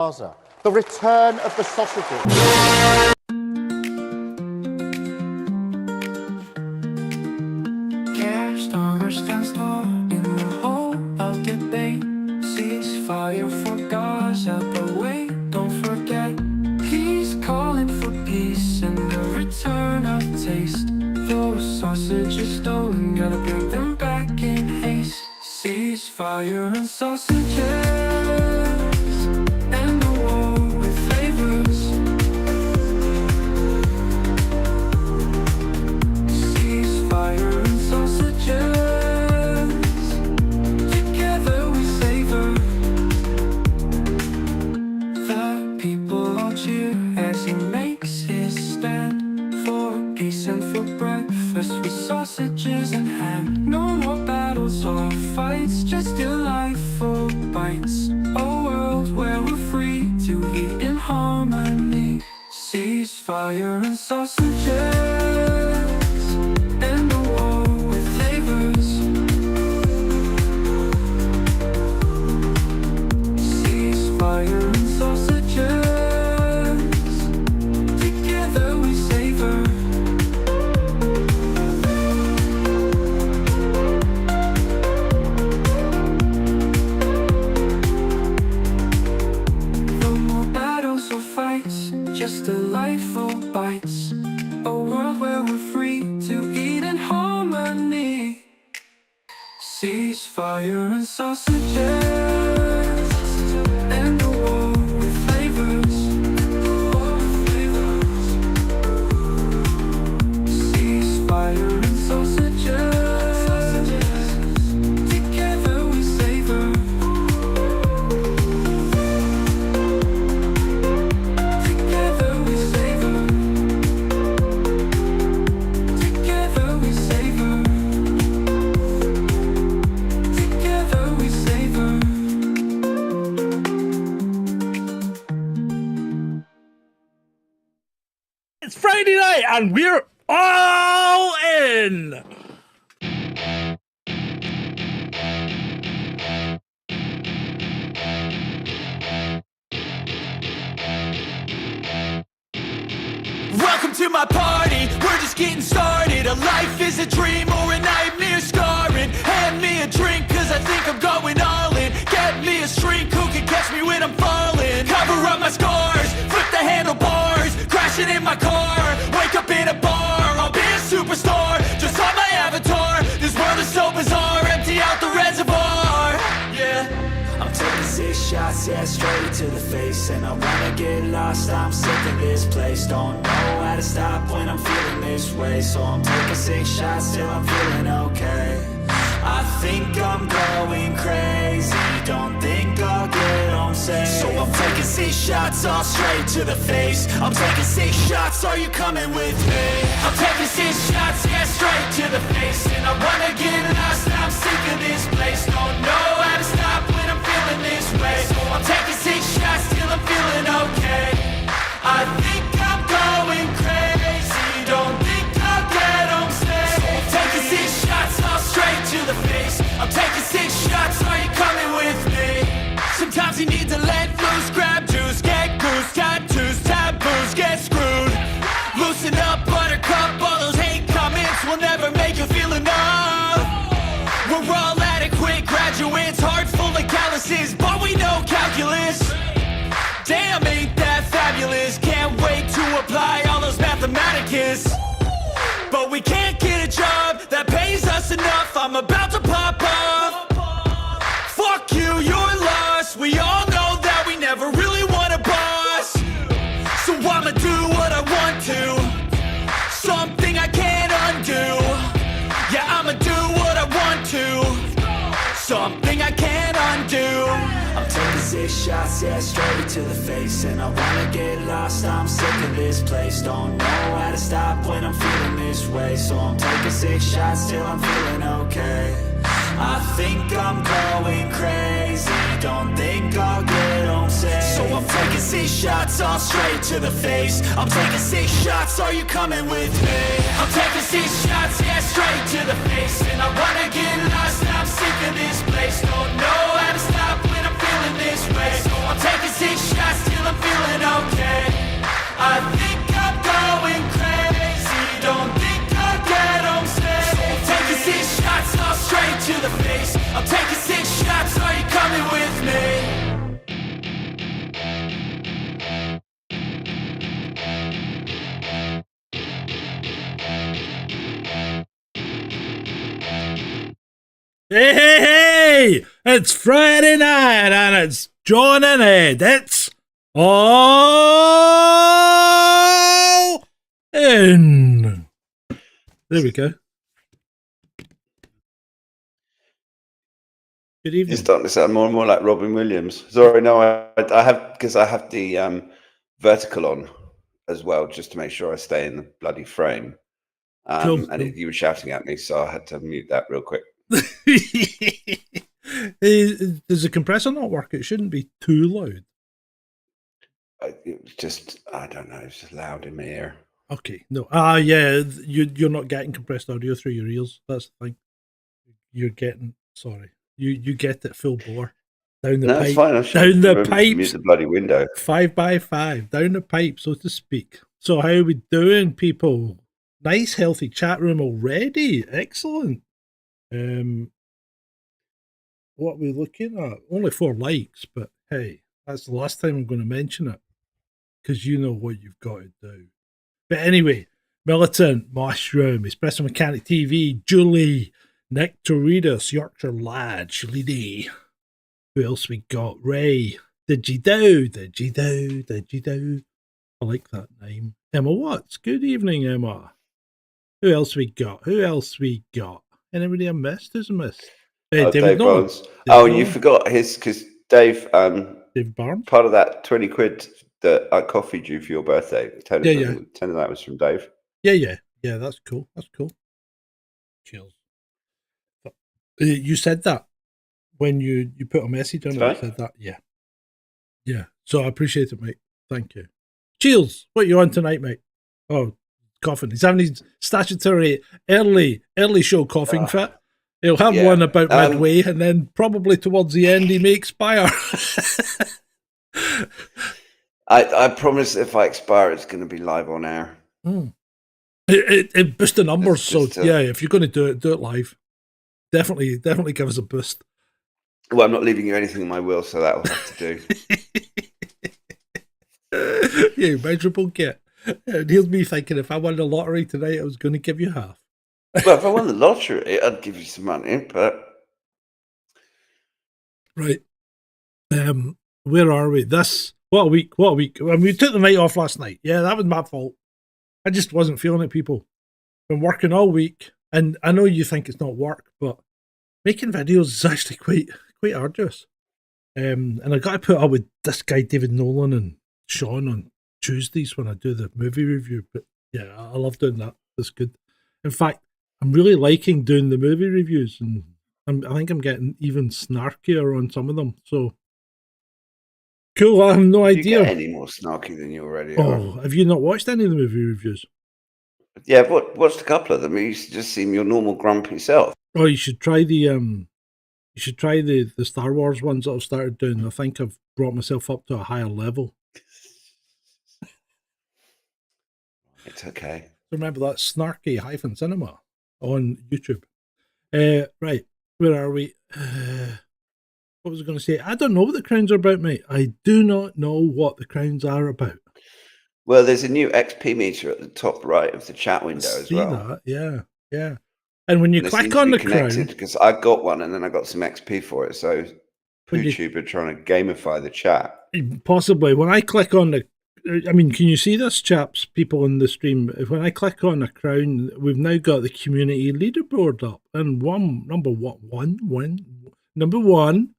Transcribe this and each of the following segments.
Plaza, the return of the sausages. Star stands tall in the hall of debate. Ceasefire for Gaza, but wait, don't forget, he's calling for peace and the return of taste. Those sausages stolen, gotta bring them back in haste. Ceasefire and sausages. Sausages in hand. No more battles or fights, just delightful bites. A world where we're free to eat in harmony. Ceasefire and sausages, and a war with flavors. Ceasefire and sausages. Just delightful bites. A world where we're free to eat in harmony. Ceasefire and sausages, and a war with flavors. Ceasefire and sausages, together we savor. It's Friday night and we're all in! Welcome to my party, we're just getting started. A life is a dream or a nightmare scarring. Hand me a drink cause I think I'm going all in. Get me a shrink who can catch me when I'm falling. Cover up my scars, flip the handlebars, crashing in my car, wake up in a bar. I'll be a superstar, just on my avatar. This world is so bizarre, empty out the reservoir. Yeah, I'm taking 6 shots, yeah, straight to the face. And I wanna get lost, I'm sick of this place. Don't know how to stop when I'm feeling this way. So I'm taking 6 shots till I'm feeling okay. I think I'm going crazy, don't think I'll get home safe. So I'm taking 6 shots all straight to the face. I'm taking 6 shots, are you coming with me? I'm taking 6 shots, yeah, straight to the face. And I wanna get lost, I'm sick of this place. Don't know how to stop when I'm feeling this way. So I'm taking 6 shots till I'm feeling okay. I think I'm going crazy, don't think I'll get home safe. So I'm taking 6 shots all straight to the face. I'm taking 6 shots, are you coming with me? Sometimes you need to let loose, grab juice, get goose, tattoos, taboos, get screwed. Loosen up, buttercup, all those hate comments will never make you feel enough. We're all adequate graduates, heart full of calluses, but we know calculus. Damn, ain't that fabulous? Can't wait to apply all those mathematicus. But we can't get a job that pays us enough. I'm about to pop off. Fuck you, you're lost. We all know that we never really want a boss. So I'ma do what I want to, something I can't undo. Yeah, I'ma do what I want to, something I can't undo. I'm taking 6 shots, yeah, straight to the face. And I wanna get lost, I'm sick of this place. Don't know how to stop when I'm feeling this way. So I'm taking 6 shots till I'm feeling okay. I think I'm going crazy, don't think I'll get home safe. So I'm taking 6 shots all straight to the face. I'm taking 6 shots, are you coming with me? I'm taking 6 shots, yeah, straight to the face. And I wanna get lost, I'm sick of this place. Don't know how to stop when I'm feeling this way. So I'm taking 6 shots Hey, hey, hey! It's Friday night and it's John and Ed. It's all in. There we go. Good evening. You're starting to sound more and more like Robin Williams. Sorry, no, I have, because I have the vertical on as well, just to make sure I stay in the bloody frame. Cool. You were shouting at me, so I had to mute that real quick. Does the compressor not work? It shouldn't be too loud. It was just, I don't know, it's just loud in my ear. Okay, no. Yeah, you're not getting compressed audio through your ears. That's the thing. You're getting, sorry. You get it full bore. Down the pipe. It's fine. Down the pipes. Mute the bloody window. 5x5. Down the pipe, so to speak. So how are we doing, people? Nice, healthy chat room already. Excellent. What are we looking at? Only 4 likes, but hey, that's the last time I'm going to mention it. Because you know what you've got to do. But anyway, Militant, Mushroom, Espresso Mechanic TV, Julie, Nick Toridas, Yorkshire Lad, Shirley D. Who else we got? Ray. Did you do? Did you do? Did you do? I like that name. Emma Watts. Good evening, Emma. Who else we got? Who else we got? Anybody I missed? Who's I missed? David Barnes. You forgot his, because Dave Barnes? Part of that 20 quid that I coffeed you for your birthday. 10 of that was from Dave. Yeah, that's cool. That's cool. Cheers. You said that when you put a message on it. I said that. Yeah. So I appreciate it, mate. Thank you. Cheers. What are you on tonight, mate? Oh, coughing. He's having his statutory early show coughing fit. He'll have one about midway, and then probably towards the end he may expire. I promise if I expire, it's going to be live on air. It boosts the numbers, so if you're going to do it live. Definitely give us a boost. Well, I'm not leaving you anything in my will, so that'll have to do. You miserable git. And here's me thinking, if I won the lottery tonight, I was going to give you half. Well, if I won the lottery, I'd give you some money, but... Right. Where are we? What a week. I mean, we took the night off last night. Yeah, that was my fault. I just wasn't feeling it, people. Been working all week, and I know you think it's not work, but making videos is actually quite arduous. And I got to put up with this guy, David Nolan, and Sean on Tuesdays when I do the movie review. But yeah, I love doing that. It's good. In fact, I'm really liking doing the movie reviews, and I think I'm getting even snarkier on some of them. So cool. I have no idea. You get any more snarky than you already are. Oh, have you not watched any of the movie reviews? Yeah, but watched a couple of them. You just seem your normal grumpy self. Oh, you should try the Star Wars ones that I've started doing. I think I've brought myself up to a higher level. It's okay. Remember that snarky-cinema on YouTube. Right, where are we? What was I going to say? I don't know what the crowns are about, mate. I do not know what the crowns are about. Well, there's a new XP meter at the top right of the chat window as well. That, yeah. And when you click on the crown, because I got one and then I got some XP for it. So YouTube are trying to gamify the chat. Possibly. When I click on the, I mean, can you see this, chaps? People on the stream. When I click on the crown, we've now got the community leaderboard up, and number one.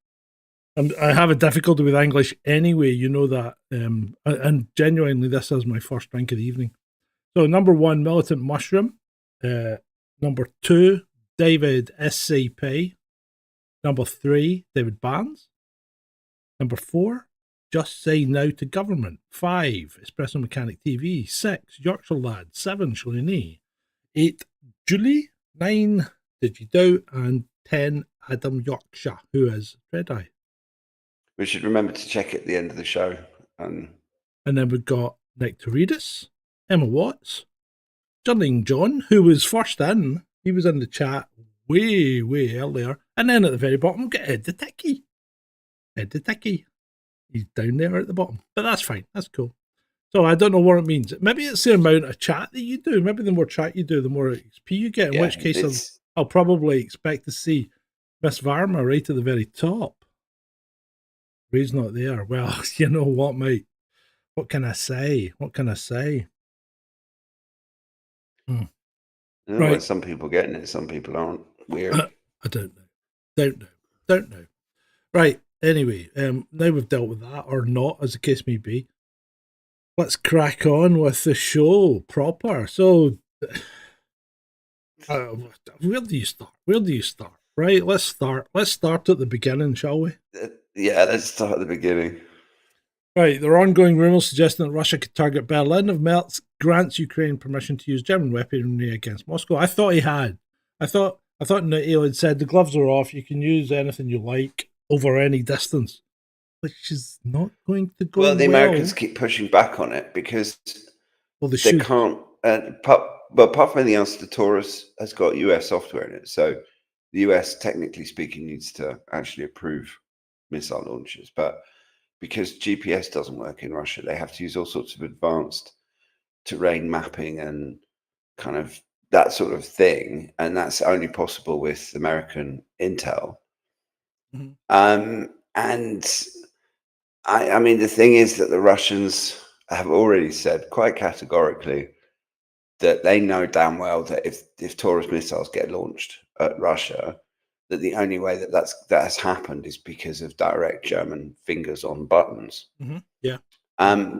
I have a difficulty with English anyway, you know that. And genuinely, this is my first drink of the evening. So, number 1, Militant Mushroom. Number 2, David SCP. Number 3, David Barnes. Number 4, Just Say Now to Government. 5, Espresso Mechanic TV. 6, Yorkshire Lad. 7, Shalini. 8, Julie. 9, Did You Do? And 10, Adam Yorkshire, who is Dreadeye. We should remember to check at the end of the show. And then we've got Nick Toridas, Emma Watts, Jurling John, who was first in. He was in the chat way earlier. And then at the very bottom, we've got Ed the Ticky. He's down there at the bottom. But that's fine. That's cool. So I don't know what it means. Maybe it's the amount of chat that you do. Maybe the more chat you do, the more XP you get. In which case, I'll probably expect to see Miss Varma right at the very top. Ray's not there. Well, you know what, mate? What can I say? What can I say? I don't know why Right. some people getting it, some people aren't. Weird. I don't know. Don't know. Right. Anyway, now we've dealt with that, or not, as the case may be. Let's crack on with the show proper. So, where do you start? Where do you start? Right. Let's start. Let's start at the beginning, shall we? Yeah, let's start at the beginning. Right, there are ongoing rumours suggesting that Russia could target Berlin if Merz grants Ukraine permission to use German weaponry against Moscow. I thought he had. I thought NATO had said the gloves are off, you can use anything you like over any distance, which is not going to go well. Well, the Americans keep pushing back on it because they can't. Apart from anything else, the Taurus has got US software in it, so the US, technically speaking, needs to actually approve missile launches, but because GPS doesn't work in Russia, they have to use all sorts of advanced terrain mapping and kind of that sort of thing. And that's only possible with American intel. Mm-hmm. And I mean, the thing is that the Russians have already said quite categorically that they know damn well that if Taurus missiles get launched at Russia, that the only way that has happened is because of direct German fingers on buttons. Mm-hmm. Yeah.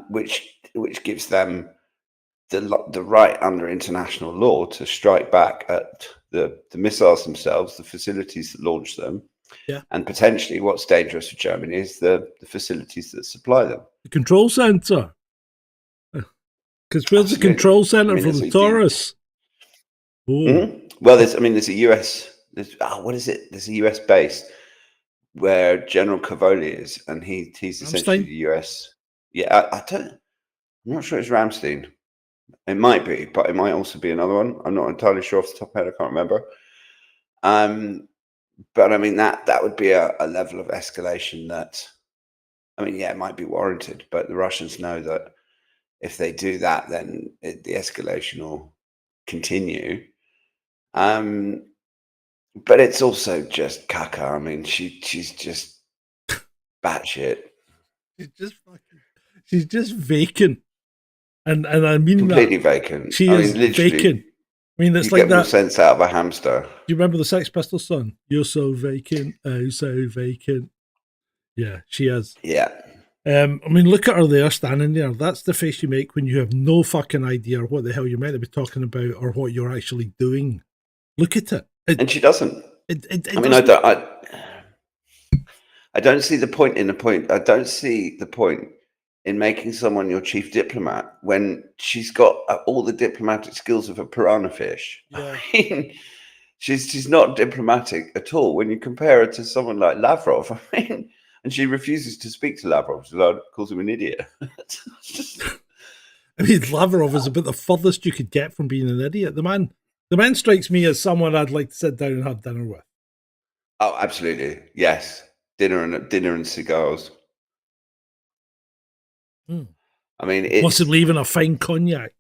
Which gives them the right under international law to strike back at the missiles themselves, the facilities that launch them, and potentially what's dangerous for Germany is the facilities that supply them. The control center. Because where's the control center for the Taurus? Mm-hmm. Well, there's a US. What is it? There's a US base where General Cavoli is, and he's essentially the US. Yeah, I'm not sure it's Ramstein. It might be, but it might also be another one. I'm not entirely sure off the top of my head. I can't remember. But I mean that would be a level of escalation that, I mean, yeah, it might be warranted, but the Russians know that if they do that, then the escalation will continue. But it's also just caca. I mean, she's just batshit. She's just vacant, and I mean completely that. Vacant. She is vacant. I mean, it's you like get that. More sense out of a hamster. Do you remember the Sex Pistols song? You're so vacant, oh so vacant. Yeah, she is. Yeah. I mean, look at her there, standing there. That's the face you make when you have no fucking idea what the hell you're meant to be talking about or what you're actually doing. Look at it. And she doesn't. I mean, I don't see the point in the point. I don't see the point in making someone your chief diplomat when she's got all the diplomatic skills of a piranha fish. Yeah. I mean, she's not diplomatic at all when you compare her to someone like Lavrov. I mean, and she refuses to speak to Lavrov. She calls him an idiot. I mean, Lavrov is about the furthest you could get from being an idiot. The man strikes me as someone I'd like to sit down and have dinner with. Oh, absolutely. Yes. Dinner and cigars. I mean, it's possibly even a fine cognac.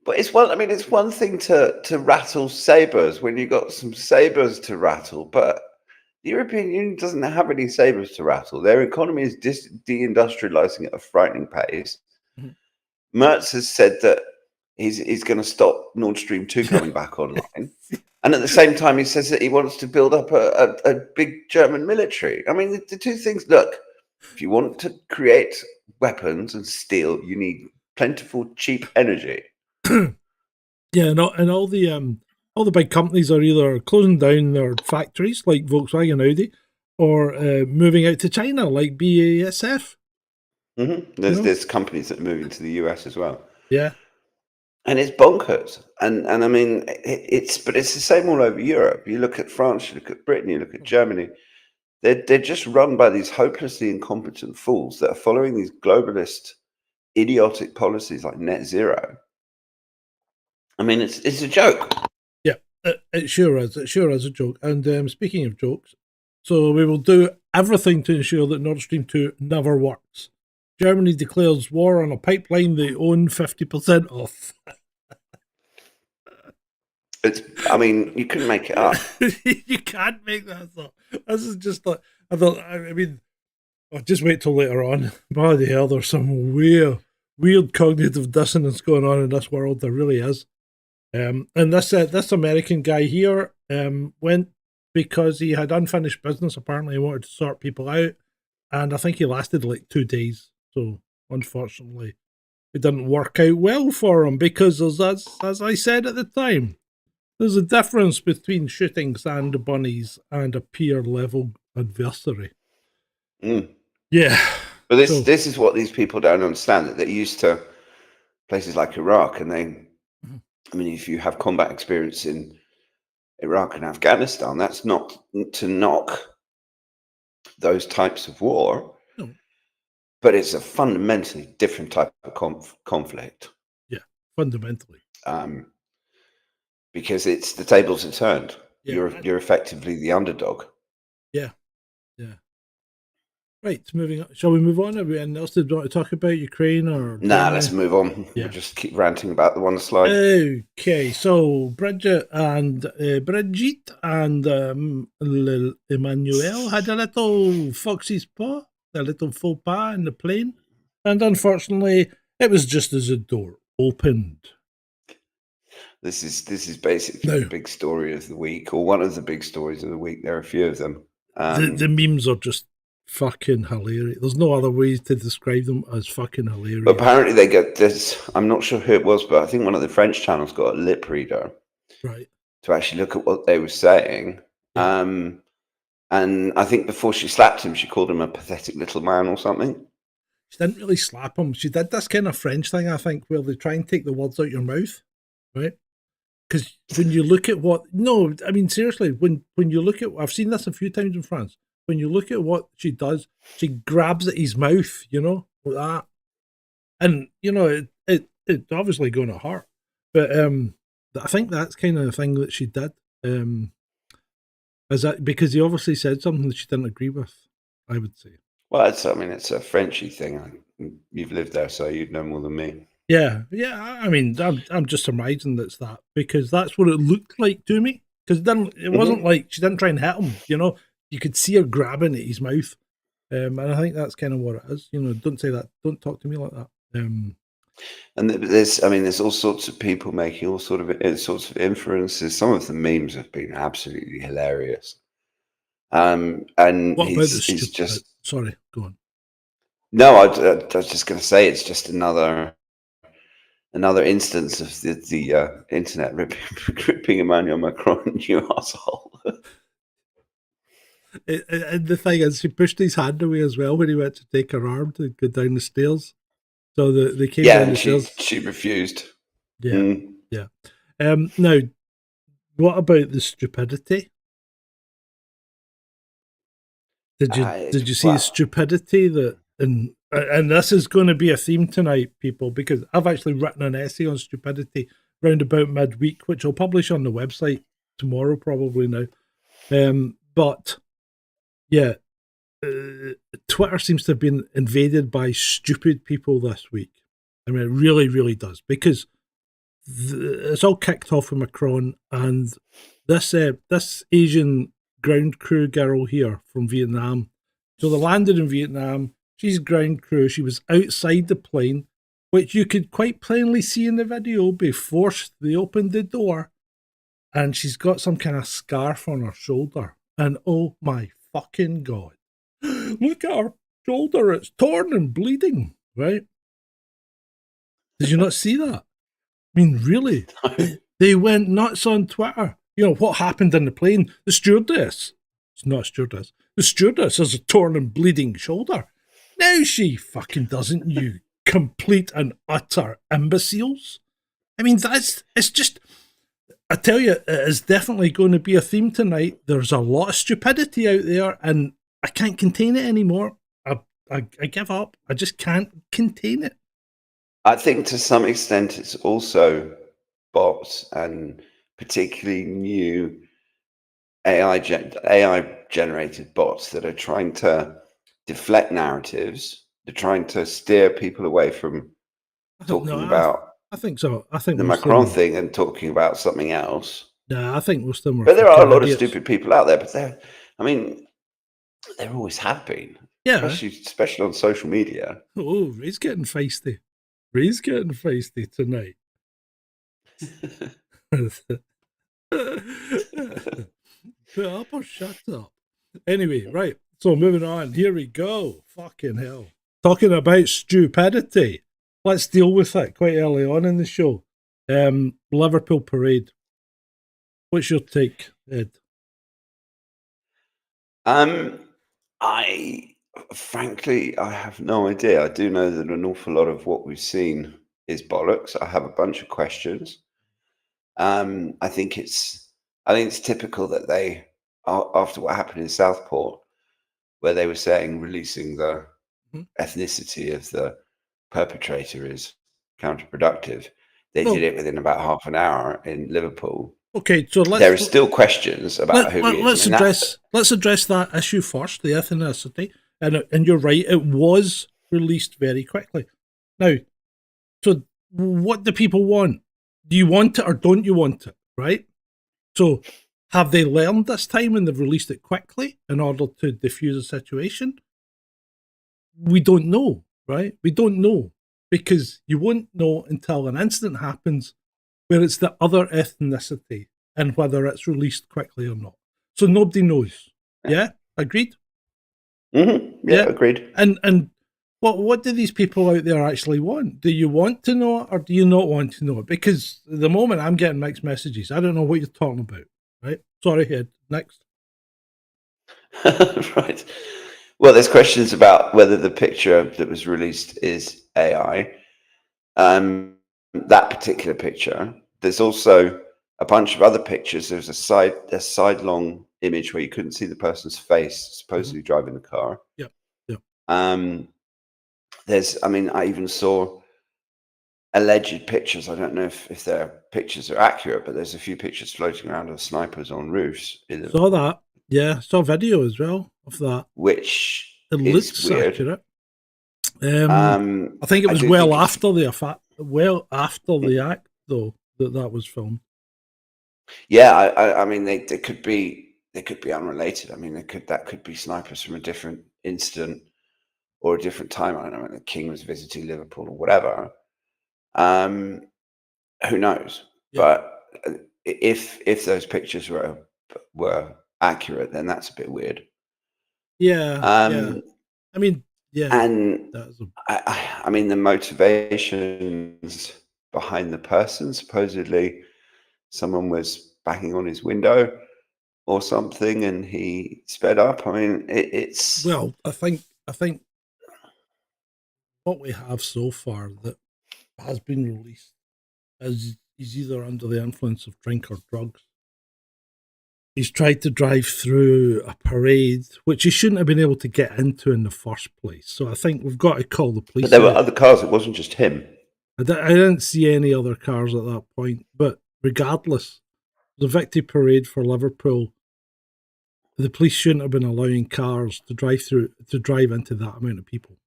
But it's one thing to rattle sabers when you got some sabers to rattle, but the European Union doesn't have any sabers to rattle. Their economy is deindustrializing at a frightening pace. Mm-hmm. Merz has said that he's going to stop Nord Stream 2 coming back online. And at the same time, he says that he wants to build up a big German military. I mean, the two things, look, if you want to create weapons and steel, you need plentiful, cheap energy. Yeah, and all the big companies are either closing down their factories, like Volkswagen, Audi, or moving out to China, like BASF. Mm-hmm. There's companies that are moving to the US as well. Yeah. And it's bonkers. And I mean, it's the same all over Europe. You look at France, you look at Britain, you look at Germany. They're just run by these hopelessly incompetent fools that are following these globalist, idiotic policies like net zero. I mean, it's a joke. Yeah, it sure is. It sure is a joke. And speaking of jokes, so we will do everything to ensure that Nord Stream 2 never works. Germany declares war on a pipeline they own 50% of. I mean, you couldn't make it up. You can't make that up. This is just like I mean, I'll just wait till later on. Bloody hell, there's some weird cognitive dissonance going on in this world. There really is. And this American guy here went because he had unfinished business. Apparently, he wanted to sort people out, and I think he lasted like 2 days. So unfortunately, it didn't work out well for him because, as I said at the time, there's a difference between shooting sand bunnies and a peer level adversary. Mm. Yeah. But this is what these people don't understand, that they're used to places like Iraq, and I mean, if you have combat experience in Iraq and Afghanistan, that's not to knock those types of war, No. but it's a fundamentally different type of conflict. Yeah, fundamentally. Because it's the tables are turned. Yeah, You're effectively the underdog. Yeah. Right, moving on. Shall we move on? Have we anything else to want to talk about Ukraine or? Nah, let's move on. Yeah. We'll just keep ranting about the one slide. Okay, so Bridget and Emmanuel had a little foxy's paw, a little faux pas in the plane, and unfortunately, it was just as the door opened. This is basically the big story of the week, or one of the big stories of the week. There are a few of them. The memes are just fucking hilarious. There's no other ways to describe them as fucking hilarious. But apparently they get this. I'm not sure who it was, but I think one of the French channels got a lip reader, right, to actually look at what they were saying. Yeah. And I think before she slapped him, she called him a pathetic little man or something. She didn't really slap him. She did this kind of French thing, I think, where they try and take the words out your mouth, right? Because when you look at seriously, when you look at, I've seen this a few times in France. When you look at what she does, she grabs at his mouth, like that. And, it's obviously going to hurt. But I think that's kind of the thing that she did. Because he obviously said something that she didn't agree with, I would say. Well, it's a Frenchy thing. You've lived there, so you'd know more than me. Yeah. I mean, I'm just surmising that's that, because that's what it looked like to me. Because it wasn't like she didn't try and hit him, You could see her grabbing at his mouth. And I think that's kind of what it is. Don't say that. Don't talk to me like that. And there's all sorts of people making all sorts of inferences. Some of the memes have been absolutely hilarious. And what he's just... Sorry, go on. No, I was just going to say it's just another instance of the internet ripping Emmanuel Macron, you asshole. And the thing is, she pushed his hand away as well when he went to take her arm to go down the stairs. So they came down the stairs. She refused. Yeah, yeah. Now, what about the stupidity? Did you see the stupidity that, and this is going to be a theme tonight, people, because I've actually written an essay on stupidity round about midweek, which I'll publish on the website tomorrow, probably now. But yeah, Twitter seems to have been invaded by stupid people this week. I mean, it really, really does, because it's all kicked off with Macron and this Asian ground crew girl here from Vietnam. So they landed in Vietnam. She's ground crew. She was outside the plane, which you could quite plainly see in the video before they opened the door. And she's got some kind of scarf on her shoulder. And oh my fucking God. Look at her shoulder. It's torn and bleeding, right? Did you not see that? I mean, really? They went nuts on Twitter. What happened in the plane? The stewardess. It's not a stewardess. The stewardess has a torn and bleeding shoulder. No, she fucking doesn't, you complete and utter imbeciles. I mean, it's just, I tell you, it is definitely going to be a theme tonight. There's a lot of stupidity out there and I can't contain it anymore. I give up. I just can't contain it. I think to some extent it's also bots and particularly new AI generated bots that are trying to deflect narratives. They're trying to steer people away from talking about I think so. I think the Macron thing and talking about something else. Nah, I think most of them are. But there are a lot of idiots. stupid people out there. But there always have been, Yeah. especially on social media. Oh, Ray's getting feisty. Ray's getting feisty tonight. Put up or shut up. Anyway, right. So moving on. Here we go. Fucking hell. Talking about stupidity. Let's deal with it quite early on in the show. Liverpool parade. What's your take, Ed? Frankly, I have no idea. I do know that an awful lot of what we've seen is bollocks. I have a bunch of questions. I think it's typical that they, after what happened in Southport, where they were saying releasing the ethnicity of the perpetrator is counterproductive, they did it within about half an hour in Liverpool. Okay, so there are still questions about who he is. Let's address that issue first, the ethnicity. And you're right, it was released very quickly. Now, so what do people want? Do you want it or don't you want it, right? So have they learned this time and they've released it quickly in order to diffuse a situation? We don't know, right? We don't know, because you won't know until an incident happens where it's the other ethnicity and whether it's released quickly or not. So nobody knows. Yeah? Agreed? Mm-hmm. Yeah, agreed. And what do these people out there actually want? Do you want to know it or do you not want to know it? Because at the moment I'm getting mixed messages. I don't know what you're talking about, right? Sorry, Ed. Next. Right. Well, there's questions about whether the picture that was released is AI. That particular picture. There's also a bunch of other pictures. There's a sidelong image where you couldn't see the person's face, supposedly driving the car. Yep. I even saw alleged pictures. I don't know if their pictures are accurate, but there's a few pictures floating around of snipers on roofs. Saw that. Yeah, saw video as well of that. Which it looks weird. Accurate. I think it was well after the act, though, that was filmed. Yeah, I mean, they could be unrelated. I mean, that could be snipers from a different incident or a different time. I don't know, the King was visiting Liverpool or whatever. Who knows? Yeah. But if those pictures were accurate, then that's a bit weird. Yeah. Yeah. I mean, yeah. And I mean, the motivations behind the person, supposedly someone was banging on his window or something and he sped up. I mean, it's... Well, I think what we have so far that has been released is he's either under the influence of drink or drugs. He's tried to drive through a parade, which he shouldn't have been able to get into in the first place. So I think we've got to call the police. But there were other cars. It wasn't just him. I didn't see any other cars at that point. But regardless, the victory parade for Liverpool, the police shouldn't have been allowing cars to drive into that amount of people.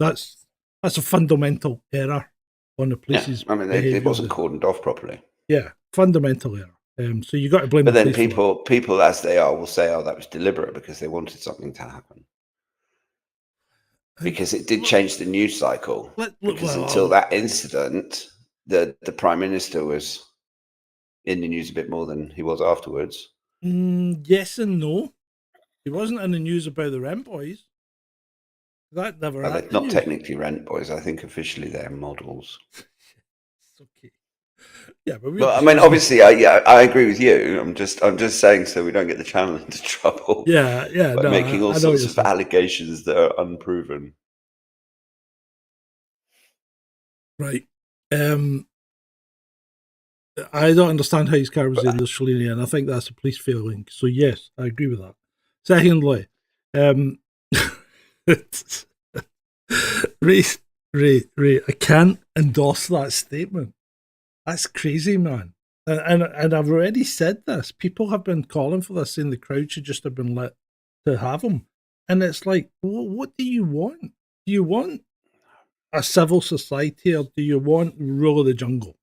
That's a fundamental error on the police's. Yeah, I mean, it wasn't cordoned off properly. Yeah, fundamental error. So you got to blame. But then people, as they are, will say, "Oh, that was deliberate because they wanted something to happen." Because it did change the news cycle. Until that incident, the Prime Minister was in the news a bit more than he was afterwards. Yes and no. He wasn't in the news about the rent boys. That never happened. They're not technically rent boys. I think officially they're models. It's okay. Yeah, but I mean, obviously, I agree with you. I'm just saying so we don't get the channel into trouble. Yeah, by making all sorts of allegations that are unproven. Right. I don't understand how his car was in the Shalini, and I think that's a police failing. So yes, I agree with that. Secondly, Ray, I can't endorse that statement. That's crazy, man. And I've already said this. People have been calling for this, saying the crowd should just have been let to have him. And it's like, what do you want? Do you want a civil society or do you want rule of the jungle?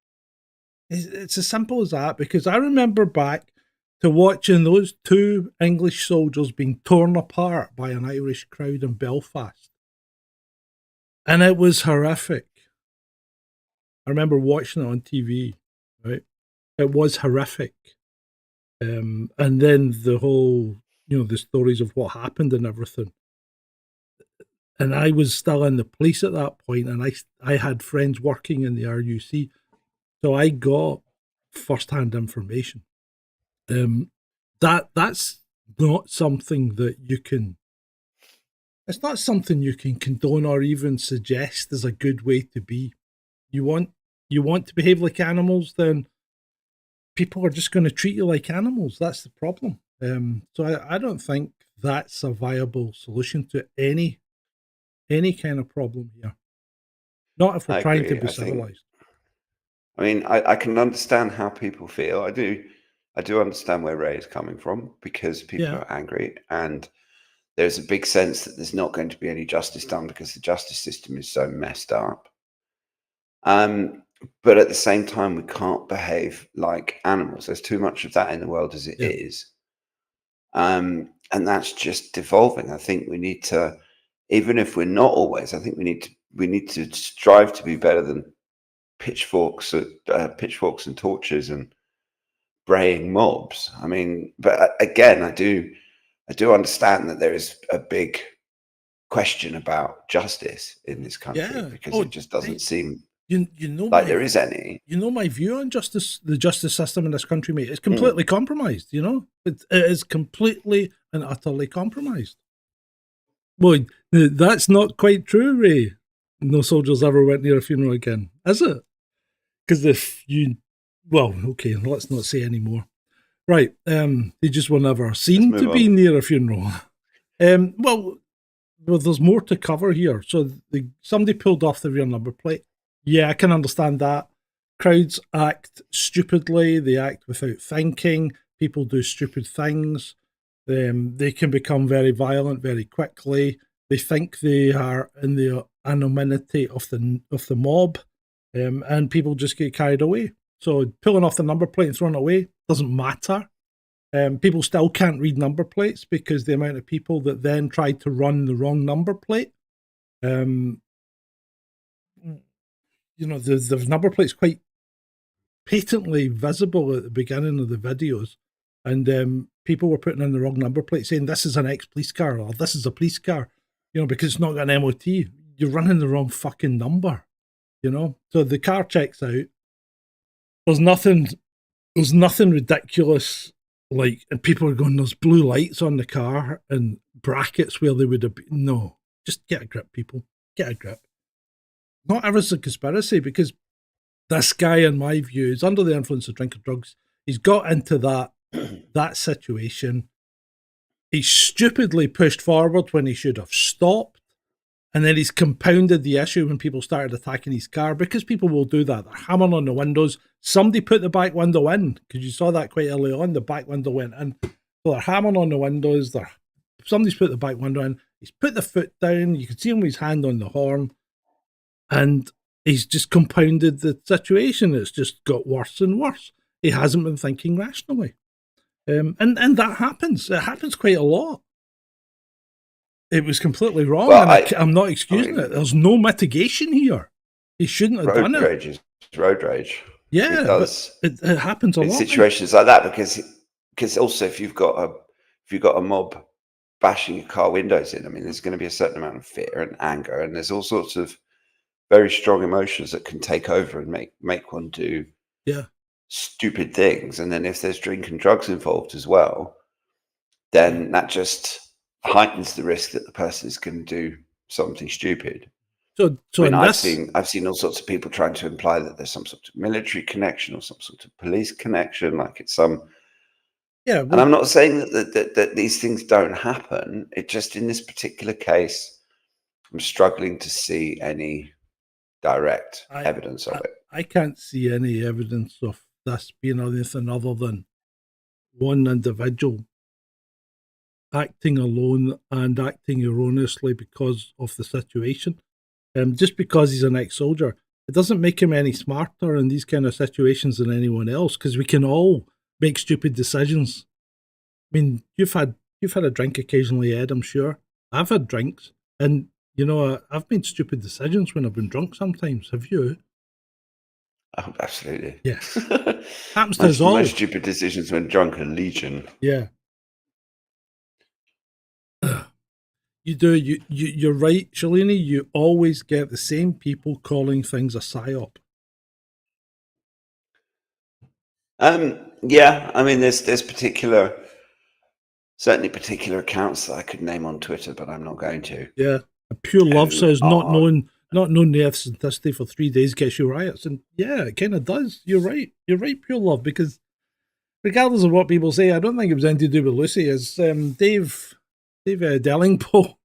It's as simple as that, because I remember back to watching those two English soldiers being torn apart by an Irish crowd in Belfast. And it was horrific. I remember watching it on TV, right? It was horrific. And then the whole, the stories of what happened and everything. And I was still in the police at that point, and I had friends working in the RUC. So I got first-hand information. That's not something that you can. It's not something you can condone or even suggest as a good way to be. You want to behave like animals, then people are just going to treat you like animals. That's the problem. So I don't think that's a viable solution to any kind of problem here. Not if we're I trying to agree. be I think- civilized. I mean, I can understand how people feel. I do understand where Ray is coming from, because people Yeah. are angry, and there's a big sense that there's not going to be any justice done because the justice system is so messed up. But at the same time, we can't behave like animals. There's too much of that in the world as it is. And that's just devolving. I think we need to, even if we're not always, I think we need to strive to be better than pitchforks and torches and braying mobs. I mean, but again, I do understand that there is a big question about justice in this country, because it just doesn't seem like there is any. You know my view on justice, the justice system in this country, mate. It's completely compromised. It is completely and utterly compromised. Well, that's not quite true, Ray. No soldiers ever went near a funeral again, is it? Because okay, let's not say any more. Right, they just were never seen to be near a funeral. Well, there's more to cover here. So somebody pulled off the rear number plate. Yeah, I can understand that. Crowds act stupidly. They act without thinking. People do stupid things. They can become very violent very quickly. They think they are in the anonymity of the mob, and people just get carried away. So pulling off the number plate and throwing it away doesn't matter. People still can't read number plates because the amount of people that then tried to run the wrong number plate. The number plate's quite patently visible at the beginning of the videos, and people were putting in the wrong number plate, saying this is an ex-police car or this is a police car, because it's not got an MOT. You're running the wrong fucking number, So the car checks out. There's nothing ridiculous. And people are going, there's blue lights on the car and brackets where they would have been. No, just get a grip, people. Get a grip. Not everything's a conspiracy, because this guy, in my view, is under the influence of drink or drugs. He's got into that situation. He's stupidly pushed forward when he should have stopped. And then he's compounded the issue when people started attacking his car, because people will do that. They're hammering on the windows. Somebody put the back window in, because you saw that quite early on. The back window went in. So they're hammering on the windows. Somebody's put the back window in. He's put the foot down. You can see him with his hand on the horn. And he's just compounded the situation. It's just got worse and worse. He hasn't been thinking rationally. And that happens. It happens quite a lot. It was completely wrong, and I'm not excusing it. There's no mitigation here. He shouldn't have done it. Road rage is road rage. Yeah, it does. It happens a lot. Situations like that, because also if you've got a mob bashing your car windows in, I mean, there's going to be a certain amount of fear and anger, and there's all sorts of very strong emotions that can take over and make one do stupid things. And then if there's drink and drugs involved as well, then that just heightens the risk that the person is going to do something stupid. So I've seen all sorts of people trying to imply that there's some sort of military connection or some sort of police connection, like it's some. Yeah, and I'm not saying that these things don't happen. It just, in this particular case, I'm struggling to see any direct evidence of it. I can't see any evidence of this being anything other than one individual acting alone and acting erroneously because of the situation. Just because he's an ex-soldier, it doesn't make him any smarter in these kind of situations than anyone else, because we can all make stupid decisions. I mean, you've had a drink occasionally, Ed, I'm sure. I've had drinks, and you know, I've made stupid decisions when I've been drunk sometimes. Have you? Oh, absolutely. Yes. Happens to us all. Most stupid decisions when drunk are legion. Yeah. You do. You're right, Shalini. You always get the same people calling things a psyop. Yeah, I mean, there's certainly particular accounts that I could name on Twitter, but I'm not going to. Yeah. A pure love says not knowing the ethnicity for 3 days gets you riots. And yeah, it kind of does. You're right. You're right, pure love, because regardless of what people say, I don't think it was anything to do with Lucy. As Dave Dellingpole,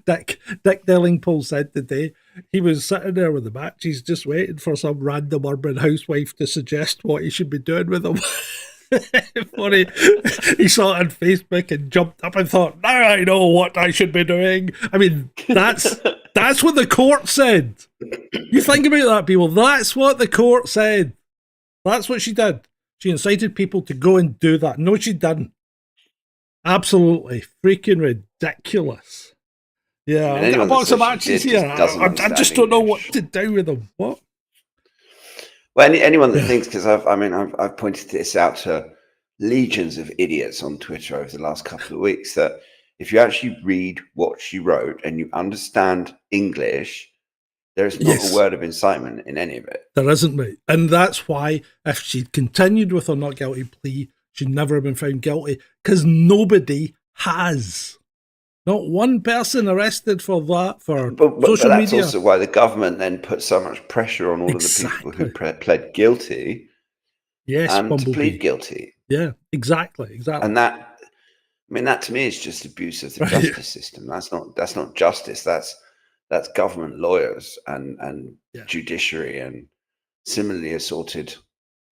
Dick Dellingpole said today, he was sitting there with the matches just waiting for some random urban housewife to suggest what he should be doing with them. Funny, he saw it on Facebook and jumped up and thought, now I know what I should be doing. I mean, that's what the court said. You think about that, people. That's what the court said. That's what she did. She incited people to go and do that. No, she didn't. Absolutely freaking ridiculous. Yeah, I mean, I've got some matches here. I just don't know what English. to do with them. What? Well, anyone that thinks, because I've pointed this out to legions of idiots on Twitter over the last couple of weeks, that if you actually read what she wrote and you understand English, there is not a word of incitement in any of it. There isn't, mate. And that's why if she'd continued with her not guilty plea, she'd never have been found guilty, because nobody has. Not one person arrested for that, for social that's media. Also why the government then put so much pressure on all of the people who pled guilty to plead guilty. Yeah, exactly. And that to me is just abuse of the justice system. That's not justice. That's government lawyers and judiciary and similarly assorted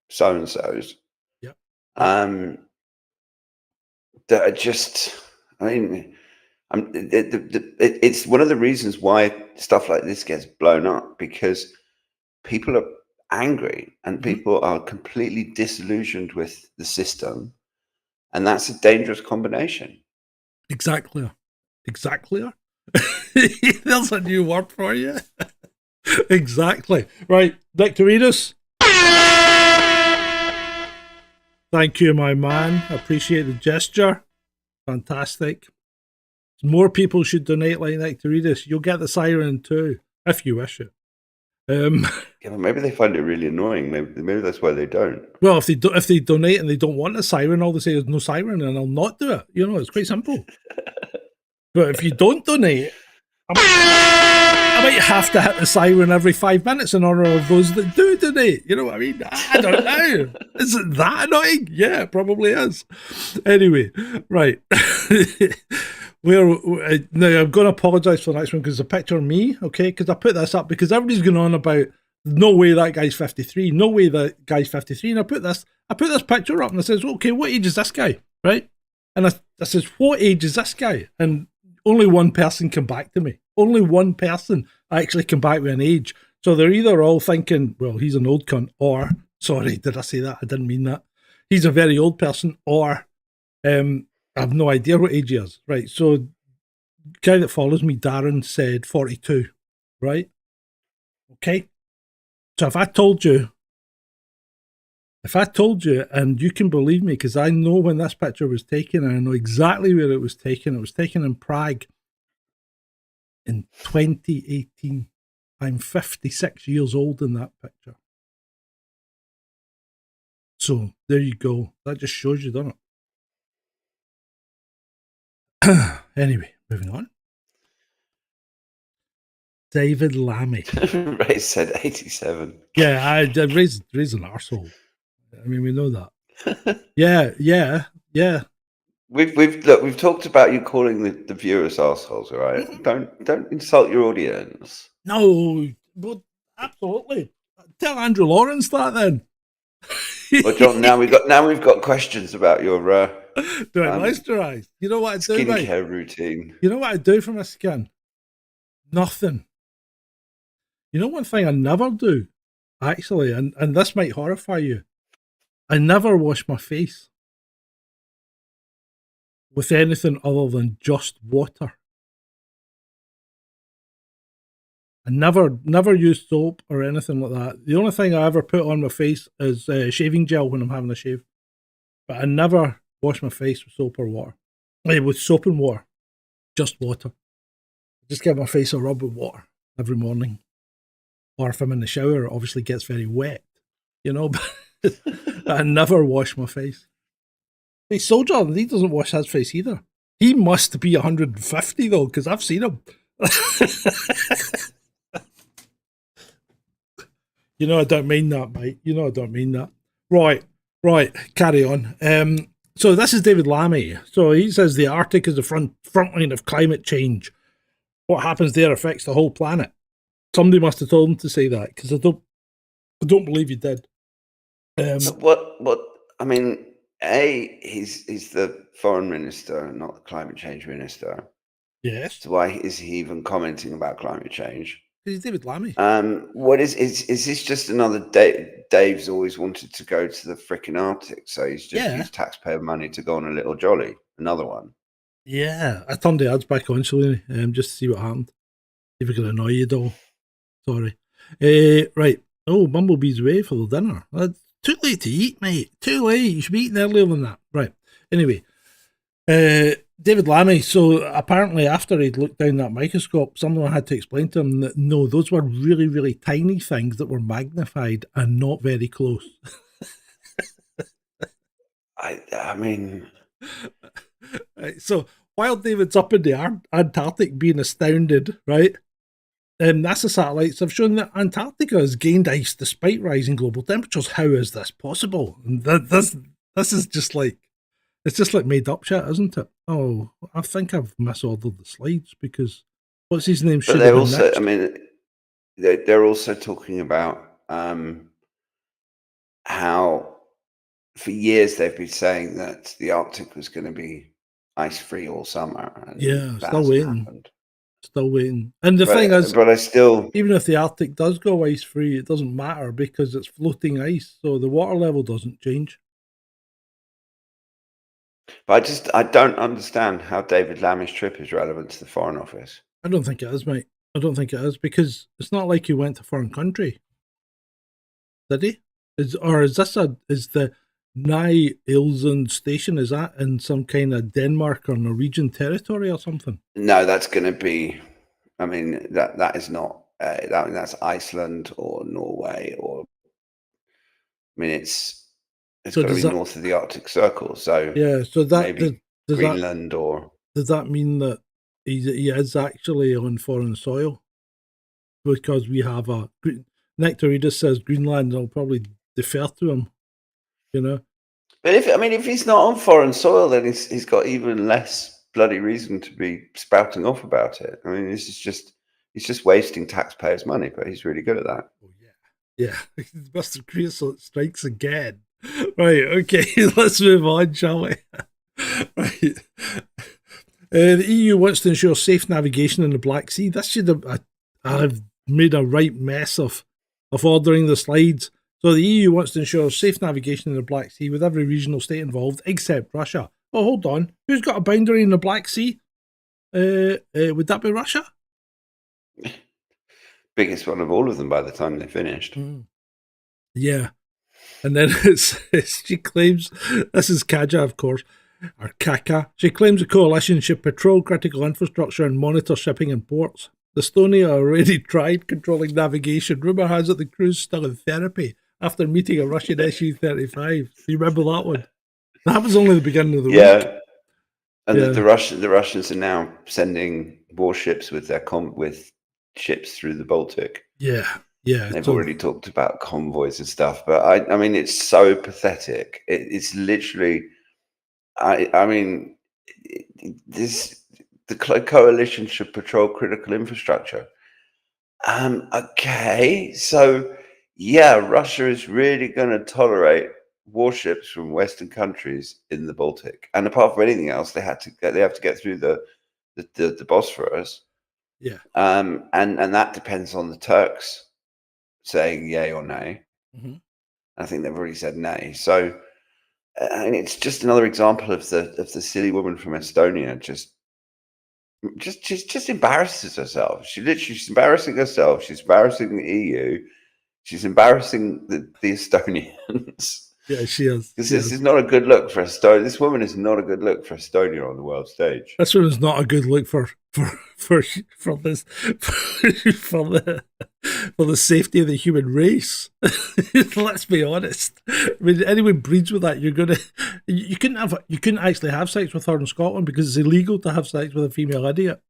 so-and-sos. Yep. That are just, I mean, it's one of the reasons why stuff like this gets blown up, because people are angry and people are completely disillusioned with the system, and that's a dangerous combination. Exactly. There's a new word for you. Exactly. Right, Nick Doritos. Thank you, my man. Appreciate the gesture. Fantastic. More people should donate like Nick Doritos. You'll get the siren too, if you wish it. Yeah, but maybe they find it really annoying. Maybe that's why they don't. Well, if they donate and they don't want a siren, all they say is no siren, and I'll not do it. You know, it's quite simple. But if you don't donate, I might have to hit the siren every 5 minutes in honor of those that do donate. You know what I mean? I don't know. Is it that annoying? Yeah, it probably is. Anyway, right. Now I'm going to apologise for the next one because it's a picture of me, okay? Because I put this up because everybody's going on about no way that guy's 53, no way that guy's 53, and I put this picture up and I says, okay, what age is this guy, right? And I says, what age is this guy? And only one person came back to me. Only one person actually came back with an age. So they're either all thinking, well, he's an old cunt, or sorry, did I say that? I didn't mean that. He's a very old person, or I have no idea what age he is, right? So, the guy that follows me, Darren, said 42, right? Okay. So if I told you, and you can believe me, because I know when this picture was taken, and I know exactly where it was taken in Prague in 2018. I'm 56 years old in that picture. So, there you go. That just shows you, doesn't it? Anyway, moving on. David Lammy. Ray said 87. Yeah, Ray's an arsehole. I mean, we know that. Yeah. We've talked about you calling the viewers arseholes, all right? Don't insult your audience. No, but absolutely. Tell Andrew Lawrence that then. Well, John, now we've got questions about your do I moisturize? You know what I do, mate? Skincare routine. You know what I do for my skin? Nothing. You know one thing I never do, actually, and this might horrify you. I never wash my face with anything other than just water. I never use soap or anything like that. The only thing I ever put on my face is shaving gel when I'm having a shave. But I never wash my face with soap or water. With soap and water. Just water. Just give my face a rub with water every morning. Or if I'm in the shower, it obviously gets very wet. You know, but I never wash my face. Hey, Soldier, he doesn't wash his face either. He must be 150 though, because I've seen him. You know I don't mean that, mate. You know I don't mean that. Right, carry on. So this is David Lammy. So he says the Arctic is the front line of climate change. What happens there affects the whole planet. Somebody must have told him to say that, because I don't believe he did. What? I mean, he's the foreign minister, not the climate change minister. Yes. So why is he even commenting about climate change? He's David Lammy. What is this just another Dave's always wanted to go to the freaking Arctic, so he's just used taxpayer money to go on a little jolly. Another one. Yeah, I turned the ads back on, Shalini, just to see what happened. If we can annoy you, though. Sorry. Right. Oh, Bumblebee's away for the dinner. Too late to eat, mate. Too late. You should be eating earlier than that. Right. Anyway, David Lammy. So apparently, after he'd looked down that microscope, someone had to explain to him that no, those were really, really tiny things that were magnified and not very close. I mean, right, so while David's up in the Antarctic being astounded, right? NASA satellites have shown that Antarctica has gained ice despite rising global temperatures. How is this possible? And this is just like, it's just like made up shit, isn't it? Oh, I think I've misordered the slides because what's his name? But they're also, I mean, they're also talking about how for years they've been saying that the Arctic was going to be ice free all summer. And yeah, still waiting. Happened. Still waiting. And the thing is, but I still, even if the Arctic does go ice free, it doesn't matter because it's floating ice, so the water level doesn't change. But I don't understand how David Lammy's trip is relevant to the Foreign Office. I don't think it is, mate. I don't think it is because it's not like he went to a foreign country. Did he? Is the Nye Ilsen station, is that in some kind of Denmark or Norwegian territory or something? No, that's going to be, I mean, that is not, that's Iceland or Norway or, I mean, it's got to be north of the Arctic Circle. So yeah, so that maybe Greenland or... Does that mean that he is actually on foreign soil? Because we have a... Nectaridus says Greenland, I'll probably defer to him. You know, but if he's not on foreign soil, then he's got even less bloody reason to be spouting off about it. I mean, he's just wasting taxpayers' money, but he's really good at that. Oh yeah. Mr. Creosote strikes again. Right, okay, let's move on, shall we? Right. The EU wants to ensure safe navigation in the Black Sea. This should have I've made a right mess of ordering the slides. So the EU wants to ensure safe navigation in the Black Sea with every regional state involved, except Russia. Oh, hold on. Who's got a boundary in the Black Sea? Would that be Russia? Biggest one of all of them by the time they finished. Yeah. And then she claims, this is Kaja, of course, or Kaka. She claims the coalition should patrol critical infrastructure and monitor shipping in ports. The Estonia already tried controlling navigation. Rumour has it the crew's still in therapy after meeting a Russian Su-35. Do you remember that one? That was only the beginning of the week. And the Russians are now sending warships with with ships through the Baltic. Yeah. They've already talked about convoys and stuff, but I mean, it's so pathetic. It's literally, I mean, the coalition should patrol critical infrastructure. Okay, so yeah, Russia is really going to tolerate warships from Western countries in the Baltic, and apart from anything else, they have to get through the Bosphorus. Yeah, and that depends on the Turks saying yay or nay. Mhm. I think they've already said nay. So, and it's just another example of the silly woman from Estonia just embarrasses herself. She's embarrassing herself. She's embarrassing the EU. She's embarrassing the Estonians. Yeah, she is. Because She this is. is not a good look for Estonia. This woman is not a good look for Estonia on the world stage. This one is not a good look for this for the safety of the human race. Let's be honest. I mean, anyone breeds with that, you couldn't actually have sex with her in Scotland because it's illegal to have sex with a female idiot.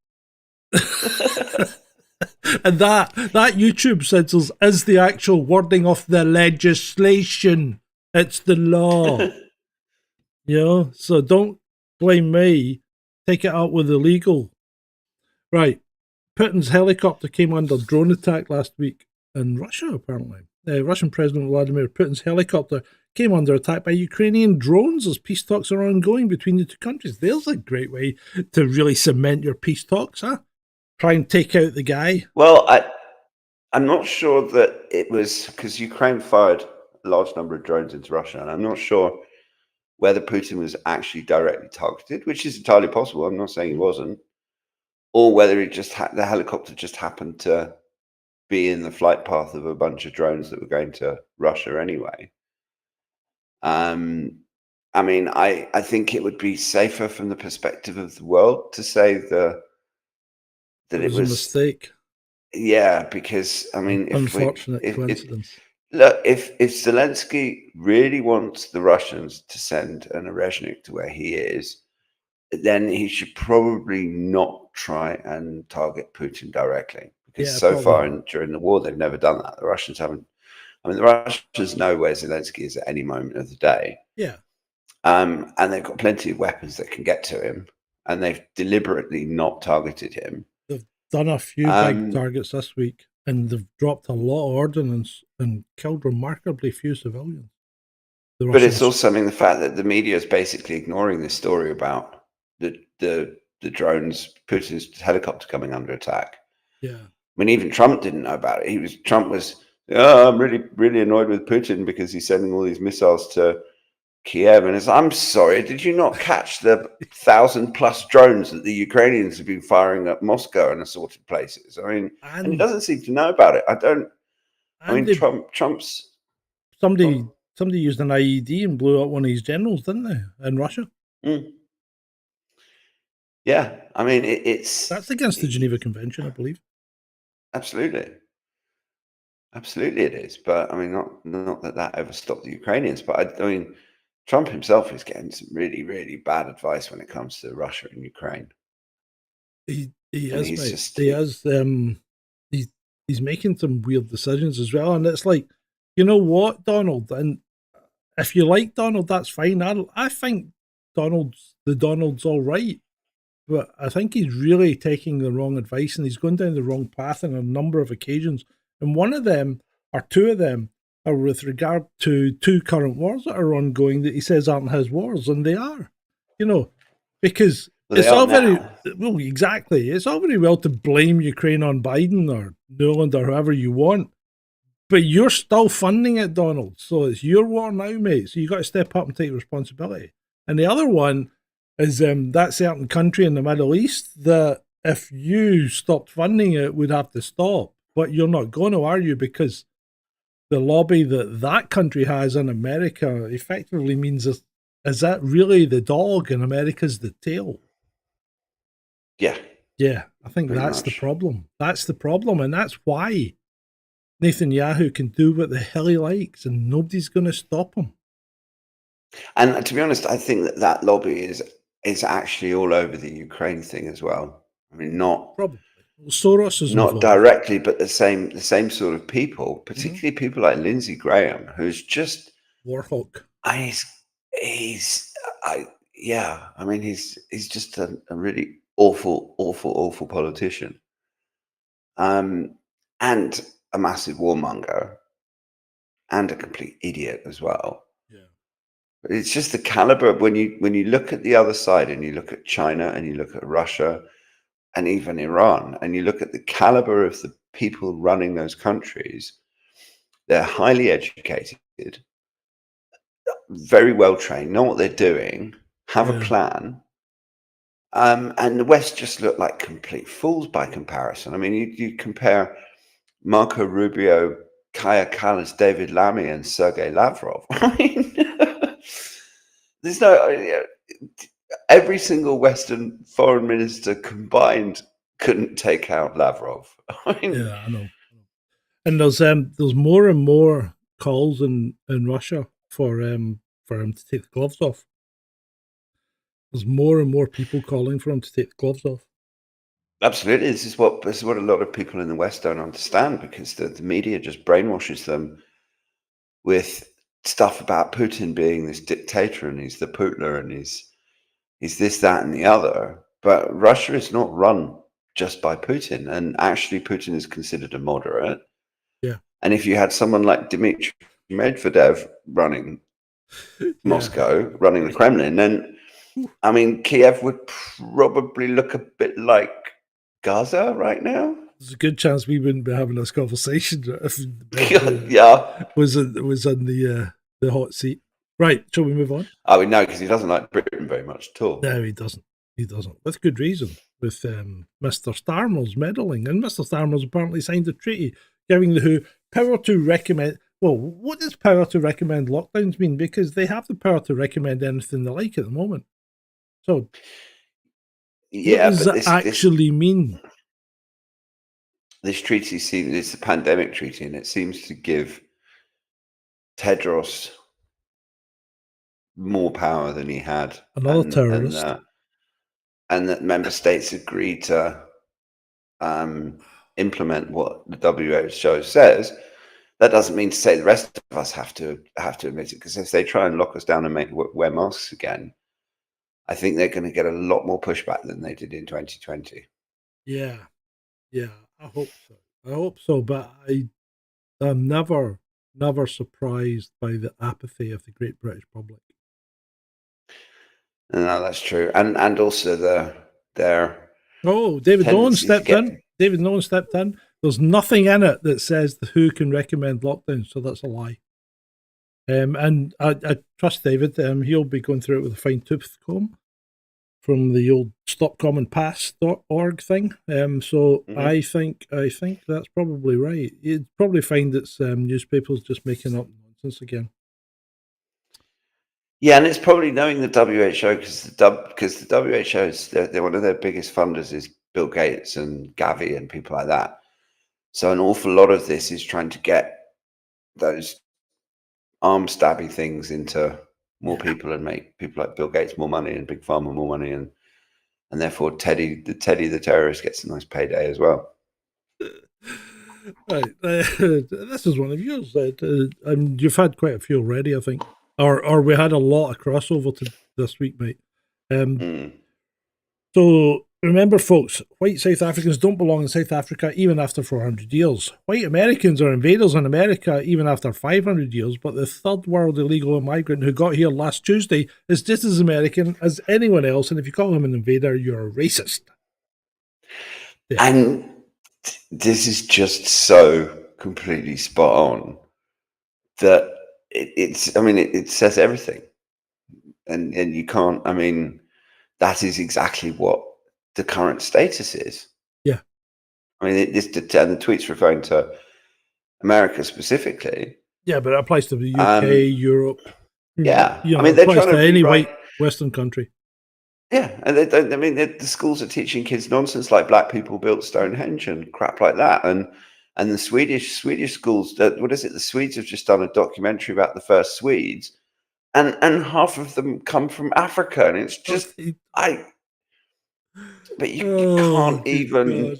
And that YouTube censors is the actual wording of the legislation. It's the law. You know, so don't blame me. Take it out with the legal. Right. Putin's helicopter came under drone attack last week in Russia, apparently. Russian President Vladimir Putin's helicopter came under attack by Ukrainian drones as peace talks are ongoing between the two countries. There's a great way to really cement your peace talks, huh? Try and take out the guy. Well, I'm not sure that it was because Ukraine fired a large number of drones into Russia, and I'm not sure whether Putin was actually directly targeted, which is entirely possible. I'm not saying he wasn't, or whether it just the helicopter just happened to be in the flight path of a bunch of drones that were going to Russia anyway. I mean, I think it would be safer from the perspective of the world to say that it was a mistake. Yeah, because I mean, Unfortunate coincidence. Look, if Zelensky really wants the Russians to send an Orezhnik to where he is, then he should probably not try and target Putin directly. Because far during the war, they've never done that. The Russians haven't. I mean, the Russians know where Zelensky is at any moment of the day. Yeah. And they've got plenty of weapons that can get to him, and they've deliberately not targeted him. They've done a few big targets this week, and they've dropped a lot of ordnance and killed remarkably few civilians. But it's also, I mean, the fact that the media is basically ignoring this story about the drones, Putin's helicopter coming under attack. Yeah. I mean, even Trump didn't know about it. Trump was, oh, I'm really, really annoyed with Putin because he's sending all these missiles to Kiev. And I'm sorry, did you not catch the 1,000+ drones that the Ukrainians have been firing at Moscow and assorted places? I mean, and he doesn't seem to know about it. Trump's somebody used an IED and blew up one of his generals, didn't they, in Russia? Mm. Yeah, I mean, that's against the Geneva Convention, I believe. Absolutely it is. But I mean, not that ever stopped the Ukrainians. But I mean, Trump himself is getting some really, really bad advice when it comes to Russia and Ukraine. He is. He's making some weird decisions as well, and it's like, you know what, Donald, and if you like Donald, that's fine. I think Donald's all right, but I think he's really taking the wrong advice, and he's going down the wrong path on a number of occasions. And one of them, or two of them, are with regard to two current wars that are ongoing that he says aren't his wars, and they are. You know, because it's all very well, exactly. It's all very well to blame Ukraine on Biden or Nuland or whoever you want, but you're still funding it, Donald. So it's your war now, mate. So you got to step up and take responsibility. And the other one is that certain country in the Middle East that if you stopped funding it would have to stop, but you're not going to, are you? Because the lobby that country has in America effectively means is that really the dog and America's the tail? Yeah, I think that's the problem. That's the problem, and that's why Netanyahu can do what the hell he likes, and nobody's going to stop him. And to be honest, I think that lobby is actually all over the Ukraine thing as well. I mean, not probably Soros is not involved directly, but the same sort of people, particularly people like Lindsey Graham, who's just Warhawk. I mean, he's just a really awful politician, and a massive warmonger, and a complete idiot as well. Yeah, but it's just the caliber of when you look at the other side and you look at China and you look at Russia and even Iran and you look at the caliber of the people running those countries, They're highly educated, very well trained, know what they're doing, have a Yeah. plan. And the West just look like complete fools by comparison. I mean, you compare Marco Rubio, Kaya Kallas, David Lammy, and Sergei Lavrov. I mean, there's no every single Western foreign minister combined couldn't take out Lavrov. I mean, Yeah, I know. And there's more and more calls in Russia for him to take the gloves off. There's more and more people calling for him to take the gloves off. absolutely, this is what a lot of people in the West don't understand, because the media just brainwashes them with stuff about Putin being this dictator and he's the Putler and he's this, that, and the other. But Russia is not run just by Putin, and actually Putin is considered a moderate. Yeah. And if you had someone like Dmitry Medvedev running Moscow, running the Kremlin, then I mean, Kiev would probably look a bit like Gaza right now. There's a good chance we wouldn't be having this conversation if Medvedev Yeah. was on the hot seat. Right, shall we move on? Oh, we know, because he doesn't like Britain very much at all. No, he doesn't. He doesn't. With good reason. With Mr. Starmer's meddling, and Mr. Starmer's apparently signed a treaty giving the WHO power to recommend. Well, what does power to recommend lockdowns mean? Because they have the power to recommend anything they like at the moment. So, Yeah, what does that actually mean? This treaty seems, it's a pandemic treaty, and it seems to give Tedros more power than he had. Another terrorist. And that member states agree to implement what the WHO says. That doesn't mean to say the rest of us have to admit it, because if they try and lock us down and wear masks again, I think they're going to get a lot more pushback than they did in 2020. Yeah, I hope so. But I'm never surprised by the apathy of the Great British public. No, that's true, and also their David Nolan stepped in. David Nolan stepped in. There's nothing in it that says who can recommend lockdown, so that's a lie. And I trust David. He'll be going through it with a fine tooth comb from the old stopcommonpass.org thing. I think that's probably right. You'd probably find that newspapers just making up nonsense again. Yeah, and it's probably knowing the WHO, because the WHO is they're one of their biggest funders is Bill Gates and Gavi and people like that. So an awful lot of this is trying to get those arm stabby things into more people and make people like Bill Gates more money and Big Pharma more money, and therefore Teddy the terrorist gets a nice payday as well. Right, this is one of yours. You've had quite a few already, I think, or we had a lot of crossover this week, mate. So remember, folks, white South Africans don't belong in South Africa even after 400 years. White Americans are invaders in America even after 500 years, but the third world illegal immigrant who got here last Tuesday is just as American as anyone else, and if you call him an invader, you're a racist. Yeah. And this is just so completely spot on that it says everything. And you can't, that is exactly what the current status is. Yeah. And the tweet's referring to America specifically. Yeah, but it applies to the UK, Europe. Yeah. It applies to any white Western country. Yeah. And the schools are teaching kids nonsense like black people built Stonehenge and crap like that. And the Swedish schools, what is it? The Swedes have just done a documentary about the first Swedes. And half of them come from Africa, and it's just but you can't even.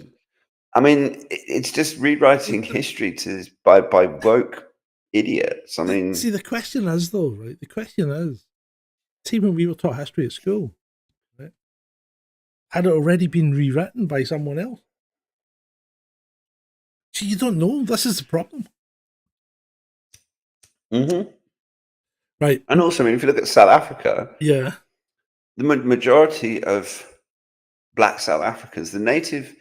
God. It's just rewriting history by woke idiots. See, the question is though, right? The question is, see, when we were taught history at school, right, had it already been rewritten by someone else? See, you don't know. This is the problem. Mm-hmm. Right. And also, if you look at South Africa, yeah, the majority of black South Africans, the native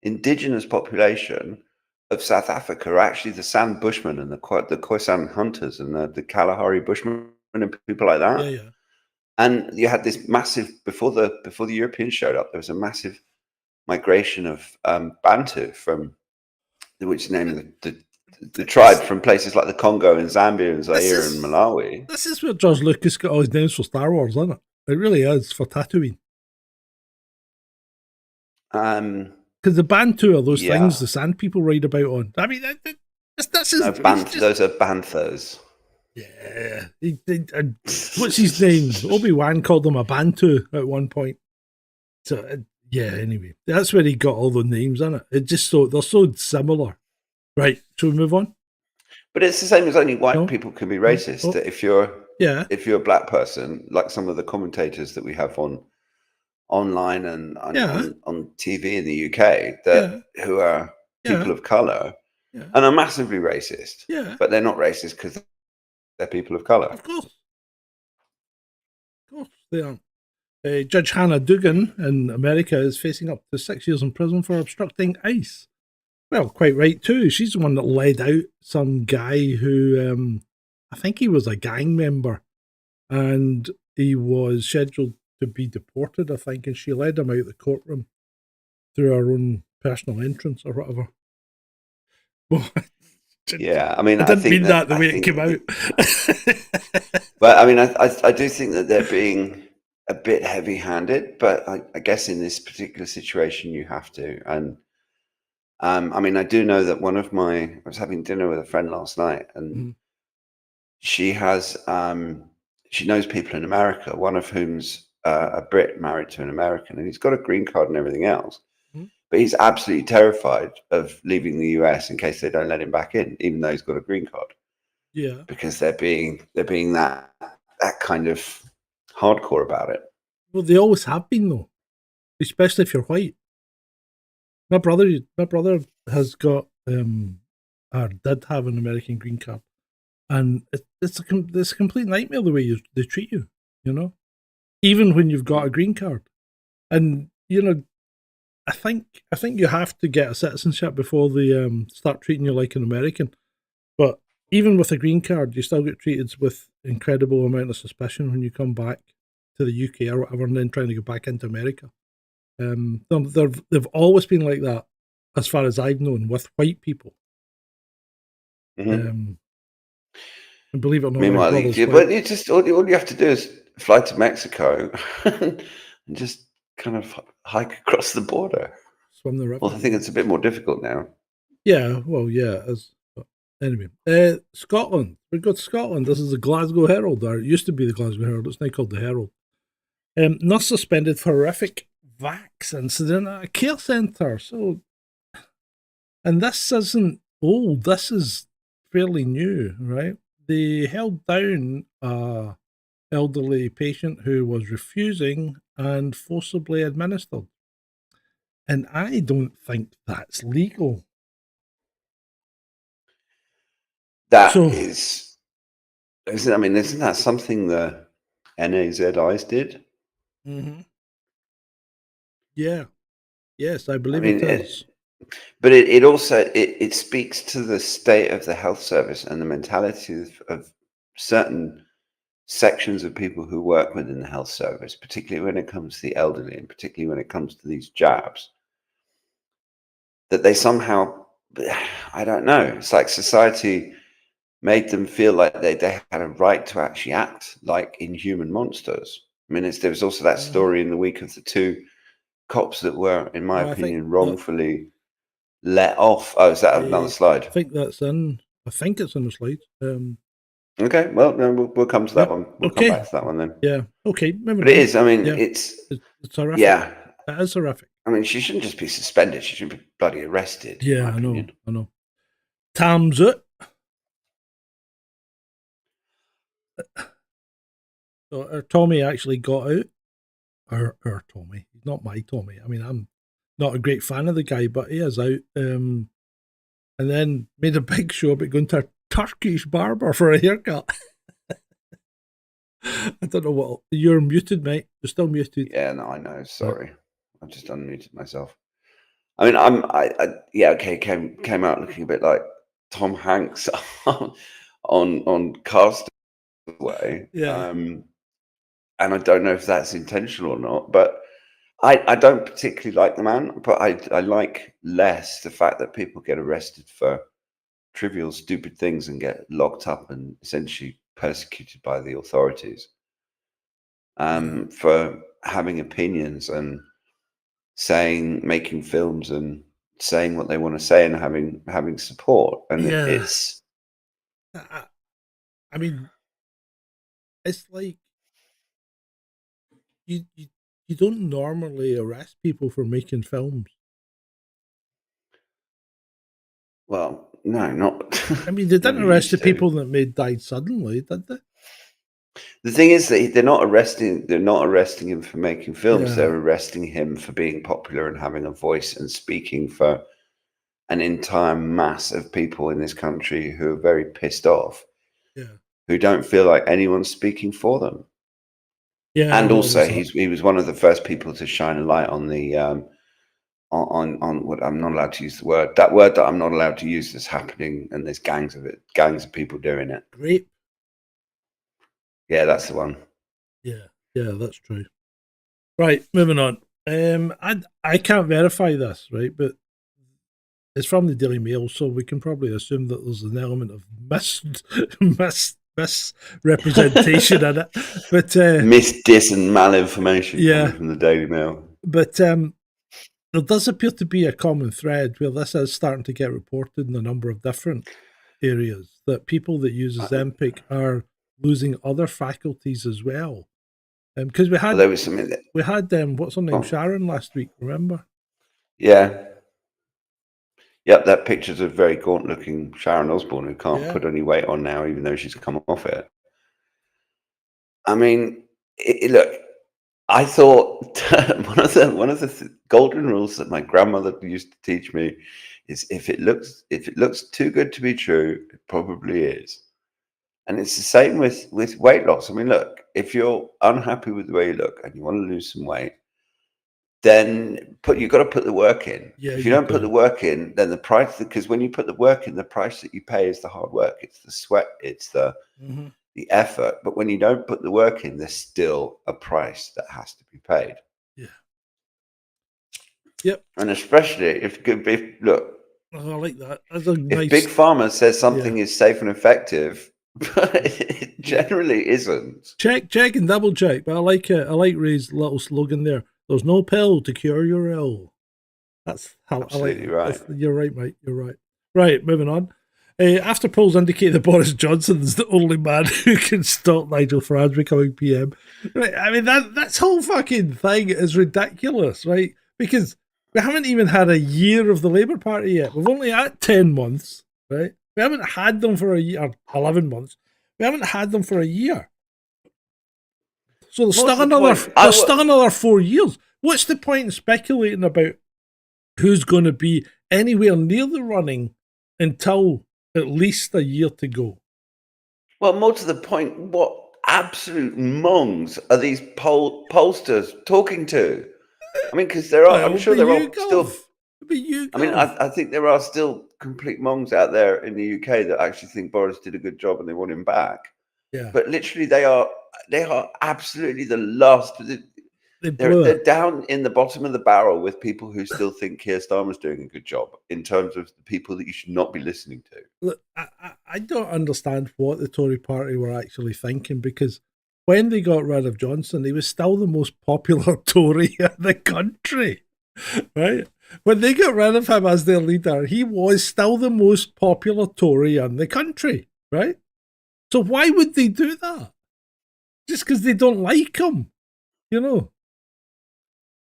indigenous population, of South Africa are actually the San Bushmen and the Khoisan hunters and the Kalahari Bushmen and people like that. Yeah, yeah. And you had this massive before the Europeans showed up. There was a massive migration of Bantu from which is the name of the tribe from places like the Congo and Zambia and Zaire and Malawi. This is where George Lucas got all his names for Star Wars, isn't it? It really is, for Tatooine. Because the Bantu are those things the sand people write about on. I mean, this is... those are Banthas. Yeah. What's his name? Obi-Wan called him a Bantu at one point. So, yeah, anyway. That's where he got all the names, isn't it? They're so similar. Right, shall we move on? But it's the same as only white people can be racist. That if you're a black person, like some of the commentators that we have online and on TV in the UK, who are people of color and are massively racist, but they're not racist because they're people of color. Of course they aren't. Judge Hannah Dugan in America is facing up to 6 years in prison for obstructing ICE. Well, quite right too. She's the one that led out some guy who, I think he was a gang member, and he was scheduled to be deported, I think, and she led him out of the courtroom through her own personal entrance or whatever. Yeah, I mean, I didn't mean that the way it came out. But I mean, I do think that they're being a bit heavy-handed, but I guess in this particular situation you have to. And I mean, I do know that I was having dinner with a friend last night, and she has she knows people in America, one of whom's a Brit married to an American, and he's got a green card and everything else. But he's absolutely terrified of leaving the US in case they don't let him back in, even though he's got a green card. Yeah, because they're being that kind of hardcore about it. Well, they always have been, though, especially if you're white. My brother has got or did have an American green card, and it's a complete nightmare the way they treat you. You know, even when you've got a green card, and you know. I think you have to get a citizenship before they start treating you like an American. But even with a green card, you still get treated with incredible amount of suspicion when you come back to the UK or whatever, and then trying to go back into America. They've always been like that, as far as I've known, with white people. And believe it or not, meanwhile, but you just all you have to do is fly to Mexico and just kind of hike across the border. Swim the river. Well, I think it's a bit more difficult now. Yeah, well, yeah. Anyway, Scotland. We've got Scotland. This is the Glasgow Herald, or it used to be the Glasgow Herald. It's now called the Herald. Nurse suspended for horrific vax incident at a care centre. So, and this isn't old. This is fairly new, right? They held down a elderly patient who was refusing and forcibly administered. And I don't think that's legal. Isn't that something the NAZIs did? Yeah. Yes, I believe it is. But it also speaks to the state of the health service and the mentality of certain sections of people who work within the health service, particularly when it comes to the elderly and particularly when it comes to these jabs, that they somehow, I don't know, it's like society made them feel like they had a right to actually act like inhuman monsters. I mean, there was also that story in the week of the two cops that were, in my opinion, wrongfully let off. Oh, is that another slide? I think it's in the slide. Okay, well, no, we'll come to that one. We'll come back to that one then. Yeah, okay. But it is, I mean, it's horrific. Yeah. It is horrific. I mean, she shouldn't just be suspended. She should be bloody arrested. Yeah, I know. Time's it. So our Tommy actually got out. Our Tommy. He's not my Tommy. I mean, I'm not a great fan of the guy, but he is out. And then made a big show about going to a Turkish barber for a haircut. I don't know what. You're muted, mate. You're still muted. Yeah, no, I know. Sorry. I've just unmuted myself. I mean, okay, came out looking a bit like Tom Hanks on Castaway. Yeah. And I don't know if that's intentional or not, but I don't particularly like the man, but I like less the fact that people get arrested for trivial, stupid things and get locked up and essentially persecuted by the authorities for having opinions and making films and saying what they want to say and having support. And Yeah. it's, I mean, it's like you don't normally arrest people for making films. well, no, not. I mean, they didn't never arrest the used to. people that died suddenly, did they? The thing is that they're not arresting him for making films. Yeah. They're arresting him for being popular and having a voice and speaking for an entire mass of people in this country who are very pissed off, who don't feel like anyone's speaking for them. Yeah, and also he was one of the first people to shine a light on the on what I'm not allowed to use that word that I'm not allowed to use that's happening, and there's gangs of people doing it. Rape. Yeah, that's the one. Yeah, that's true. Right, moving on. I can't verify this, right, but it's from the Daily Mail, so we can probably assume that there's an element of misrepresentation in it. But dis and malinformation coming from the Daily Mail. But there does appear to be a common thread where this is starting to get reported in a number of different areas, that people that use Ozempic are losing other faculties as well. Because we had what's her name, Sharon, last week, remember? Yeah. Yep, that picture's a very gaunt-looking Sharon Osbourne who can't put any weight on now, even though she's come off it. I mean, look, I thought one of the golden rules that my grandmother used to teach me is if it looks too good to be true, it probably is. And it's the same with weight loss. I mean, look, if you're unhappy with the way you look and you want to lose some weight, then you've got to put the work in. If you don't put the work in, then the price, because when you put the work in, the price that you pay is the hard work. It's the sweat. It's the effort. But when you don't put the work in, there's still a price that has to be paid. Yeah. Yep. And especially if look, I like that. That's a nice... If Big Pharma says something is safe and effective, but it generally isn't. Check and double check. But I like it. I like Ray's little slogan there. There's no pill to cure your ill. That's how absolutely right. You're right, mate. You're right. Right, moving on. After polls indicate that Boris Johnson is the only man who can stop Nigel Farage becoming PM. Right, I mean, that whole fucking thing is ridiculous, right? Because we haven't even had a year of the Labour Party yet. We've only had 10 months, right? We haven't had them for a year, 11 months. We haven't had them for a year. So there's still another 4 years. What's the point in speculating about who's going to be anywhere near the running until at least a year to go? Well, more to the point, what absolute mongs are these pollsters talking to? I mean, because there are, I'm sure there are still. I mean, I think there are still complete mongs out there in the UK that actually think Boris did a good job and they want him back. Yeah. But literally, they are absolutely the last. They're down in the bottom of the barrel with people who still think Keir Starmer's doing a good job in terms of the people that you should not be listening to. Look, I don't understand what the Tory party were actually thinking, because when they got rid of Johnson, he was still the most popular Tory in the country, right? When they got rid of him as their leader, he was still the most popular Tory in the country, right? So why would they do that? Just because they don't like him, you know?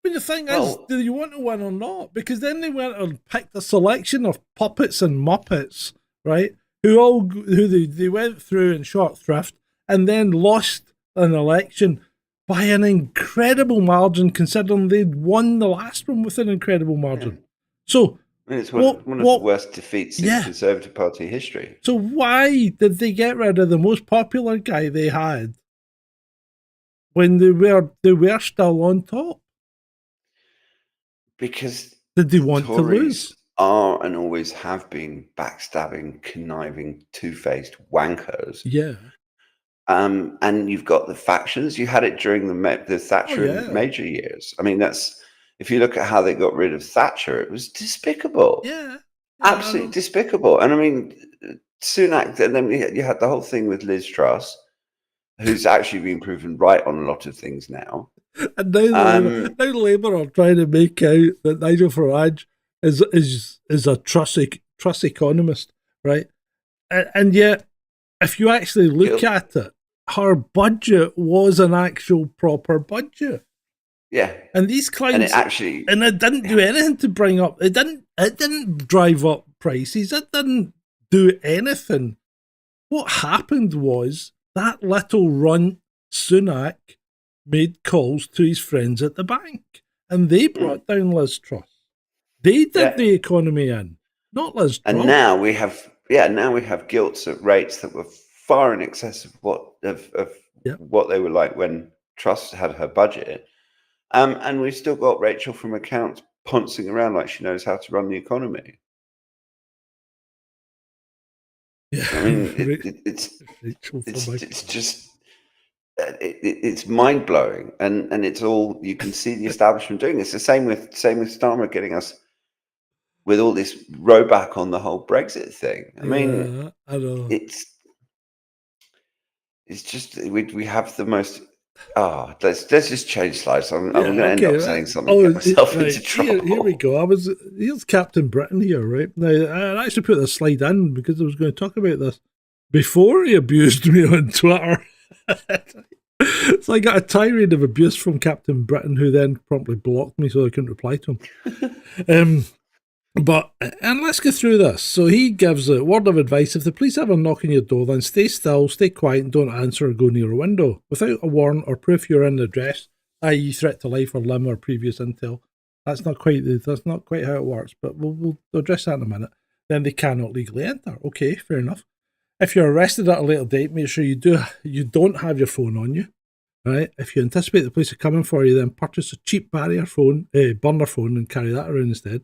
I mean, the thing is, do you want to win or not? Because then they went and picked a selection of puppets and muppets, right? Who they went through in short thrift and then lost an election by an incredible margin, considering they'd won the last one with an incredible margin. Yeah. So I mean, it's one of the worst defeats in Conservative Party history. So why did they get rid of the most popular guy they had when they were still on top? Because Did they want to Tories lose? are and always have been backstabbing, conniving, two-faced wankers. Yeah. And you've got the factions. You had it during the Thatcher and yeah. Major years. I mean, that's if you look at how they got rid of Thatcher, it was despicable. Yeah. Absolutely despicable. And I mean, Sunak, and then you had the whole thing with Liz Truss, who's actually been proven right on a lot of things now. And now Labour are trying to make out that Nigel Farage is a Truss economist, right? And yet, if you actually look at it, her budget was an actual proper budget. Yeah. And these clients, and it didn't do anything to bring up. It didn't drive up prices. It didn't do anything. What happened was that little runt Sunak made calls to his friends at the bank, and they brought down Liz Truss. They did the economy in, not Liz Truss. And now we have gilts at rates that were far in excess of what they were like when Truss had her budget. And we've still got Rachel from accounts pouncing around like she knows how to run the economy. Yeah, I mean, it's mind blowing, and it's all you can see the establishment doing. It's the same with Starmer getting us with all this rowback on the whole Brexit thing. I mean, I know. It's just we have the most. Let's just change slides. I'm going to end up saying something to get myself into trouble. Here we go. Here's Captain Britain here, right? Now, I actually put this slide in because I was going to talk about this before he abused me on Twitter. So I got a tirade of abuse from Captain Britain, who then promptly blocked me so I couldn't reply to him. And let's go through this. So he gives a word of advice: if the police ever knock on your door, then stay still, stay quiet, and don't answer or go near a window without a warrant or proof you're in the address, i.e., threat to life or limb or previous intel. That's not quite how it works, but we'll address that in a minute. Then they cannot legally enter. Okay, fair enough. If you're arrested at a later date, make sure you don't have your phone on you. Right? If you anticipate the police are coming for you, then purchase a cheap burner phone, and carry that around instead.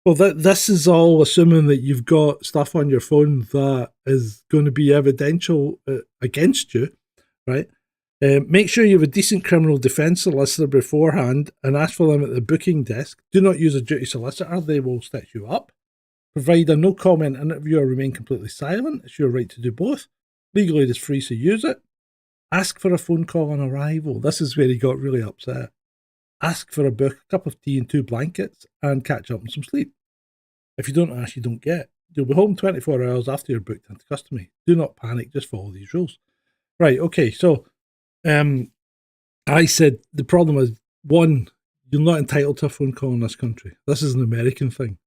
Well, this is all assuming that you've got stuff on your phone that is going to be evidential against you, right? Make sure you have a decent criminal defence solicitor beforehand and ask for them at the booking desk. Do not use a duty solicitor. They will stitch you up. Provide a no-comment interview or remain completely silent. It's your right to do both. Legally, it is free, so use it. Ask for a phone call on arrival. This is where he got really upset. Ask for a book, a cup of tea and 2 blankets, and catch up on some sleep. If you don't ask, you don't get. You'll be home 24 hours after you're booked into custody. Do not panic, just follow these rules. Right, okay, so I said the problem is, one, you're not entitled to a phone call in this country. This is an American thing.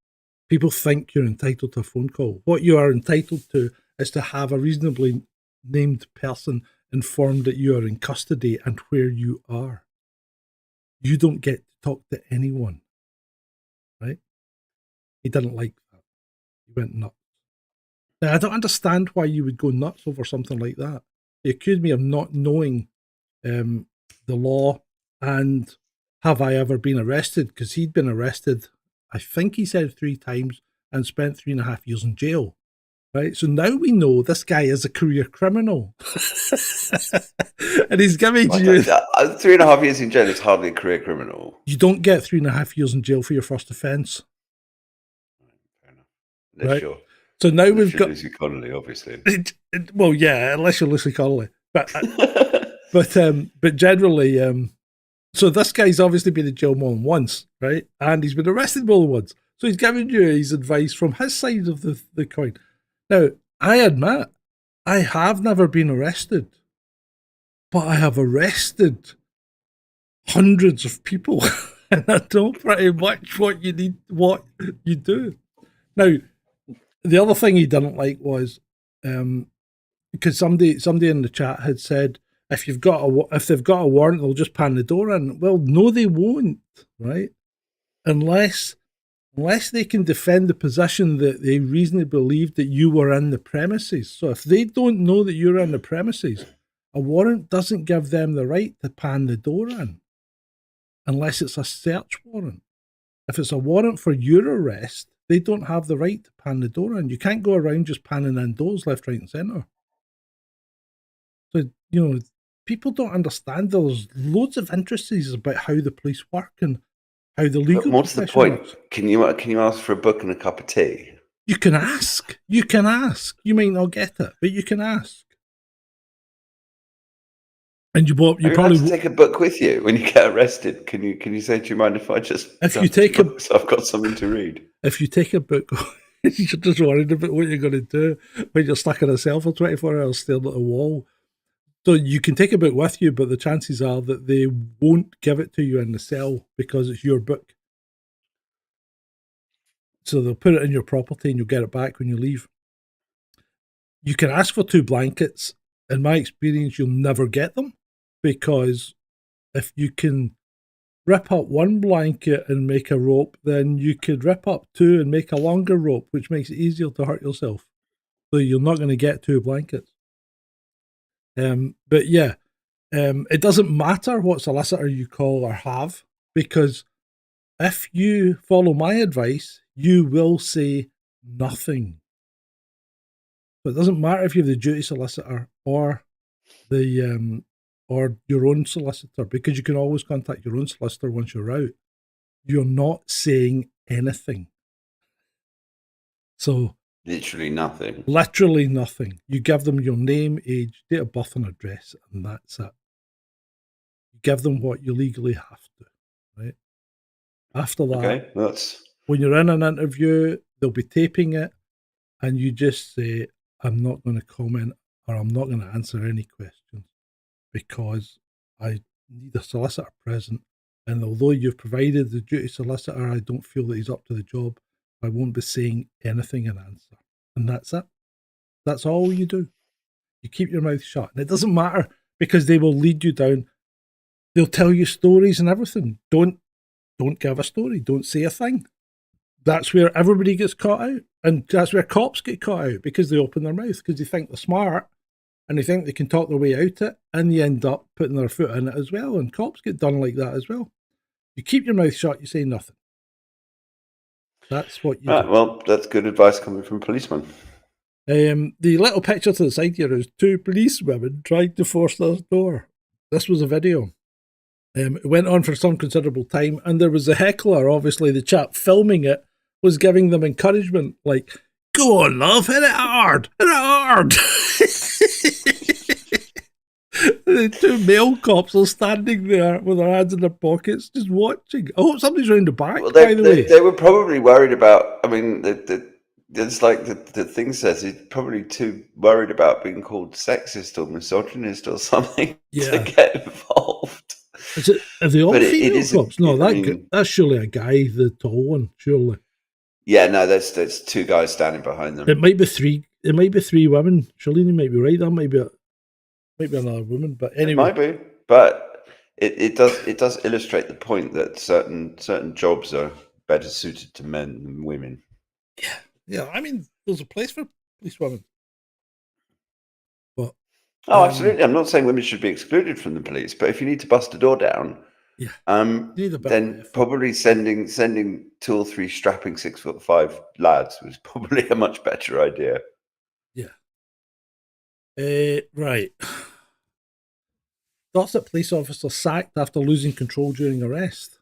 People think you're entitled to a phone call. What you are entitled to is to have a reasonably named person informed that you are in custody and where you are. You don't get to talk to anyone, right? He didn't like that. He went nuts. Now, I don't understand why you would go nuts over something like that. He accused me of not knowing the law and have I ever been arrested, because he'd been arrested, I think he said 3 times, and spent 3.5 years in jail. Right, so now we know this guy is a career criminal, and he's giving you 3.5 years in jail is hardly a career criminal. You don't get 3.5 years in jail for your first offence. Fair enough. Right. Sure. So now we've got Lucy Connolly, obviously. Well, yeah, unless you're Lucy Connolly, but generally, so this guy's obviously been in jail more than once, right? And he's been arrested more than once. So he's giving you his advice from his side of the coin. Now, I admit, I have never been arrested, but I have arrested hundreds of people, and I know pretty much what you do. Now, the other thing he didn't like was, because somebody in the chat had said, if they've got a warrant, they'll just pan the door in. Well, no, they won't, right? Unless they can defend the position that they reasonably believe that you were in the premises. So if they don't know that you're in the premises, a warrant doesn't give them the right to pan the door in, unless it's a search warrant. if it's a warrant for your arrest, they don't have the right to pan the door in. You can't go around just panning in doors left, right, and centre. So, you know, people don't understand there's loads of intricacies about how the police work and how the legal. But what's the point? Works. Can you ask for a book and a cup of tea? You can ask. You can ask. You might not get it, but you can ask. And you probably have to take a book with you when you get arrested. Can you say, do you mind if I just? If you take a, so I've got something to read. If you take a book, you're just worried about what you're going to do when you're stuck in a cell for 24 hours staring at a wall. So you can take a book with you, but the chances are that they won't give it to you in the cell because it's your book. So they'll put it in your property and you'll get it back when you leave. You can ask for 2 blankets. In my experience, you'll never get them because if you can rip up 1 blanket and make a rope, then you could rip up 2 and make a longer rope, which makes it easier to hurt yourself. So you're not going to get 2 blankets. But yeah, it doesn't matter what solicitor you call or have, because if you follow my advice, you will say nothing. So it doesn't matter if you have the duty solicitor or the or your own solicitor, because you can always contact your own solicitor once you're out. You're not saying anything. So literally nothing. Literally nothing. You give them your name, age, date of birth and address, and that's it. You give them what you legally have to, right? After that, when you're in an interview, they'll be taping it, and you just say, I'm not going to comment or I'm not going to answer any questions because I need a solicitor present. And although you've provided the duty solicitor, I don't feel that he's up to the job. I won't be saying anything in answer. And that's it. That's all you do. You keep your mouth shut. And it doesn't matter because they will lead you down. They'll tell you stories and everything. Don't give a story. Don't say a thing. That's where everybody gets caught out. And that's where cops get caught out because they open their mouth because they think they're smart and they think they can talk their way out it, and they end up putting their foot in it as well. And cops get done like that as well. You keep your mouth shut, you say nothing. That's what you do. Well, that's good advice coming from policemen. The little picture to the side here is 2 policewomen trying to force this door. This was a video. It went on for some considerable time, and there was a heckler. Obviously, the chap filming it was giving them encouragement, like, go on, love, hit it hard, hit it hard. The 2 male cops are standing there with their hands in their pockets, just watching. I hope somebody's round the back, by the way. They were probably worried about, I mean, it's like the thing says, he's probably too worried about being called sexist or misogynist or something to get involved. Are they all female cops? No, that's surely a guy, the tall one, surely. Yeah, no, there's 2 guys standing behind them. It might be 3. It might be 3 women. Surely you might be right. That might be another woman. But anyway, it might be. But it does illustrate the point that certain jobs are better suited to men than women. Yeah. I mean, there's a place for police women. But absolutely. I'm not saying women should be excluded from the police, but if you need to bust a door down, then probably sending 2 or 3 strapping 6'5" lads was probably a much better idea. Yeah. Right. Dorset police officer sacked after losing control during arrest.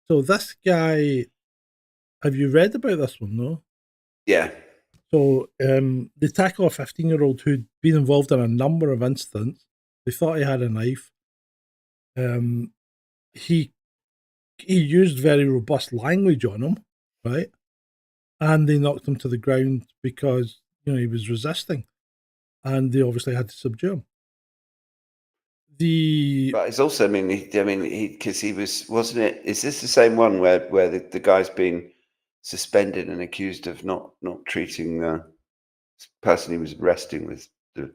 So this guy, have you read about this one? No. Yeah. So they tackle a 15-year-old who'd been involved in a number of incidents. They thought he had a knife. He used very robust language on him, right? And they knocked him to the ground because he was resisting, and they obviously had to subdue him. But it's also, because he wasn't it? Is this the same one where the guy's been suspended and accused of not treating the person he was arresting with the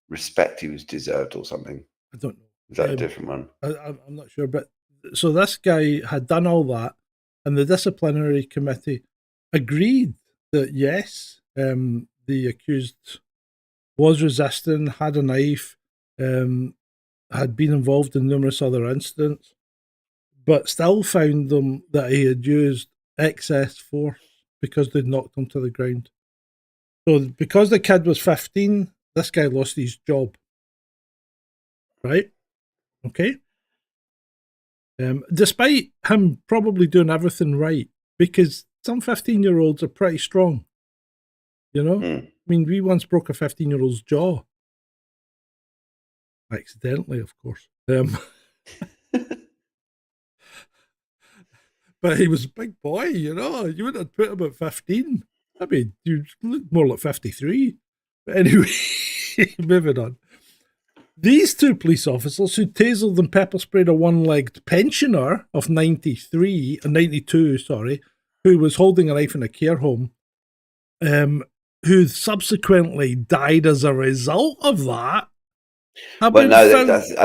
respect he was deserved or something? I don't know. Is that a different one? I'm not sure. But so this guy had done all that, and the disciplinary committee agreed that yes, the accused was resisting, had a knife, had been involved in numerous other incidents. but still found them that he had used excess force because they'd knocked him to the ground. So because the kid was 15, this guy lost his job. Right? Okay? Despite him probably doing everything right, because some 15-year-olds are pretty strong. You know? I mean, we once broke a 15-year-old's jaw. Accidentally, of course. But he was a big boy, you know. You wouldn't have put him at 15. I mean, you look more like 53. But anyway, moving on. These two police officers who tasered and pepper sprayed a one-legged pensioner of 92, who was holding a knife in a care home, who subsequently died as a result of that. I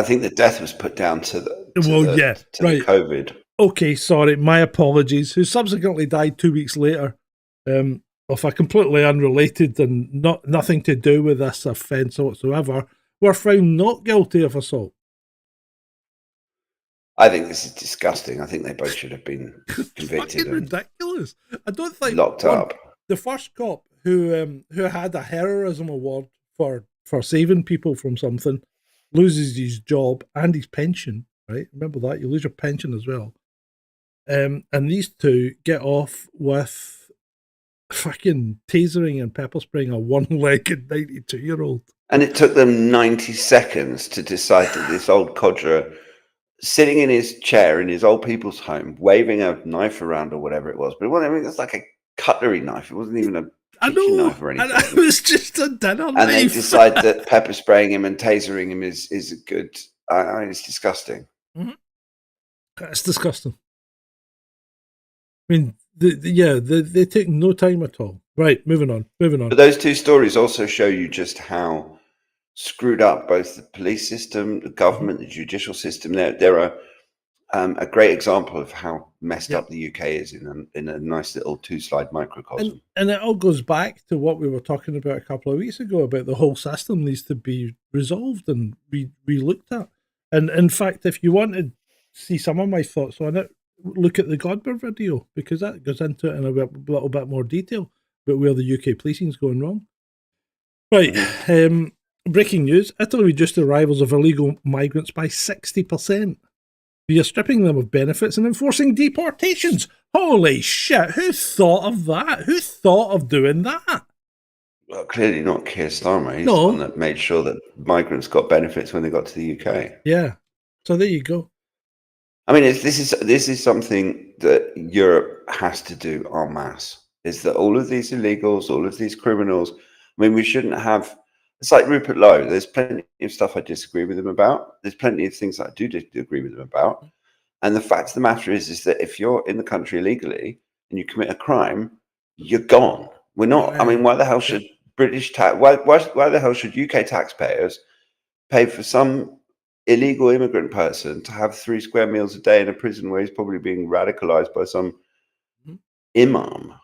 think the death was put down to the COVID. Okay, sorry, my apologies. Who subsequently died 2 weeks later of a completely unrelated and nothing to do with this offence whatsoever, were found not guilty of assault. I think this is disgusting. I think they both should have been convicted. Fucking ridiculous. I don't think locked up. The first cop who had a heroism award for saving people from something loses his job and his pension. Right? Remember that, you lose your pension as well. And these two get off with fucking tasering and pepper spraying a one-legged 92-year-old. And it took them 90 seconds to decide that this old codger, sitting in his chair in his old people's home, waving a knife around or whatever it was. But it's like a cutlery knife. It wasn't even a kitchen knife or anything. It was just a dinner knife. And they decide that pepper spraying him and tasering him is a good... I mean, it's disgusting. Mm-hmm. It's disgusting. I mean, they take no time at all. Right, moving on. But those two stories also show you just how screwed up both the police system, the government, the judicial system. They're a great example of how messed up the UK is in a nice little two-slide microcosm. And it all goes back to what we were talking about a couple of weeks ago about the whole system needs to be resolved and re-looked at. And in fact, if you want to see some of my thoughts on it, look at the Godber video, because that goes into it in a little bit more detail about where the UK policing is going wrong. Right, breaking news. Italy reduced the arrivals of illegal migrants by 60%. via stripping them of benefits and enforcing deportations. Holy shit, who thought of that? Who thought of doing that? Well, clearly not Keir Starmer. He's the one that made sure that migrants got benefits when they got to the UK. Yeah, so there you go. I mean, this is something that Europe has to do en masse. Is that all of these illegals, all of these criminals? I mean, we shouldn't have. It's like Rupert Lowe. There's plenty of stuff I disagree with him about. There's plenty of things that I do agree with him about. And the fact of the matter is that if you're in the country illegally and you commit a crime, you're gone. We're not. I mean, why the hell should British tax? Why the hell should UK taxpayers pay for some illegal immigrant person to have 3 square meals a day in a prison where he's probably being radicalized by some imam?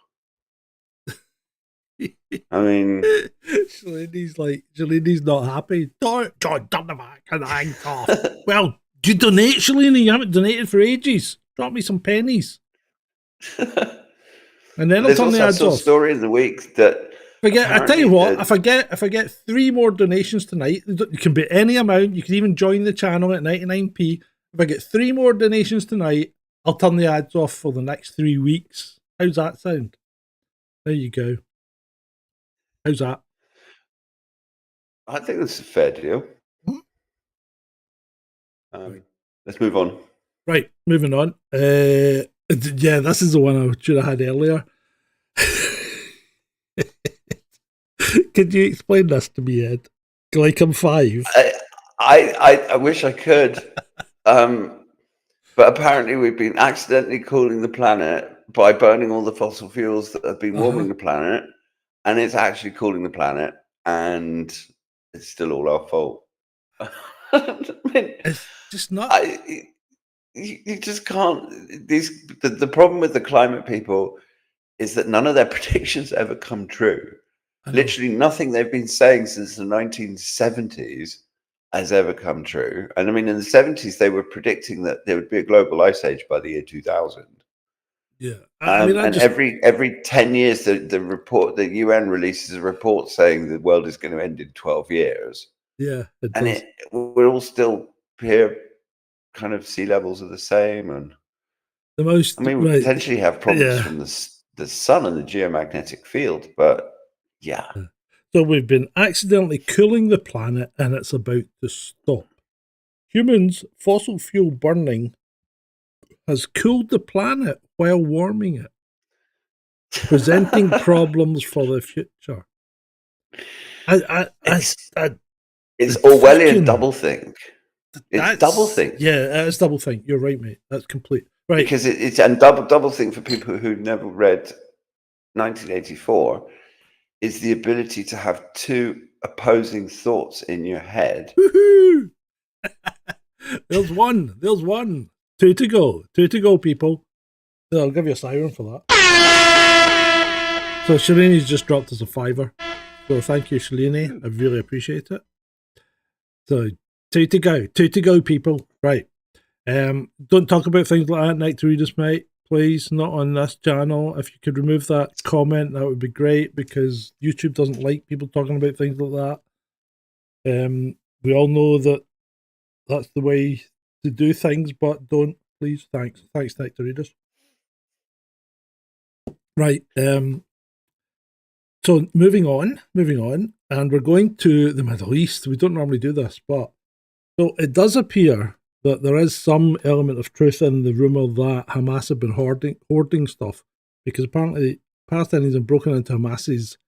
I mean, Shalini's not happy. Don't turn the back and hang off. Well, do you donate, Shalini? You haven't donated for ages. Drop me some pennies. And then I'll turn the ads off. There's story in the week that I tell you what, if I get 3 more donations tonight, it can be any amount. You can even join the channel at 99p. If I get 3 more donations tonight, I'll turn the ads off for the next 3 weeks. How's that sound? There you go. How's that? I think that's a fair deal. Let's move on. Right, moving on. Yeah, this is the one I should have had earlier. Could you explain this to me, Ed? Like I'm 5. I wish I could. But apparently we've been accidentally cooling the planet by burning all the fossil fuels that have been warming the planet. And it's actually cooling the planet, and it's still all our fault. I mean, it's just not. You just can't. The problem with the climate people is that none of their predictions ever come true. Literally nothing they've been saying since the 1970s has ever come true. And I mean, in the 70s, they were predicting that there would be a global ice age by the year 2000. Yeah. I mean, And every 10 years, the UN releases a report saying the world is going to end in 12 years. Yeah. And we're all still here, kind of sea levels are the same. And the most, I mean, we potentially have problems from the sun and the geomagnetic field, but yeah. So we've been accidentally cooling the planet and it's about to stop. Humans, fossil fuel burning has cooled the planet while warming it, presenting problems for the future. It's Orwellian doublethink. It's doublethink. Yeah, it's doublethink. You're right, mate. That's complete. Right. Because it's doublethink for people who've never read 1984 is the ability to have two opposing thoughts in your head. Woohoo! There's one. There's one. Two to go. Two to go, people. I'll give you a siren for that. So Shalini's just dropped us a $5. So thank you, Shalini. I really appreciate it. So two to go. Two to go, people. Right. Don't talk about things like that next to read us, mate. Please, not on this channel. If you could remove that comment, that would be great, because YouTube doesn't like people talking about things like that. We all know that that's the way to do things, but don't, please. Thanks. Thanks, next to read us. Right. So moving on, and we're going to the Middle East. We don't normally do this, but so it does appear that there is some element of truth in the rumour that Hamas have been hoarding stuff, because apparently Palestinians have broken into Hamas's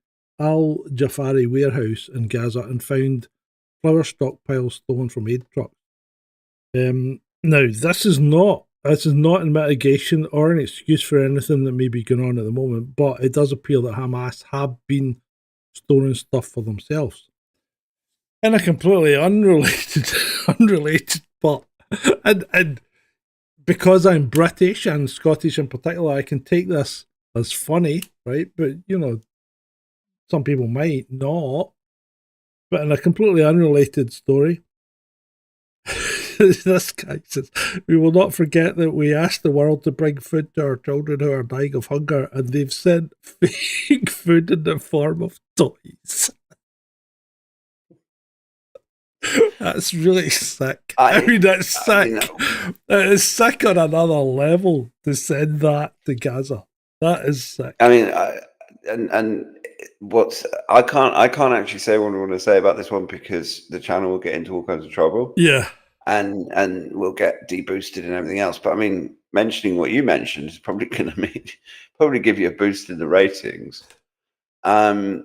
Al-Jafari warehouse in Gaza and found flour stockpiles stolen from aid trucks. Now, this is not in mitigation or an excuse for anything that may be going on at the moment, but it does appear that Hamas have been storing stuff for themselves. In a completely unrelated but and because I'm British and Scottish in particular, I can take this as funny, right? But you know, some people might not. But in a completely unrelated story, this guy says, we will not forget that we asked the world to bring food to our children who are dying of hunger, and they've sent fake food in the form of toys. That's really sick. I mean, that's sick. It is sick on another level to send that to Gaza. That is sick. I mean, I can't actually say what I want to say about this one, because the channel will get into all kinds of trouble. Yeah. And we'll get deboosted and everything else. But I mean, mentioning what you mentioned is probably going to give you a boost in the ratings. But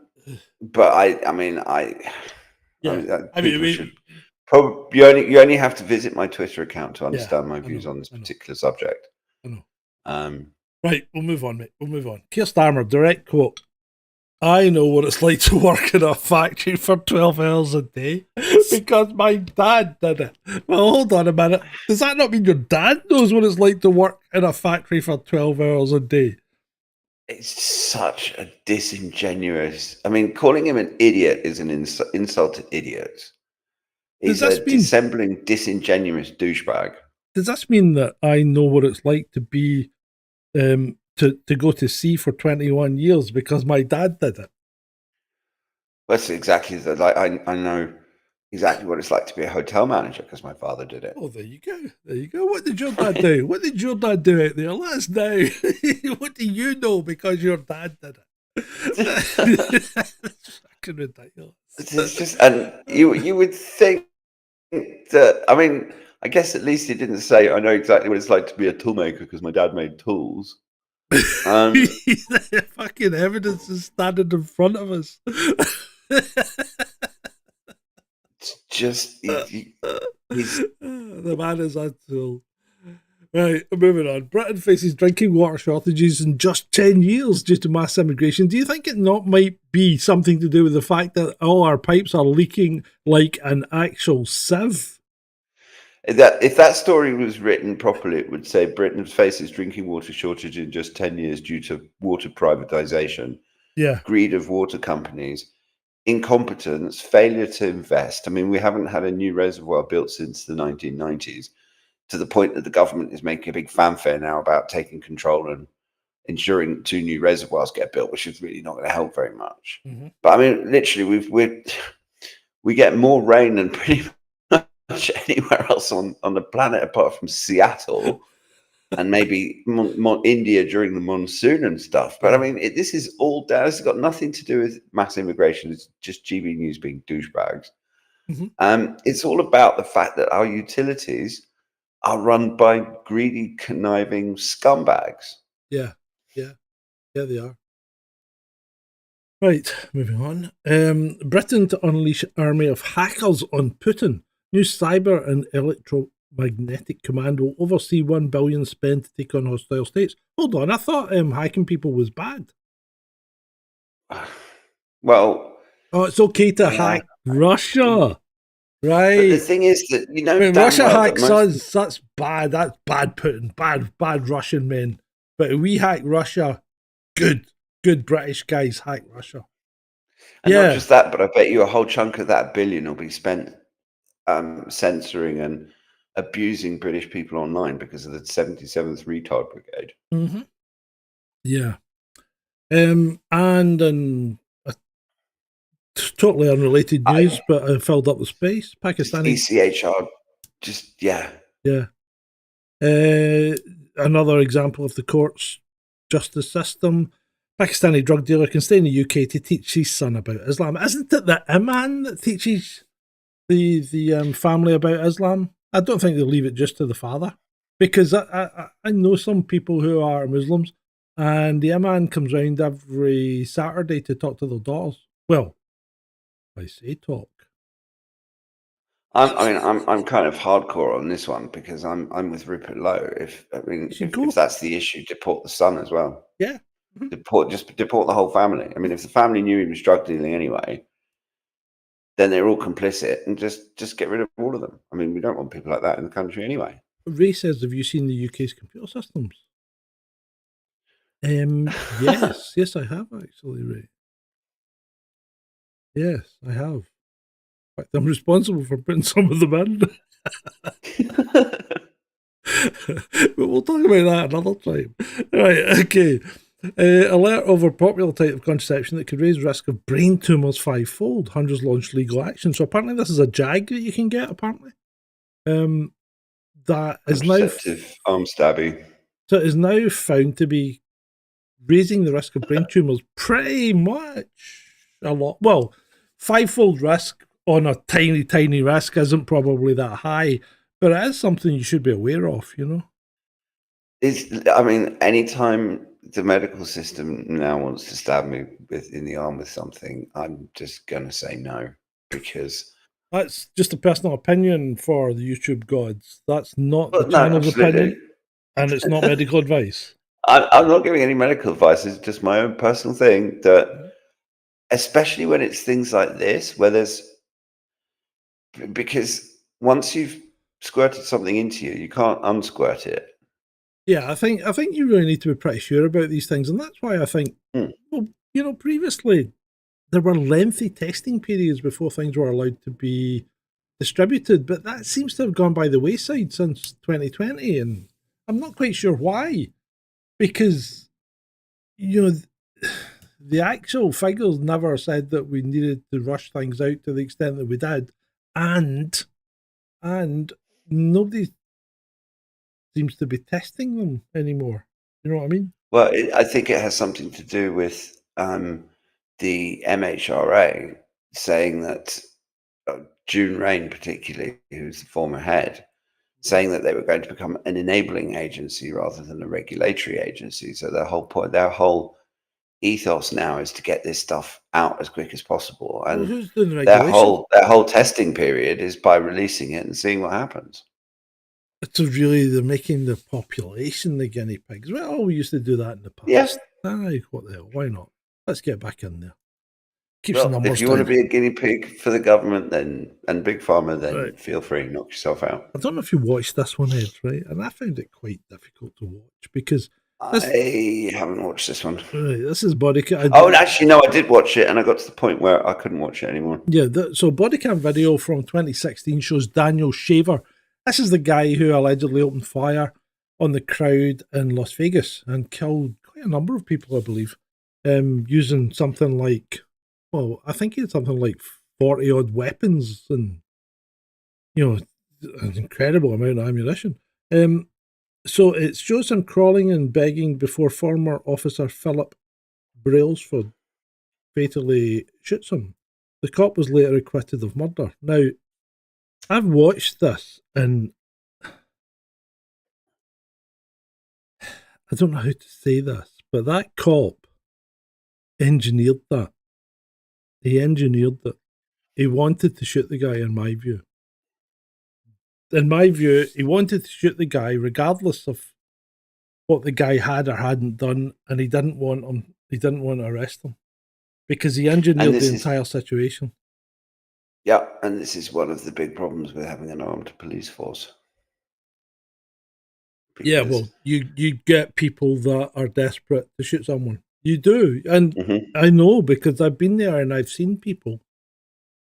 you only have to visit my Twitter account to understand my views on this particular subject. I know. Right, we'll move on, mate. We'll move on. Keir Starmer, direct quote. I know what it's like to work in a factory for 12 hours a day because my dad did it. Well, hold on a minute. Does that not mean your dad knows what it's like to work in a factory for 12 hours a day? It's such a disingenuous... I mean, calling him an idiot is an insult to idiots. He's a dissembling, disingenuous douchebag. Does this mean that I know what it's like to be... to go to sea for 21 years because my dad did it? That's exactly that. Like I know exactly what it's like to be a hotel manager because my father did it. Oh, there you go. There you go. What did your dad do? What did your dad do out there? Let us know. What do you know because your dad did it? It's fucking ridiculous. It's just, and you would think that, I mean, I guess at least he didn't say, I know exactly what it's like to be a toolmaker because my dad made tools. Fucking evidence is standing in front of us. It's just he's the man is a tool. Right, moving on. Britain faces drinking water shortages in just 10 years due to mass immigration. Do you think it might be something to do with the fact that all our pipes are leaking like an actual sieve? If that story was written properly, it would say Britain faces drinking water shortage in just 10 years due to water privatization, greed of water companies, incompetence, failure to invest. I mean, we haven't had a new reservoir built since the 1990s, to the point that the government is making a big fanfare now about taking control and ensuring 2 new reservoirs get built, which is really not going to help very much. Mm-hmm. But I mean, literally, we get more rain than pretty much anywhere else on the planet, apart from Seattle and maybe India during the monsoon and stuff. But I mean, this is all down. This has got nothing to do with mass immigration. It's just GB News being douchebags. Mm-hmm. It's all about the fact that our utilities are run by greedy, conniving scumbags. Yeah, they are. Right, moving on. Britain to unleash army of hackers on Putin. New cyber and electromagnetic command will oversee $1 billion spent to take on hostile states. Hold on, I thought hacking people was bad. Well, it's okay to hack Russia, right? But the thing is that when Russia hacks us, that's bad. That's bad Putin, bad Russian men. But if we hack Russia, good British guys hack Russia. And not just that, but I bet you a whole chunk of that billion will be spent censoring and abusing British people online because of the 77th Retard Brigade. Mm-hmm. Yeah. And totally unrelated news, but I filled up with space. Pakistani ECHR, just yeah. Another example of the court's justice system. Pakistani drug dealer can stay in the UK to teach his son about Islam. Isn't it the imam that teaches the family about Islam? I don't think they'll leave it just to the father, because I know some people who are Muslims, and the imam comes round every Saturday to talk to their daughters. Well, I say talk. I'm kind of hardcore on this one because I'm with Rupert Lowe. If that's the issue, deport the son as well. Yeah. Deport the whole family. I mean, if the family knew he was drug dealing anyway, then they're all complicit, and just get rid of all of them. I mean, we don't want people like that in the country anyway. Ray says, have you seen the UK's computer systems? Yes, I have actually, Ray. Yes, I have. In fact, I'm responsible for putting some of them in. But we'll talk about that another time. Right, okay. Alert over popular type of contraception that could raise risk of brain tumours 5-fold. Hundreds launch legal action. So apparently this is a JAG that you can get, apparently. That is now... arm stabby. So it is now found to be raising the risk of brain tumours pretty much a lot. Well, 5-fold risk on a tiny risk isn't probably that high, but it is something you should be aware of, Anytime the medical system now wants to stab me in the arm with something, I'm just going to say no, because... That's just a personal opinion for the YouTube gods. That's not the channel's opinion, and it's not medical advice. I'm not giving any medical advice. It's just my own personal thing that, especially when it's things like this, because once you've squirted something into you, you can't unsquirt it. Yeah, I think you really need to be pretty sure about these things, and that's why I think, previously there were lengthy testing periods before things were allowed to be distributed, but that seems to have gone by the wayside since 2020, and I'm not quite sure why, because the actual figures never said that we needed to rush things out to the extent that we did, and nobody seems to be testing them anymore. You know what I mean? Well, I think it has something to do with the MHRA saying that June Rain, particularly, who's the former head, saying that they were going to become an enabling agency rather than a regulatory agency. So their whole ethos now is to get this stuff out as quick as possible. And who's doing the their regulation? whole testing period is by releasing it and seeing what happens. So really, they're making the population the guinea pigs. Well, we used to do that in the past. Yes. Aye, what the hell? Why not? Let's get back in there. Keeps the numbers if you down. want to be a guinea pig for the government and Big Pharma, then Right. Feel free, knock yourself out. I don't know if you watched this one, Ed, right? And I found it quite difficult to watch because I haven't watched this one. Right, this is body cam. Oh, actually, no, I did watch it, and I got to the point where I couldn't watch it anymore. Yeah, so body cam video from 2016 shows Daniel Shaver. This is the guy who allegedly opened fire on the crowd in Las Vegas and killed quite a number of people, I believe, using something like, well, I think he had something like 40 odd weapons and, an incredible amount of ammunition. So it shows him crawling and begging before former officer Philip Brailsford fatally shoots him. The cop was later acquitted of murder. Now, I've watched this and I don't know how to say this, but that cop engineered that. He engineered it. He wanted to shoot the guy, in my view. In my view, he wanted to shoot the guy regardless of what the guy had or hadn't done, and he didn't want to arrest him because he engineered the entire situation. Yeah, and this is one of the big problems with having an armed police force. Yeah, well, you get people that are desperate to shoot someone. You do, and I know because I've been there and I've seen people.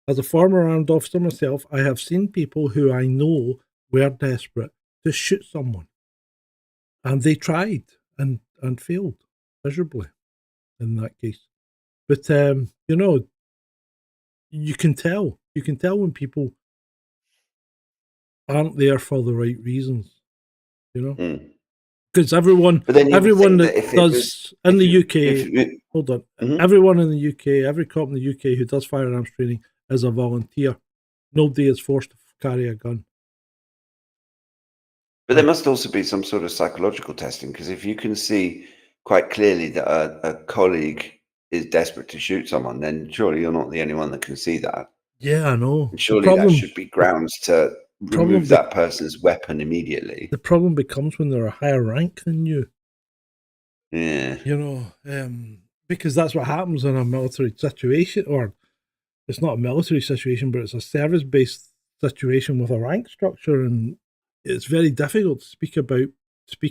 As a former armed officer myself, I have seen people who I know were desperate to shoot someone. And they tried and failed miserably in that case. But, you can tell. You can tell when people aren't there for the right reasons, Because everyone that does in the UK, hold on, everyone in the UK, every cop in the UK who does firearms training is a volunteer. Nobody is forced to carry a gun. But there must also be some sort of psychological testing, because if you can see quite clearly that a colleague is desperate to shoot someone, then surely you're not the only one that can see that. Yeah, I know. And surely that should be grounds to remove that person's weapon immediately. The problem becomes when they're a higher rank than you. Yeah. Because that's what happens in a military situation, or it's not a military situation, but it's a service-based situation with a rank structure, and it's very difficult to speak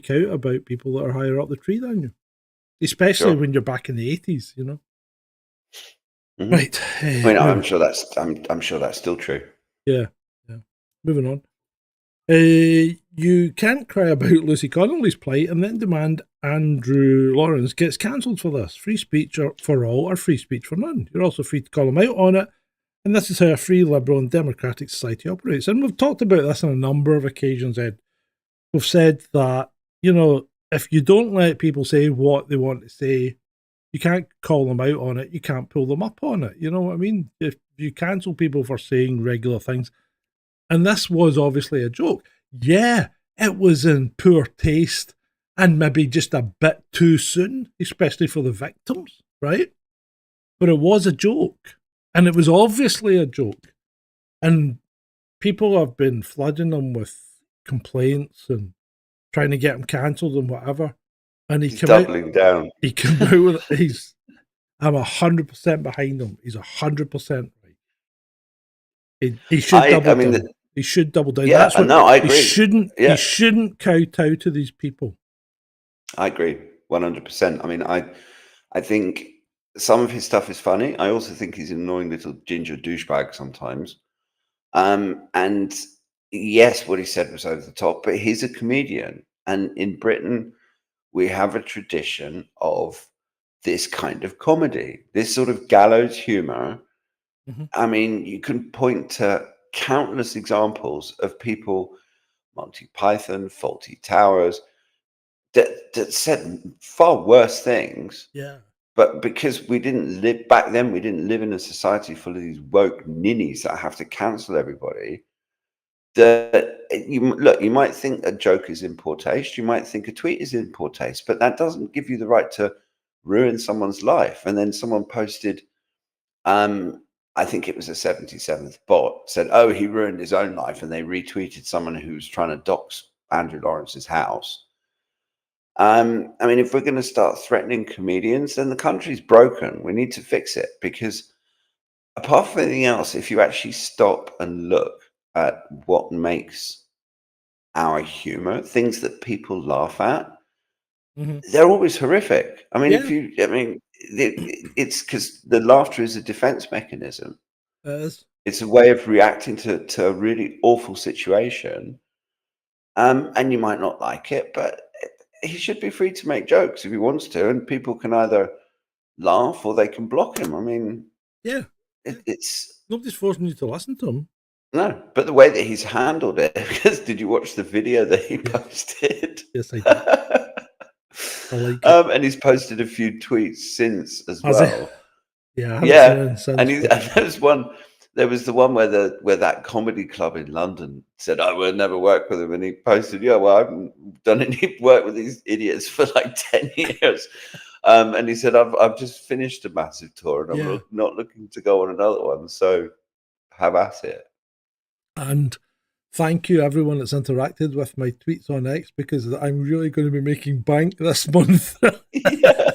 out about people that are higher up the tree than you, especially when you're back in the 80s, Right. I'm sure that's still true. Yeah. Moving on. You can't cry about Lucy Connolly's plight and then demand Andrew Lawrence gets cancelled for this. Free speech for all or free speech for none. You're also free to call him out on it. And this is how a free, liberal and democratic society operates. And we've talked about this on a number of occasions, Ed. We've said that, if you don't let people say what they want to say, you can't call them out on it. You can't pull them up on it. You know what I mean? If you cancel people for saying regular things, and this was obviously a joke. Yeah, it was in poor taste and maybe just a bit too soon, especially for the victims, right? But it was a joke. And it was obviously a joke. And people have been flooding him with complaints and trying to get him cancelled and whatever. And he's doubling down. He came out with I'm 100% behind him. He's 100% right. He should double down. He should double down. Yeah, I agree. He shouldn't kowtow to these people. I agree, 100%. I mean, I think some of his stuff is funny. I also think he's an annoying little ginger douchebag sometimes. And yes, what he said was over the top, but he's a comedian. And in Britain, we have a tradition of this kind of comedy, this sort of gallows humor. I mean, you can point to countless examples of people, Monty Python, Fawlty Towers, that said far worse things. Yeah. But because we didn't live back then, we didn't live in a society full of these woke ninnies that have to cancel everybody. You might think a joke is in poor taste. You might think a tweet is in poor taste, but that doesn't give you the right to ruin someone's life. And then someone posted, I think it was a 77th bot, said, oh, he ruined his own life. And they retweeted someone who's trying to dox Andrew Lawrence's house. I mean, if we're going to start threatening comedians, then the country's broken. We need to fix it, because apart from anything else, if you actually stop and look at what makes our humor, things that people laugh at, they're always horrific. I mean, Yeah. it's because the laughter is a defense mechanism. It is. It's a way of reacting to a really awful situation. And you might not like it, but he should be free to make jokes if he wants to, and people can either laugh or they can block him. I mean, Yeah. it's Nobody's forcing you to listen to him. no, but the way that he's handled it, because did you watch the video that he posted? Yes, I did. I like it. And he's posted a few tweets since as Has he? well. Yeah, I haven't seen it since. And there was the one where that comedy club in London said, "I will never work with him," and he posted, "Yeah, well, I haven't done any work with these idiots for like 10 years." And he said, "I've just finished a massive tour, and I'm not looking to go on another one. So have at it." And thank you, everyone that's interacted with my tweets on X, because I'm really going to be making bank this month. Yeah.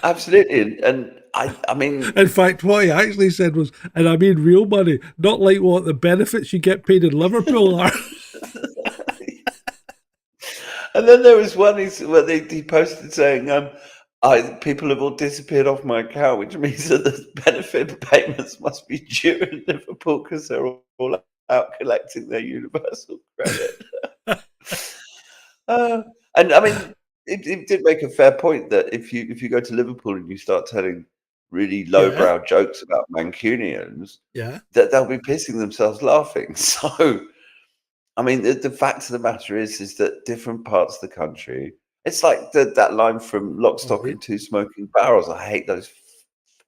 Absolutely. And I mean, in fact, what he actually said was, and I mean real money, not like what the benefits you get paid in Liverpool are. and then there was one where he posted saying, people have all disappeared off my account, which means that the benefit payments must be due in Liverpool because they're all out collecting their universal credit. And I mean, it did make a fair point that if you go to Liverpool and you start telling really lowbrow jokes about Mancunians, that they'll be pissing themselves laughing. So, I mean, the fact of the matter is that different parts of the country, it's like that line from Lock, Stock and Two Smoking Barrels. I hate those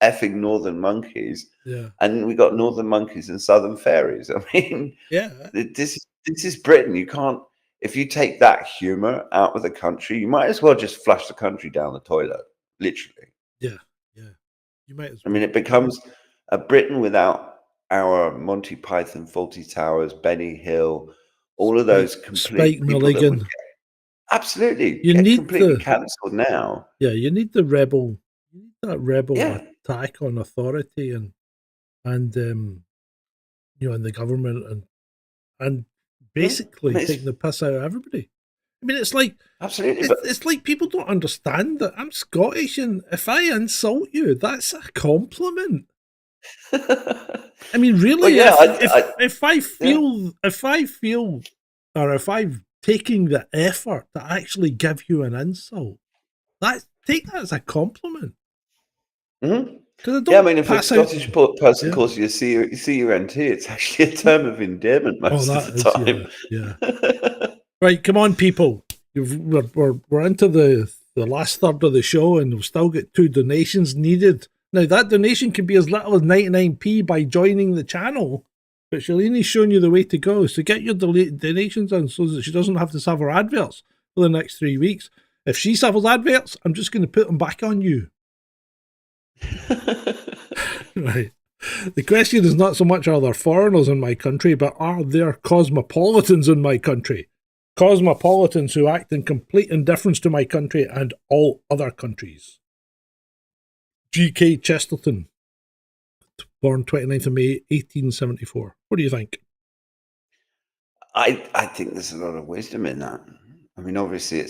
effing northern monkeys. Yeah. And we got northern monkeys and southern fairies. I mean, this is Britain. You can't. If you take that humour out of the country, you might as well just flush the country down the toilet, literally. Yeah, yeah. You might as well. I mean, it becomes a Britain without our Monty Python, Fawlty Towers, Benny Hill, all of those complete Spike people Milligan. that would absolutely You need completely cancelled now. Yeah, you need the rebel. You need that rebel attack on authority and you know, and the government and basically taking the piss out of everybody. I mean, it's like absolutely, it's like people don't understand that I'm Scottish, and if I insult you, that's a compliment. I mean, really, if I feel, or if I'm taking the effort to actually give you an insult, take that as a compliment. Mm-hmm. Yeah, I mean, if a Scottish person calls you a CUNT, it's actually a term of endearment most of the time. Yeah. Right, come on, people. We're into the last third of the show, and we've still got 2 donations needed. Now, that donation can be as little as 99p by joining the channel, but Shalini's showing you the way to go. So get your donations in so that she doesn't have to suffer adverts for the next 3 weeks. If she suffers adverts, I'm just going to put them back on you. Right. The question is not so much are there foreigners in my country, but are there cosmopolitans in my country? Cosmopolitans who act in complete indifference to my country and all other countries. G.K. Chesterton, born 29th of May, 1874. What do you think? I think there's a lot of wisdom in that. I mean, obviously,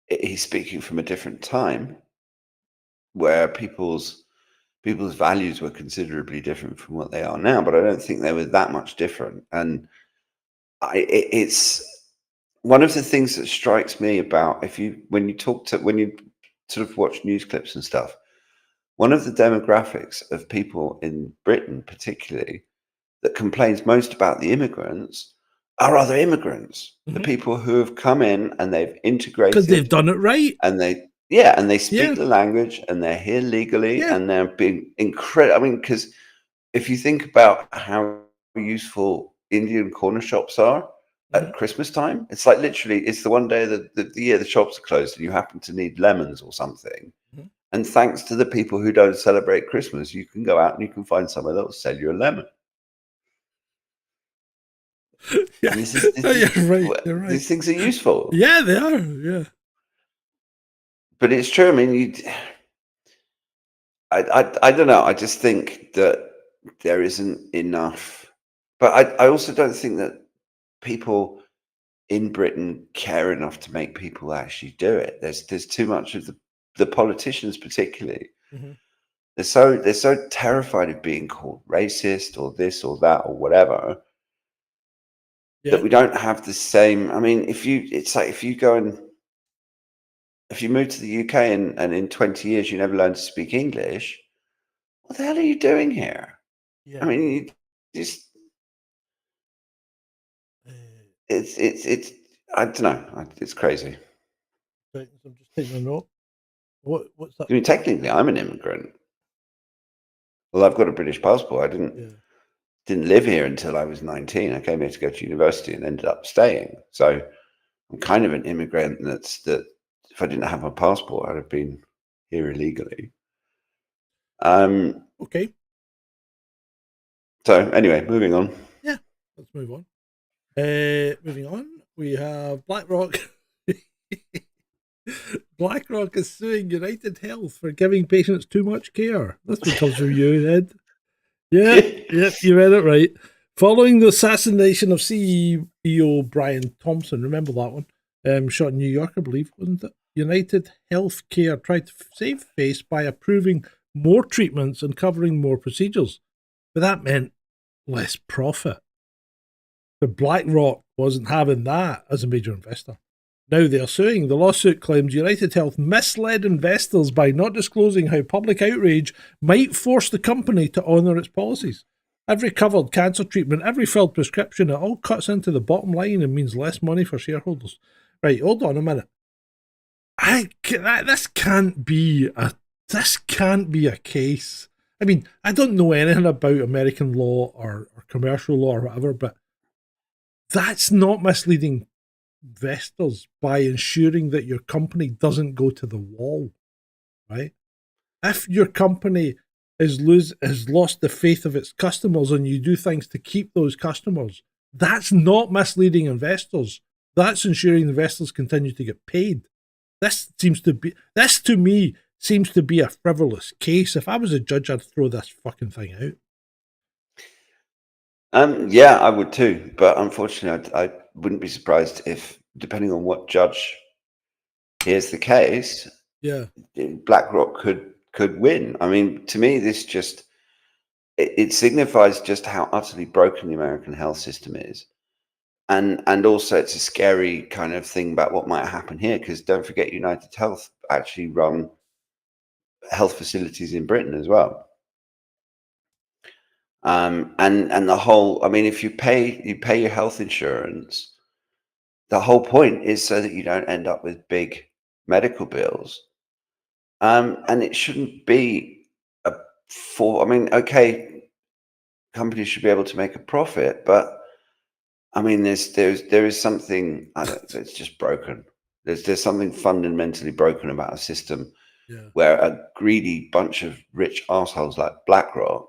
he's speaking from a different time where people's values were considerably different from what they are now, but I don't think they were that much different. And it's one of the things that strikes me about when you sort of watch news clips and stuff, one of the demographics of people in Britain particularly that complains most about the immigrants are other immigrants, the people who have come in and they've integrated because they've done it right, and they speak the language and they're here legally and they're being incredible. I mean, because if you think about how useful Indian corner shops are at Christmas time, it's like literally it's the one day that the year the shops are closed and you happen to need lemons or something. And thanks to the people who don't celebrate Christmas, you can go out and you can find someone that will sell you a lemon. Yeah, you're right. These things are useful. Yeah, they are. Yeah. But it's true. I mean, I don't know. I just think that there isn't enough. But I also don't think that people in Britain care enough to make people actually do it. There's too much of the politicians, particularly. Mhm. They're so terrified of being called racist or this or that or whatever Yeah. that we don't have the same. I mean, it's like if you move to the UK and in 20 years you never learn to speak English, what the hell are you doing here? Yeah. I mean, you just Uh, it's I don't know. It's crazy. right, so I'm just taking a note. What's that? I mean, technically, I'm an immigrant. Well, I've got a British passport. I Yeah. didn't live here until I was 19. I came here to go to university and ended up staying. So I'm kind of an immigrant. That if I didn't have my passport, I'd have been here illegally. Okay. So anyway, moving on. Yeah. Let's move on. Moving on, we have BlackRock. BlackRock is suing United Health for giving patients too much care. This one comes from you, Ed. Yeah, you read it right. Following the assassination of CEO Brian Thompson, remember that one? Shot in New York, I believe, wasn't it? United Healthcare tried to save face by approving more treatments and covering more procedures, but that meant less profit. But BlackRock wasn't having that as a major investor. Now they are suing. The lawsuit claims United Health misled investors by not disclosing how public outrage might force the company to honour its policies. Every covered cancer treatment, every filled prescription, it all cuts into the bottom line and means less money for shareholders. Right, hold on a minute. This can't be a case. I mean, I don't know anything about American law or commercial law or whatever, but that's not misleading investors by ensuring that your company doesn't go to the wall, right? If your company has lost the faith of its customers and you do things to keep those customers, that's not misleading investors. That's ensuring investors continue to get paid. This to me seems to be a frivolous case. If I was a judge, I'd throw this fucking thing out. Yeah, I would too. But unfortunately, I wouldn't be surprised if, depending on what judge hears the case, Yeah, BlackRock could win. I mean, to me, this just it signifies just how utterly broken the American health system is, and also it's a scary kind of thing about what might happen here, because don't forget, United Health actually run health facilities in Britain as well. And the whole, I mean, if you pay your health insurance, the whole point is so that you don't end up with big medical bills. And it shouldn't be I mean, okay, companies should be able to make a profit, but I mean, there is something, it's just broken. There's something fundamentally broken about a system yeah. where a greedy bunch of rich assholes like BlackRock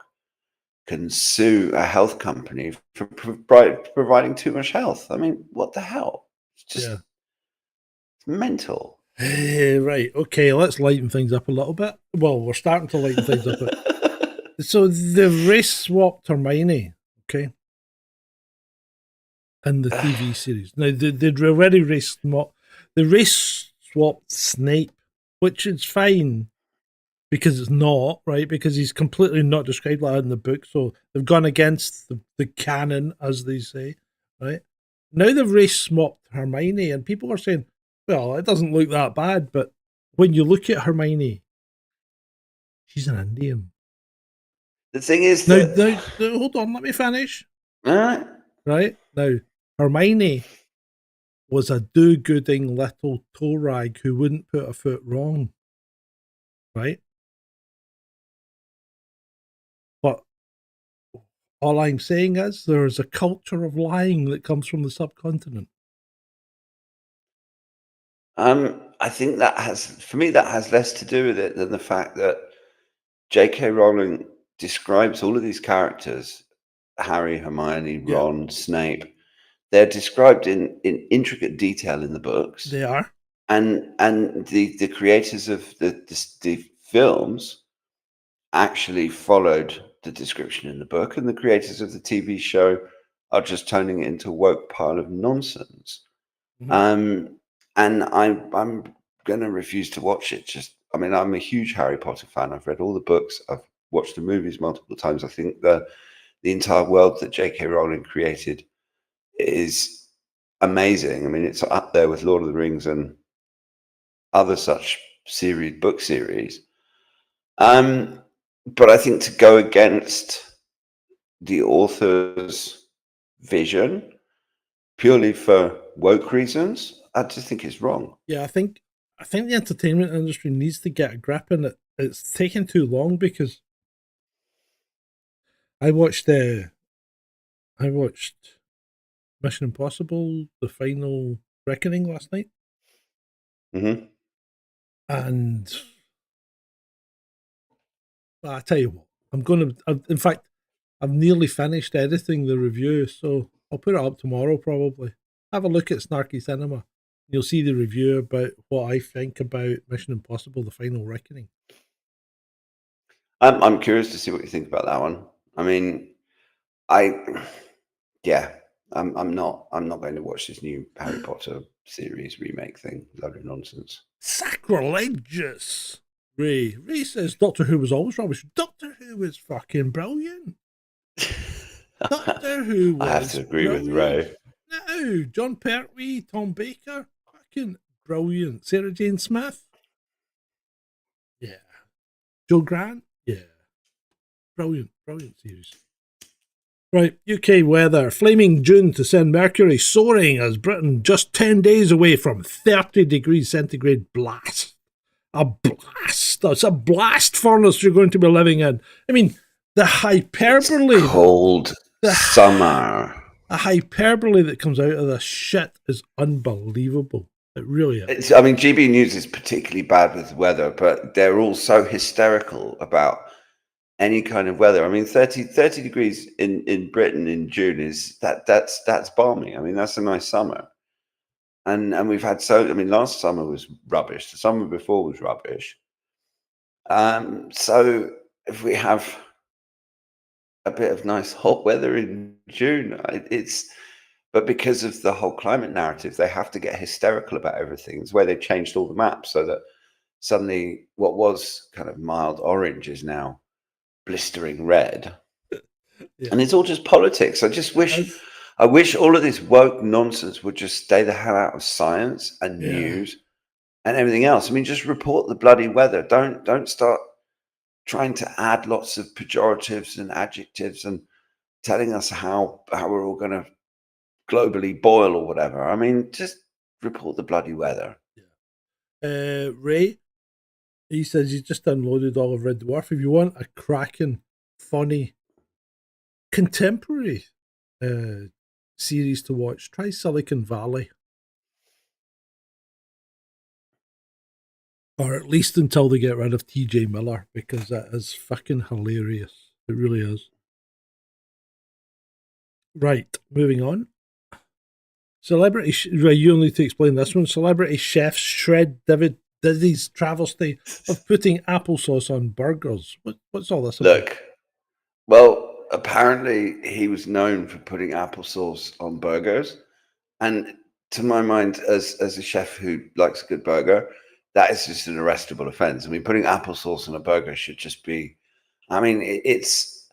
can sue a health company for providing too much health. I mean, what the hell? It's just it's mental. Right, okay, let's lighten things up a little bit. Well, we're starting to lighten things up. So the race swapped Hermione, okay, in the TV series. Now, they'd already race swapped Snape, which is fine because it's not, right? Because he's completely not described like that in the book. So they've gone against the canon, as they say, right? Now they've race swapped Hermione, and people are saying, well, it doesn't look that bad, but when you look at Hermione, she's an Indian. The thing is Now, that hold on, let me finish. all right. Right? Now, Hermione was a do-gooding little toe rag who wouldn't put a foot wrong. Right? But all I'm saying is there's a culture of lying that comes from the subcontinent. I think for me, that has less to do with it than the fact that J.K. Rowling describes all of these characters, Harry, Hermione, Ron, Snape. They're described in intricate detail in the books. They are. And the creators of the films actually followed the description in the book, and the creators of the TV show are just turning it into a woke pile of nonsense. And I'm going to refuse to watch it. I'm a huge Harry Potter fan. I've read all the books. I've watched the movies multiple times. I think the entire world that J.K. Rowling created is amazing. I mean, it's up there with Lord of the Rings and other such book series. But I think to go against the author's vision purely for woke reasons, I just think it's wrong. Yeah, I think the entertainment industry needs to get a grip on it. It's taking too long because I watched Mission Impossible: The Final Reckoning last night, Mm-hmm. and I tell you what, in fact, I've nearly finished editing the review, so I'll put it up tomorrow probably. Have a look at Snarky Cinema. You'll see the review about what I think about Mission Impossible: The Final Reckoning. I'm curious to see what you think about that one. I mean, I'm not going to watch this new Harry Potter series remake thing. Load of nonsense. Sacrilegious. Ray says Doctor Who was always rubbish. Doctor Who is fucking brilliant. Doctor Who was I have to agree with brilliant. Ray. No, John Pertwee, Tom Baker, fucking brilliant. Sarah Jane Smith, yeah. Joe Grant, yeah. Brilliant series. Right, UK weather. Flaming June to send Mercury soaring as Britain just 10 days away from 30 degrees centigrade blast. A blast. That's a blast furnace you're going to be living in. I mean, the hyperbole. It's cold summer. The hyperbole that comes out of this shit is unbelievable. It really is. GB News is particularly bad with weather, but they're all so hysterical about any kind of weather. I mean, 30 degrees in Britain in June that's balmy. I mean, that's a nice summer. And we've had last summer was rubbish. The summer before was rubbish. So if we have a bit of nice hot weather in June, but because of the whole climate narrative, they have to get hysterical about everything. It's where they changed all the maps so that suddenly what was kind of mild orange is now blistering red. Yeah. And it's all just politics. I wish all of this woke nonsense would just stay the hell out of science and news and everything else. I mean, just report the bloody weather. Don't start trying to add lots of pejoratives and adjectives and telling us how we're all going to globally boil or whatever. I mean, just report the bloody weather. Yeah. Ray, he says he's just downloaded all of Red Dwarf. If you want a cracking, funny, contemporary series to watch, try Silicon Valley. Or at least until they get rid of TJ Miller, because that is fucking hilarious. It really is. Right, moving on. You need to explain this one. Celebrity chefs shred Diddy's travesty of putting applesauce on burgers. What's all this about? Look, well, apparently he was known for putting applesauce on burgers. And to my mind, as a chef who likes a good burger, that is just an arrestable offense. I mean, putting applesauce on a burger should just be, I mean, it's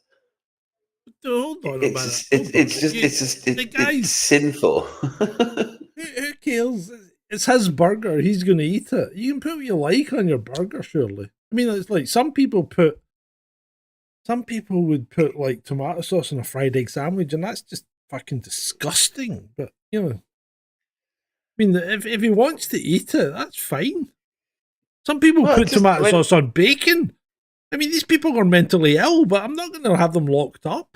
sinful. Who cares? It's his burger. He's going to eat it. You can put what you like on your burger, surely. I mean, it's like some people would put like tomato sauce on a fried egg sandwich, and that's just fucking disgusting. But you know, I mean, if he wants to eat it, that's fine. Some people put tomato sauce on bacon. I mean, these people are mentally ill, but I'm not going to have them locked up.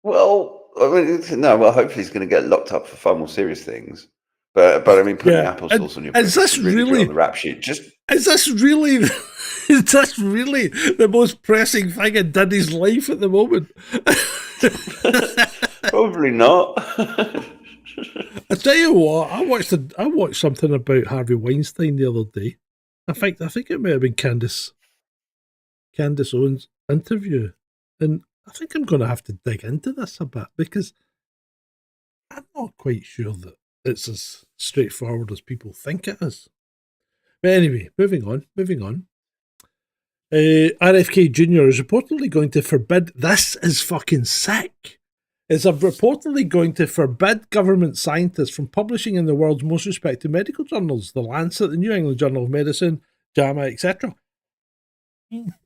Well, I mean, no. Well, hopefully he's going to get locked up for far more serious things. But I mean, putting applesauce on your burger is really on the rap sheet. Is this really the most pressing thing in Diddy's life at the moment? Probably not. I tell you what, I watched something about Harvey Weinstein the other day. I think it may have been Candace Owens' interview, and I think I'm going to have to dig into this a bit because I'm not quite sure that it's as straightforward as people think it is. But anyway, moving on. RFK Jr. is reportedly going to forbid. This is fucking sick. Is reportedly going to forbid government scientists from publishing in the world's most respected medical journals, The Lancet, the New England Journal of Medicine, JAMA, etc.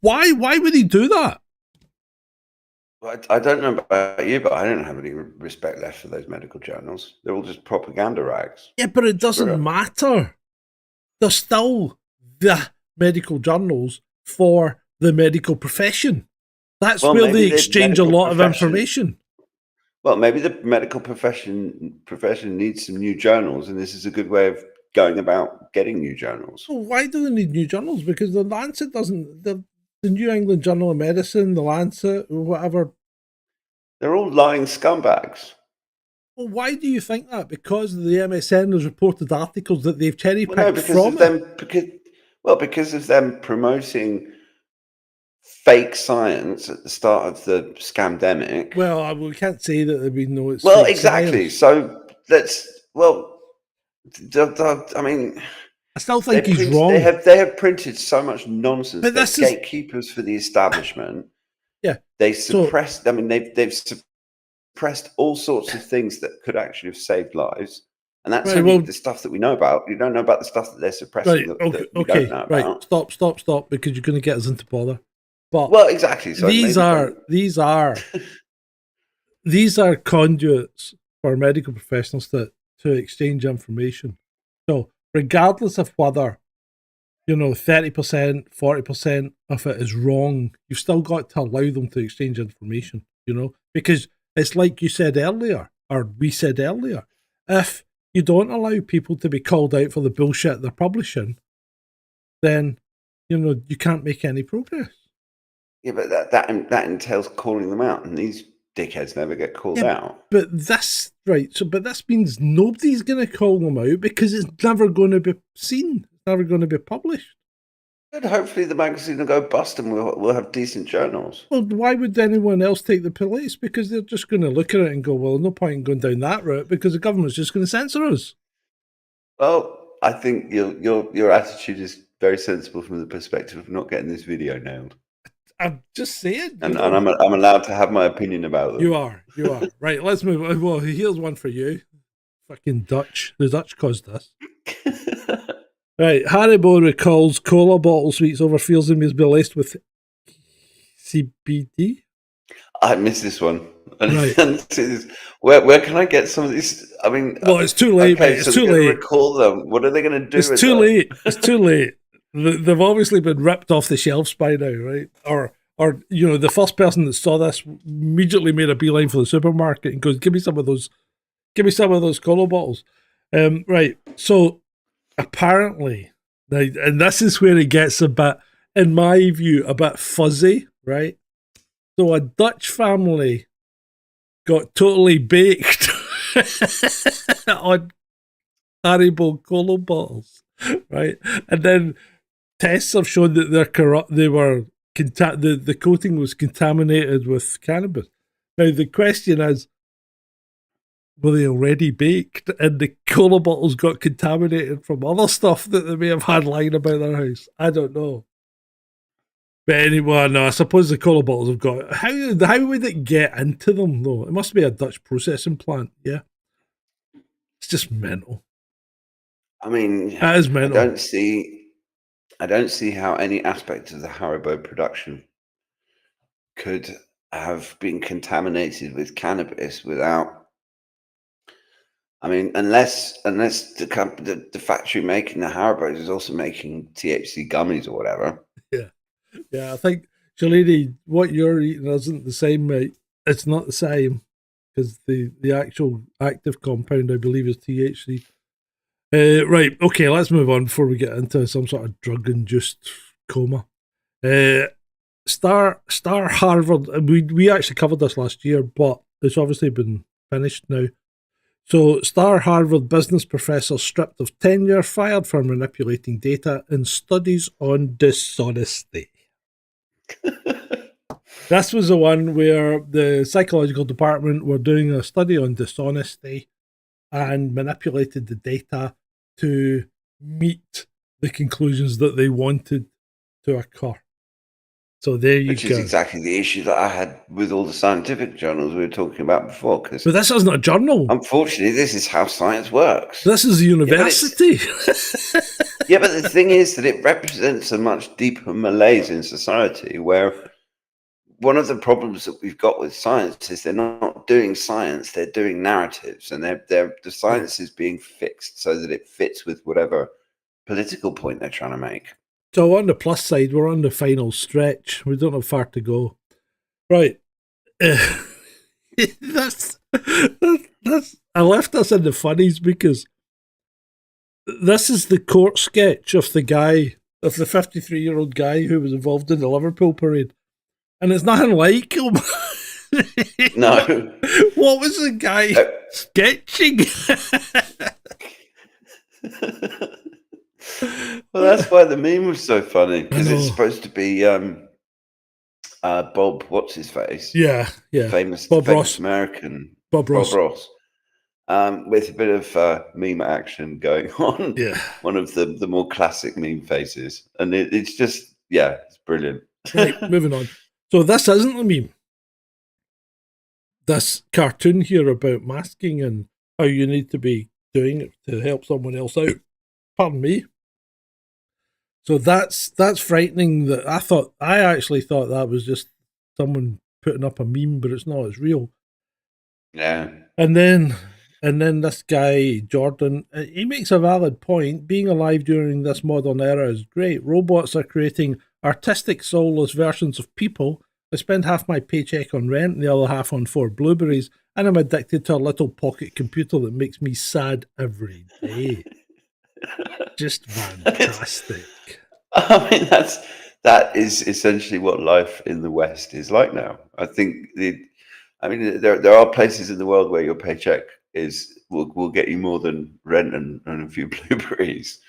Why would he do that? I don't know about you, but I don't have any respect left for those medical journals. They're all just propaganda rags. Yeah, but it doesn't matter. They're still the medical journals for the medical profession. That's where they exchange a lot of information. Well, maybe the medical profession needs some new journals, and this is a good way of going about getting new journals. Well, why do they need new journals? Because the Lancet doesn't. The New England Journal of Medicine, the Lancet, whatever. They're all lying scumbags. Well, why do you think that? Because the MSN has reported articles that they've cherry picked because of them promoting fake science at the start of the scamdemic. Well, we can't say that we know it's. Well, exactly. Science. So I mean, I still think he's wrong. They have printed so much nonsense. But They're gatekeepers for the establishment. Yeah, they suppressed. I mean, they've suppressed all sorts of things that could actually have saved lives, and that's only the stuff that we know about. You don't know about the stuff that they're suppressing. Right. That we don't know about. Stop, because you're going to get us into bother. But well, exactly. So these are conduits for medical professionals to exchange information. So regardless of whether 30%, 40% of it is wrong, you've still got to allow them to exchange information. Because it's like you said earlier, or we said earlier, if you don't allow people to be called out for the bullshit they're publishing, then you can't make any progress. Yeah, but that entails calling them out, and these dickheads never get called out. But this means nobody's going to call them out because it's never going to be seen. It's never going to be published. And hopefully the magazine will go bust and we'll have decent journals. Well, why would anyone else take the place? Because they're just going to look at it and go, well, no point in going down that route because the government's just going to censor us. Well, I think your attitude is very sensible from the perspective of not getting this video nailed. I'm just saying. And I'm allowed to have my opinion about them. You are. Right, let's move on. Well, here's one for you. Fucking Dutch. The Dutch caused this. Right, Haribo recalls cola bottle sweets over fears they may be laced with CBD. I missed this one. Right. Where can I get some of these? I mean, well, it's too late. Okay, mate. so it's too late. Recall them. What are they going to do? It's too late. It's too late. They've obviously been ripped off the shelves by now, right? Or the first person that saw this immediately made a beeline for the supermarket and goes, "Give me some of those cola bottles." Right. So apparently, and this is where it gets a bit, in my view, a bit fuzzy, right? So a Dutch family got totally baked on Haribo cola bottles, right? And then tests have shown that the coating was contaminated with cannabis. Now the question is, were they already baked and the cola bottles got contaminated from other stuff that they may have had lying about their house? I don't know. But anyway, no, I suppose the cola bottles have got... How would it get into them, though? It must be a Dutch processing plant, yeah? It's just mental. I mean... That is mental. I don't see how any aspect of the Haribo production could have been contaminated with cannabis without... I mean, unless the factory making the Haribos is also making THC gummies or whatever. Yeah, I think, Shalini, what you're eating isn't the same, mate. It's not the same because the actual active compound, I believe, is THC. Right, okay, let's move on before we get into some sort of drug-induced coma. Star Harvard, we actually covered this last year, but it's obviously been finished now. So, star Harvard business professor stripped of tenure, fired for manipulating data in studies on dishonesty. This was the one where the psychological department were doing a study on dishonesty, and manipulated the data to meet the conclusions that they wanted to occur. So there you Which go. is exactly the issue that I had with all the scientific journals we were talking about before. Because But this isn't a journal. unfortunately, this is how science works. This is a university. Yeah, but the thing is that it represents a much deeper malaise in society, where one of the problems that we've got with science is they're not doing science, they're doing narratives, and the science is being fixed so that it fits with whatever political point they're trying to make. So on the plus side, we're on the final stretch. We don't have far to go. Right. That's I left us in the funnies because this is the court sketch of the 53-year-old guy who was involved in the Liverpool parade. And it's nothing like him. No. What was the guy sketching? Well, that's why the meme was so funny, because it's supposed to be Bob, what's his face? Yeah. Famous Ross. American Bob Ross. With a bit of meme action going on. Yeah. One of the more classic meme faces. And it's just, it's brilliant. Right, moving on. So this isn't a meme. This cartoon here about masking and how you need to be doing it to help someone else out. Pardon me. So that's frightening. That I actually thought that was just someone putting up a meme, but it's not. It's real. Yeah. And then this guy Jordan, he makes a valid point. Being alive during this modern era is great. Robots are creating artistic, soulless versions of people. I spend half my paycheck on rent and the other half on 4 blueberries, and I'm addicted to a little pocket computer that makes me sad every day. Just fantastic. I mean, that is essentially what life in the West is like now. I think there are places in the world where your paycheck will get you more than rent and a few blueberries.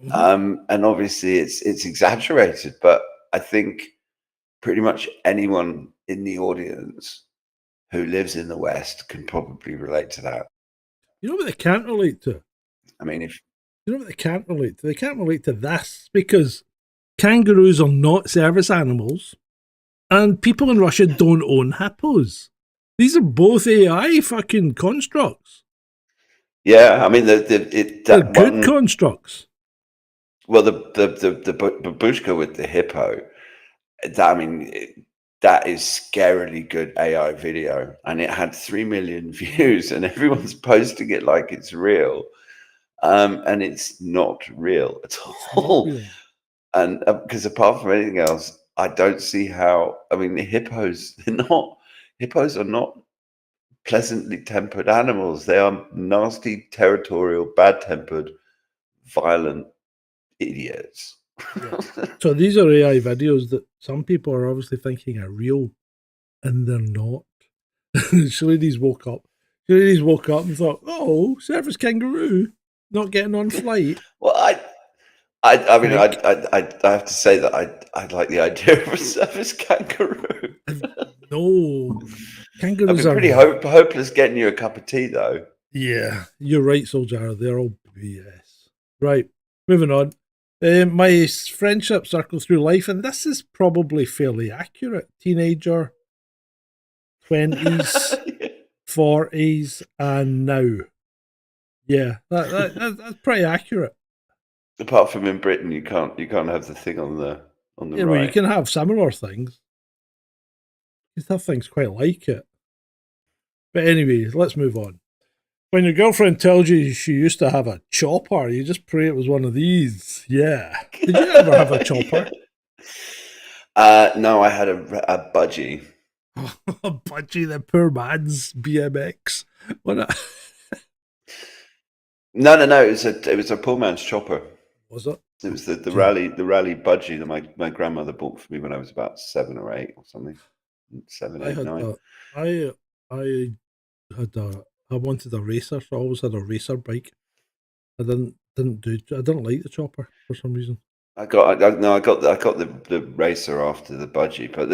Mm-hmm. And obviously it's exaggerated, but I think pretty much anyone in the audience who lives in the West can probably relate to that. You know what they can't relate to? I mean, you know what they can't relate to? They can't relate to this because kangaroos are not service animals and people in Russia don't own hippos. These are both AI fucking constructs. Yeah, I mean, they're good constructs. Well, the babushka with the hippo, that is scarily good AI video, and it had 3 million views, and everyone's posting it like it's real, and it's not real at all. Real. And because apart from anything else, I don't see how. I mean, the hippos are not pleasantly tempered animals. They are nasty, territorial, bad-tempered, violent idiots. Yeah. So these are AI videos that some people are obviously thinking are real, and they're not. Shalides woke up and thought, "Oh, service kangaroo not getting on flight." Well, I mean, I have to say that I like the idea of a service kangaroo. No, kangaroos are pretty hopeless getting you a cup of tea, though. Yeah, you're right, Soldier. They're all BS. Right, moving on. My friendship circle through life, and this is probably fairly accurate. Teenager, 20s, 40s, and now. Yeah, that's pretty accurate. Apart from in Britain, you can't have the thing on the right. Well, you can have similar things. You can have things quite like it. But anyway, let's move on. When your girlfriend tells you she used to have a chopper, you just pray it was one of these. Yeah. Did you ever have a chopper? No, I had a budgie. A budgie, the poor man's BMX. What? No. It was a poor man's chopper. Was it? It was the rally budgie that my grandmother bought for me when I was about 7 or 8 or something. 7, 8, 9. I wanted a racer, so I always had a racer bike. I didn't like the chopper for some reason. I got the racer after the budgie, but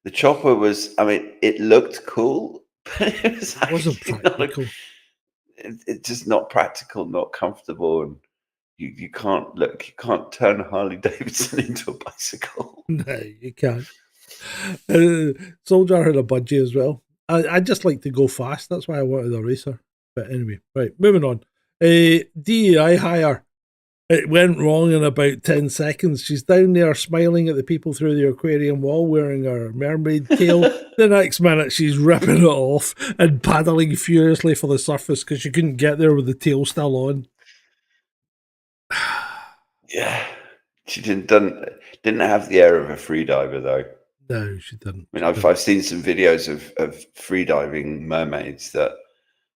the chopper was, I mean, it looked cool, but it wasn't practical. it's just not practical, not comfortable, and you can't turn a Harley Davidson into a bicycle. No, you can't. Soldier had a budgie as well. I just like to go fast. That's why I wanted a racer. But anyway, right, moving on. DEI hire. It went wrong in about 10 seconds. She's down there smiling at the people through the aquarium wall wearing her mermaid tail. The next minute, she's ripping it off and paddling furiously for the surface because she couldn't get there with the tail still on. Yeah, she didn't have the air of a freediver though. No, she didn't. I mean, I've seen some videos of freediving mermaids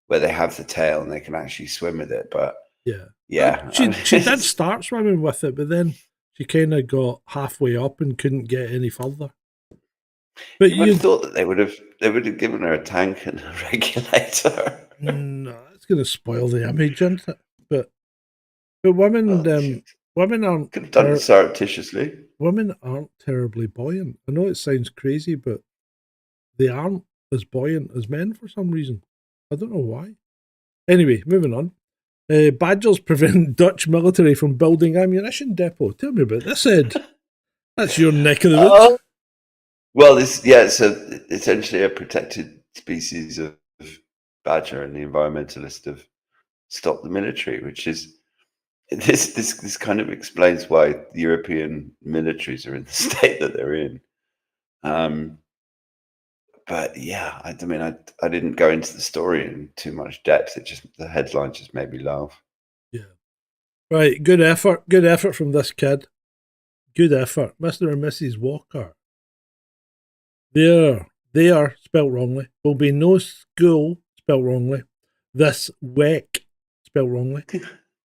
where they have the tail and they can actually swim with it, but yeah. She did start swimming with it, but then she kind of got halfway up and couldn't get any further. But you would have thought that they would have given her a tank and a regulator. No, it's going to spoil the image, isn't it? But women, women aren't. Could have done it surreptitiously. Women aren't terribly buoyant. I know it sounds crazy, but they aren't as buoyant as men for some reason. I don't know why. Anyway, moving on. Badgers prevent Dutch military from building ammunition depot. Tell me about this, Ed. That's your neck of the woods. Well, it's essentially a protected species of badger, and the environmentalists have stopped the military, which is this kind of explains why the European militaries are in the state that they're in. But yeah, I mean, I didn't go into the story in too much depth. The headline just made me laugh. Yeah. Right. Good effort. Good effort from this kid. Good effort. Mr. and Mrs. Walker. They are spelt wrongly. Will be no school spelt wrongly. This WEC spelt wrongly.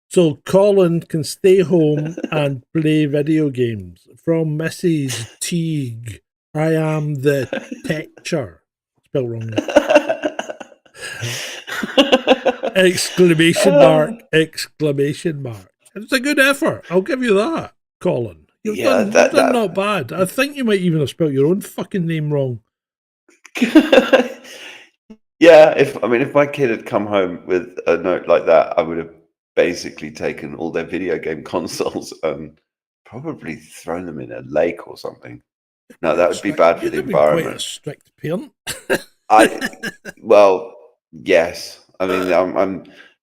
So Colin can stay home and play video games. From Mrs. Teague. I am the teacher. Spelled wrongly. Exclamation mark. Exclamation mark. It's a good effort. I'll give you that, Colin. You've done not bad. I think you might even have spelled your own fucking name wrong. Yeah, if my kid had come home with a note like that, I would have basically taken all their video game consoles and probably thrown them in a lake or something. No, that would be bad for the environment. Quite a strict parent. Well, yes. I mean,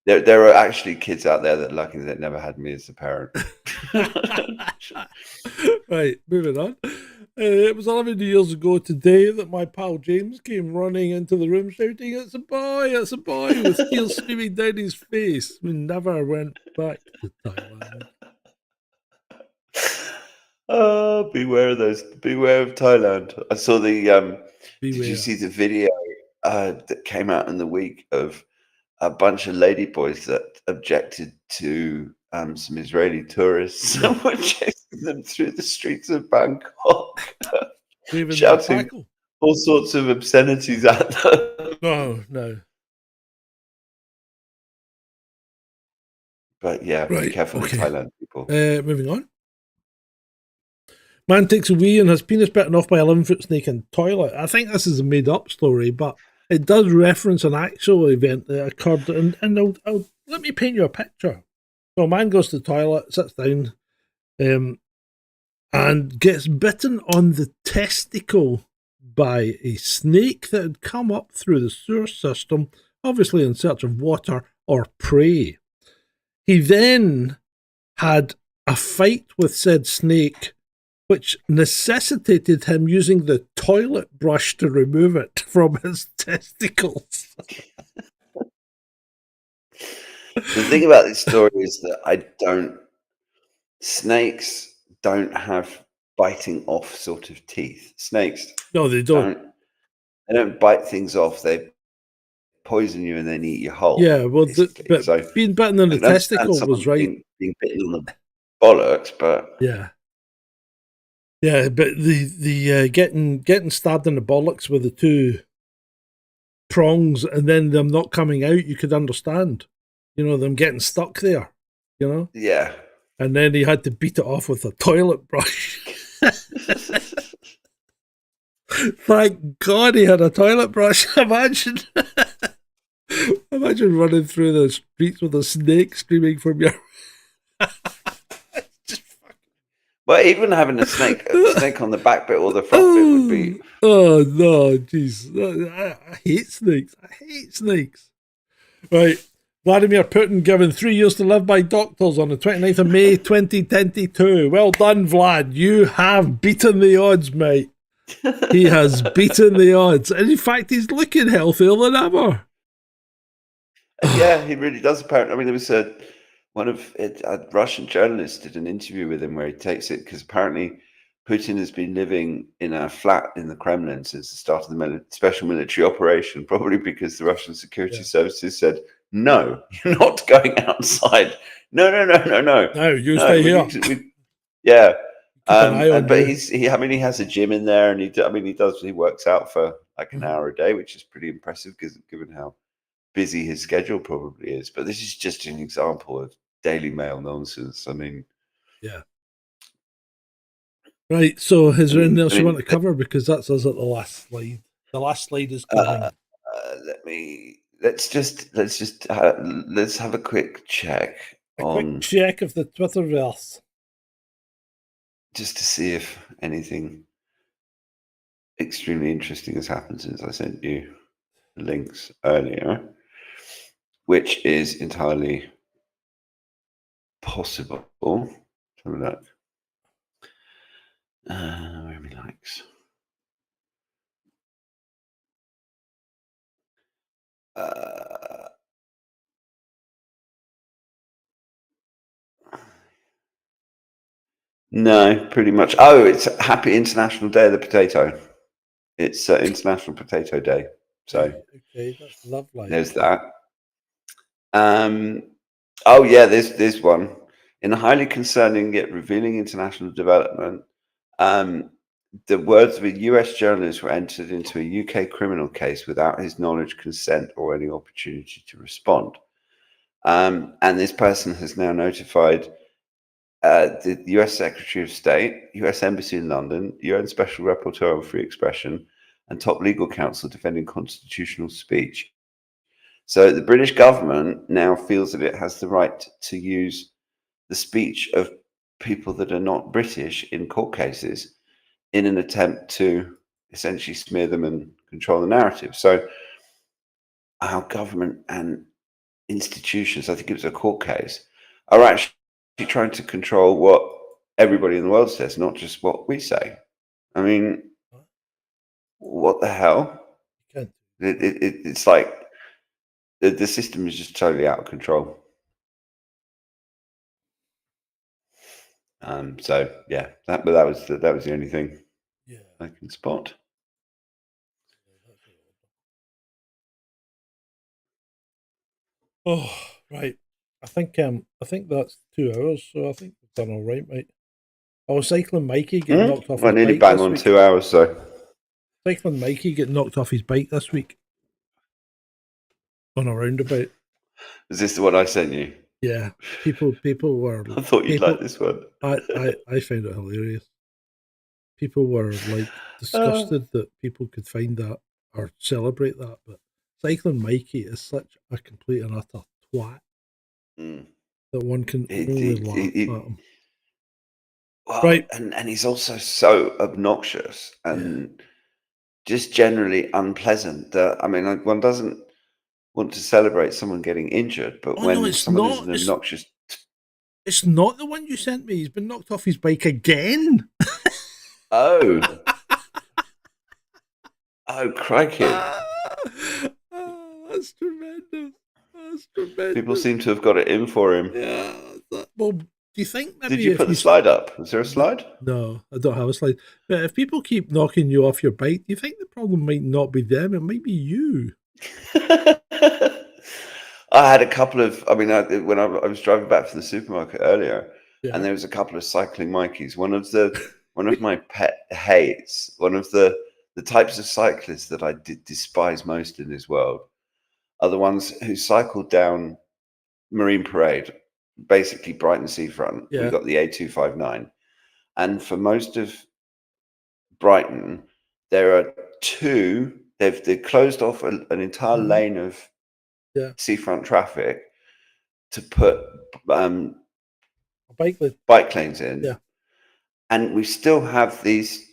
there are actually kids out there that are lucky that never had me as a parent. Right, moving on. It was 11 years ago today that my pal James came running into the room shouting, "It's a boy, with tears streaming down his face." We never went back to Thailand. Oh, beware of Thailand. I saw the did you see the video that came out in the week of a bunch of ladyboys that objected to some Israeli tourists and were chasing them through the streets of Bangkok, shouting all sorts of obscenities at them? No. But yeah, be careful with Thailand, people. Moving on. Man takes a wee and has penis bitten off by a 11-foot snake in toilet. I think this is a made-up story, but it does reference an actual event that occurred. And I'll let me paint you a picture. So a man goes to the toilet, sits down, and gets bitten on the testicle by a snake that had come up through the sewer system, obviously in search of water or prey. He then had a fight with said snake, which necessitated him using the toilet brush to remove it from his testicles. The thing about this story is that snakes don't have biting off sort of teeth. Snakes. No, they don't. They don't bite things off. They poison you and then eat you whole. Yeah, well, but being bitten on the testicle was right. Being bitten on the bollocks, but yeah. Yeah, but the getting stabbed in the bollocks with the two prongs and then them not coming out, you could understand. You know, them getting stuck there, you know? Yeah. And then he had to beat it off with a toilet brush. Thank God he had a toilet brush, imagine. Imagine running through the streets with a snake streaming from your. But even having a snake on the back bit or the front bit would be. Oh no, jeez! I hate snakes. I hate snakes. Right, Vladimir Putin given 3 years to live by doctors on the 29th of May 2022. Well done, Vlad. You have beaten the odds, mate. He has beaten the odds, and in fact, he's looking healthier than ever. Yeah, he really does. Apparently, I mean, there was a Russian journalist did an interview with him where he takes it because apparently Putin has been living in a flat in the Kremlin since the start of the special military operation, probably because the Russian security services said, "No, you're not going outside. No. No, you stay here." Yeah. Keep an eye on but you. I mean, he has a gym in there, and he works out for like an hour a day, which is pretty impressive given how busy his schedule probably is. But this is just an example of Daily Mail nonsense. I mean, yeah. Right. So, is there anything else you want to cover? Because that's us at the last slide. The last slide is coming. Let's have a quick check quick check of the Twitterverse, just to see if anything extremely interesting has happened since I sent you the links earlier, which is entirely possible. Have a look. Where are my likes? No, pretty much. Oh, it's Happy International Day of the Potato. It's International Potato Day. So okay, that's lovely. There's that. Oh yeah, there's one. In a highly concerning yet revealing international development, the words of a US journalist were entered into a UK criminal case without his knowledge, consent, or any opportunity to respond. And this person has now notified the US Secretary of State, US Embassy in London, UN Special Rapporteur on Free Expression, and top legal counsel defending constitutional speech. So the British government now feels that it has the right to use the speech of people that are not British in court cases in an attempt to essentially smear them and control the narrative. So our government and institutions, I think it was a court case, are actually trying to control what everybody in the world says, not just what we say. I mean, what the hell? It's like the system is just totally out of control. So yeah, that was the only thing I can spot. Oh, right. I think that's 2 hours, so I think we've done all right, mate. I was cycling Mikey getting knocked off his bike. Nearly bang on 2 hours, so. Cycling Mikey getting knocked off his bike this week on a roundabout. Is this the one I sent you? Yeah, people were. I thought you'd like this one. I found it hilarious. People were like disgusted that people could find that or celebrate that, but cycling Mikey is such a complete and utter twat that one can only laugh at him. Well, right, and he's also so obnoxious and just generally unpleasant that, I mean, one doesn't want to celebrate someone getting injured, but when someone is an obnoxious... It's not the one you sent me. He's been knocked off his bike again. Oh. Oh, crikey. That's tremendous. That's tremendous. People seem to have got it in for him. Yeah. Well, do you think maybe... Did you put the slide up? Is there a slide? No, I don't have a slide. But if people keep knocking you off your bike, do you think the problem might not be them? It might be you. I had a couple of... I mean, when I was driving back from the supermarket earlier, and there was a couple of cycling Mikeys. One of my pet hates, one of the types of cyclists that I despise most in this world are the ones who cycled down Marine Parade, basically Brighton seafront. We've got the A259. And for most of Brighton, there are two, they've closed off an entire lane of seafront traffic to put A bike lane. bike lanes in. Yeah. And we still have these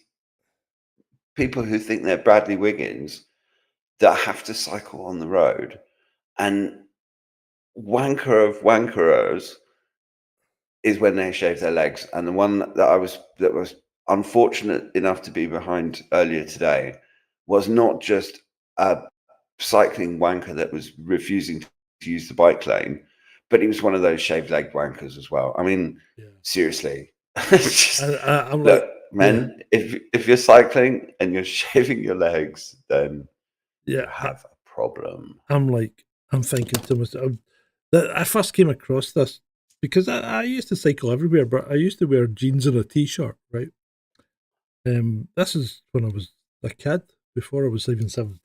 people who think they're Bradley Wiggins that have to cycle on the road. And wanker of wankeros is when they shave their legs. And the one that was unfortunate enough to be behind earlier today was not just a cycling wanker that was refusing to use the bike lane, but he was one of those shaved leg wankers as well. I mean, seriously. Just, I'm look, like, men, if you're cycling and you're shaving your legs, then you have a problem. I'm thinking to myself that I first came across this because I used to cycle everywhere, but I used to wear jeans and a t-shirt, right? This is when I was a kid, before I was even 17.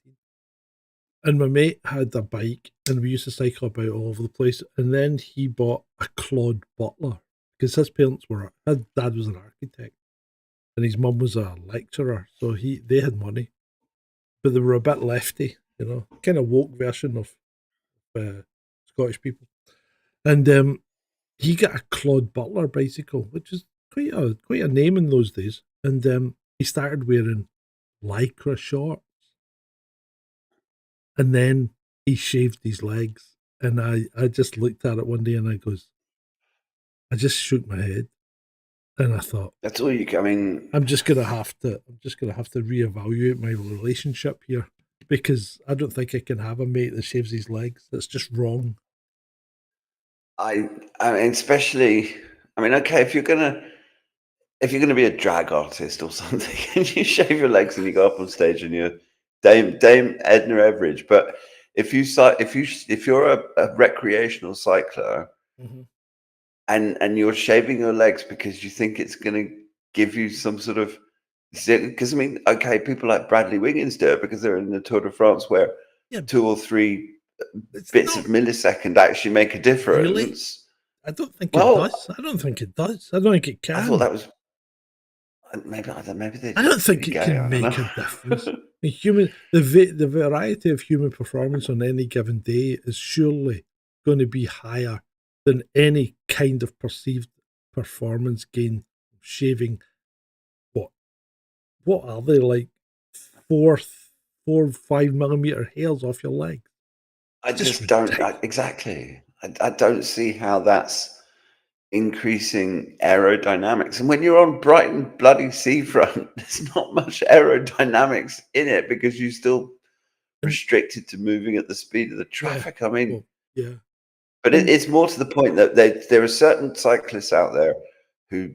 And my mate had a bike and we used to cycle about all over the place. And then he bought a Claude Butler because his dad was an architect and his mum was a lecturer. So they had money, but they were a bit lefty, kind of woke version of Scottish people. And he got a Claude Butler bicycle, which is quite a name in those days. And he started wearing lycra shorts. And then he shaved his legs. And I just looked at it one day and I just shook my head. And I thought, that's all you can. I mean, I'm just gonna have to reevaluate my relationship here, because I don't think I can have a mate that shaves his legs. That's just wrong. I mean, especially, I mean, okay, if you're gonna be a drag artist or something, and you shave your legs and you go up on stage and you're Dame Edna Everage, but if you're a recreational cycler, and you're shaving your legs because you think it's going to give you some sort of, because I mean, okay, people like Bradley Wiggins do it because they're in the Tour de France where 2 or 3 bits of millisecond actually make a difference. Really? I don't think it does. I don't think it does. I don't think it can. I thought that was maybe they. I don't think it can make a difference. The variety of human performance on any given day is surely going to be higher than any kind of perceived performance gain of shaving. What are they, like 4 or 5 millimeter hairs off your leg? I just don't exactly. I don't see how that's increasing aerodynamics. And when you're on Brighton bloody seafront, there's not much aerodynamics in it because you're still restricted to moving at the speed of the traffic. I mean, but it's more to the point that there are certain cyclists out there who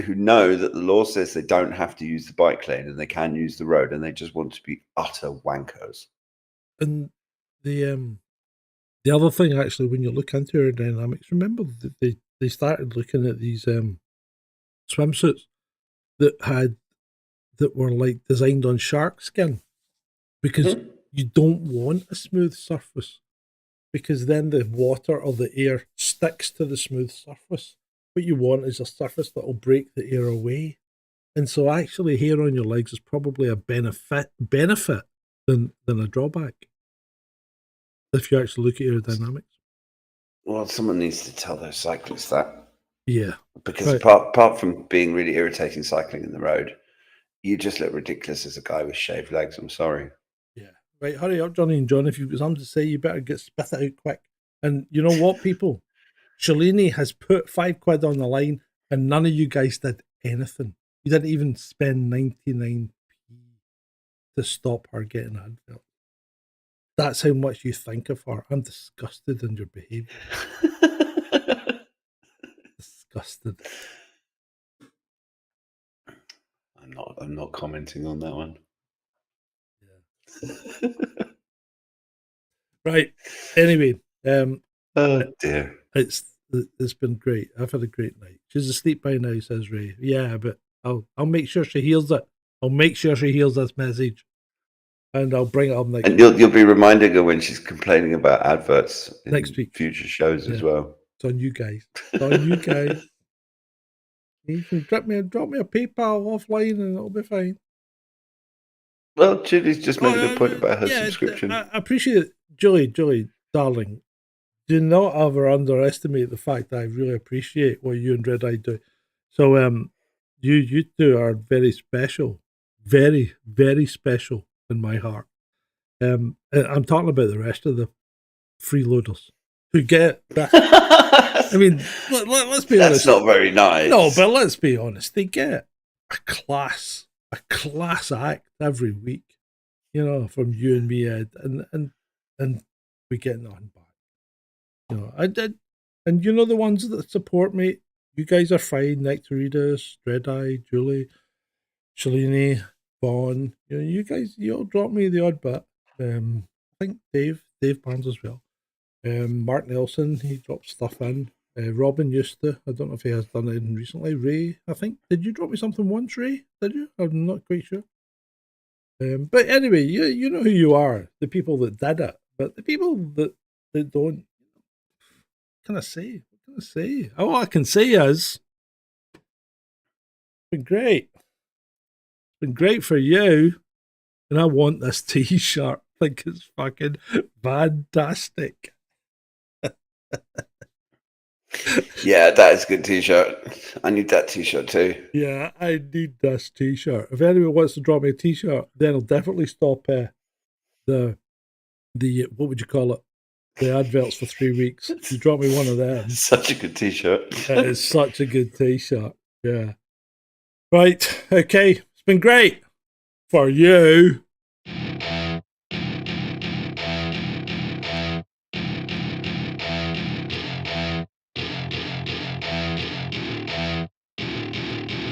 know that the law says they don't have to use the bike lane and they can use the road, and they just want to be utter wankers. And the other thing, actually, when you look into aerodynamics, remember that they started looking at these swimsuits that were like designed on shark skin, because you don't want a smooth surface, because then the water or the air sticks to the smooth surface. What you want is a surface that will break the air away. And so actually hair on your legs is probably a benefit than a drawback, if you actually look at aerodynamics. Well, someone needs to tell those cyclists that. Yeah. Because apart from being really irritating cycling in the road, you just look ridiculous as a guy with shaved legs. I'm sorry. Yeah. Right, hurry up, Johnny and John. If you've got something to say, you better spit it out quick. And you know what, people? Shalini has put £5 on the line and none of you guys did anything. You didn't even spend 99p to stop her getting an advert. That's how much you think of her. I'm disgusted in your behaviour. Disgusted. I'm not commenting on that one. Yeah. Right. Anyway, oh dear. It's been great. I've had a great night. She's asleep by now, says Ray. Yeah, but I'll make sure she hears it. I'll make sure she hears this message, and I'll bring it up next. And you'll be reminding her when she's complaining about adverts next week, future shows as well. It's on you guys. It's on you guys. You can drop me a PayPal offline, and it'll be fine. Well, Julie's just made a good point about her subscription. I appreciate it, Julie. darling, do not ever underestimate the fact that I really appreciate what you and Red Eye do. So you two are very special, very, very special in my heart. I'm talking about the rest of the freeloaders who get that. I mean, let's be honest. That's not very nice. No, but let's be honest. They get a class act every week, you know, from you and me, Ed, and we get nothing back. You know, I did, and you know the ones that support me. You guys are fine. Nectaritas, Dreadeye, Julie, Shalini, Vaughn. You know, you guys, you all drop me the odd bit. I think Dave Barnes as well. Mark Nelson, he drops stuff in. Robin used to. I don't know if he has done anything recently. Ray, I think. Did you drop me something once, Ray? Did you? I'm not quite sure. But anyway, you know who you are. The people that did it. But the people that don't, what can I say? What can I say? All I can say is, it's been great. It's been great for you. And I want this t-shirt. I think it's fucking fantastic. Yeah, that is a good t-shirt. I need that t-shirt too. Yeah, I need this t-shirt. If anyone wants to drop me a t-shirt, then I'll definitely stop the what would you call it? The adverts for 3 weeks. You drop me one of them. Such a good t-shirt. It is such a good t-shirt. Yeah. Right. Okay. It's been great for you.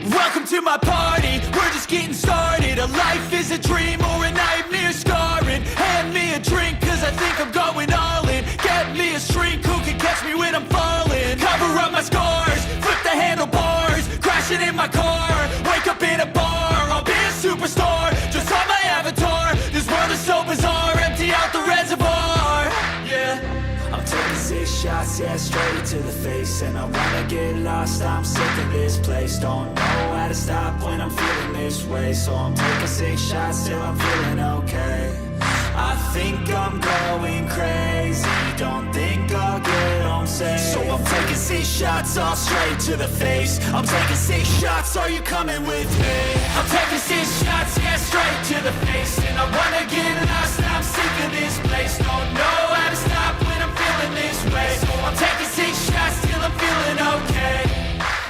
Welcome to my party, we're just getting started. A life is a dream or a nightmare scarring. Hand me a drink cause I think I'm going all in. Get me a shrink who can catch me when I'm falling. Cover up my scars, flip the handlebars. Crashing in my car, wake up in a bar. I'll be a superstar, just on my avatar. This world is so bizarre, empty out the reservoir. Yeah, I'm taking 6 shots, yeah, straight to the face. And I wanna get lost, I'm sick of this place. Don't know how to stop when I'm feeling this way. So I'm taking 6 shots till I'm feeling okay. I think I'm going crazy, don't think I'll get home safe. So I'm taking 6 shots all straight to the face. I'm taking 6 shots, are you coming with me? I'm taking 6 shots, yeah, straight to the face. And I wanna get lost, I'm sick of this place. Don't know how to stop when I'm feeling this way. So I'm taking 6 shots till I'm feeling okay.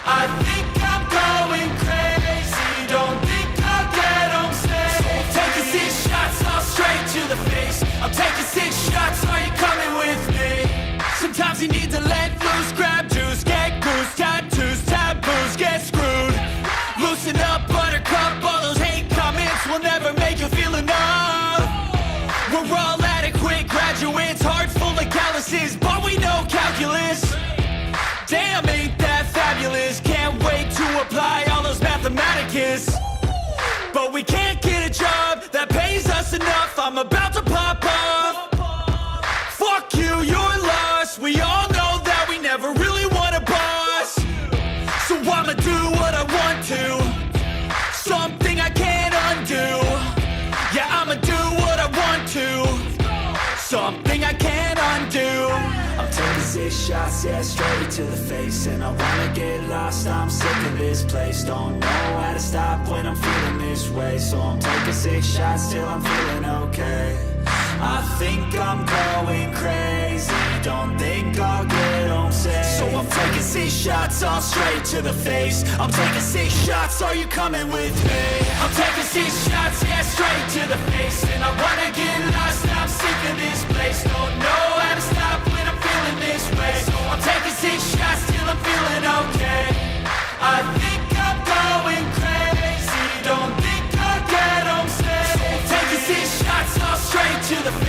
I think I'm going crazy, don't think I'll get home safe. So I'm taking 6 shots all straight to the face. I'm taking 6 shots, are you coming with me? Sometimes you need to let loose, grab juice, get goose, tattoos, taboos, get screwed. Loosen up, buttercup, all those hate comments will never make you feel enough. We're all adequate graduates, heart full of calluses, but we know calculus. Damn, ain't that fabulous? Can't wait to apply all those mathematicus. But we can't get a job that pays us enough. I'm about to pop off. Fuck you, you're lost. We all know that we never really want a boss. So I'ma do what I want to, something I can't undo. Yeah, I'ma do what I want to, something I can't undo. I'm taking 6 shots, yeah, straight to the face. And I wanna get lost, I'm sick of this place. Don't know how to stop when I'm feeling this way. So I'm taking 6 shots till I'm feeling okay. I think I'm going crazy, don't think I'll get home safe. So I'm taking 6 shots all straight to the face. I'm taking 6 shots, are you coming with me? I'm taking 6 shots, yeah, straight to the face. And I wanna get lost, I'm sick of this place. Don't know how to stop when I'm feeling this way. So I'm taking 6 shots till I'm feeling okay. I think I'm going crazy, don't think I'll get home safe. So I'm taking 6 shots all straight to the face.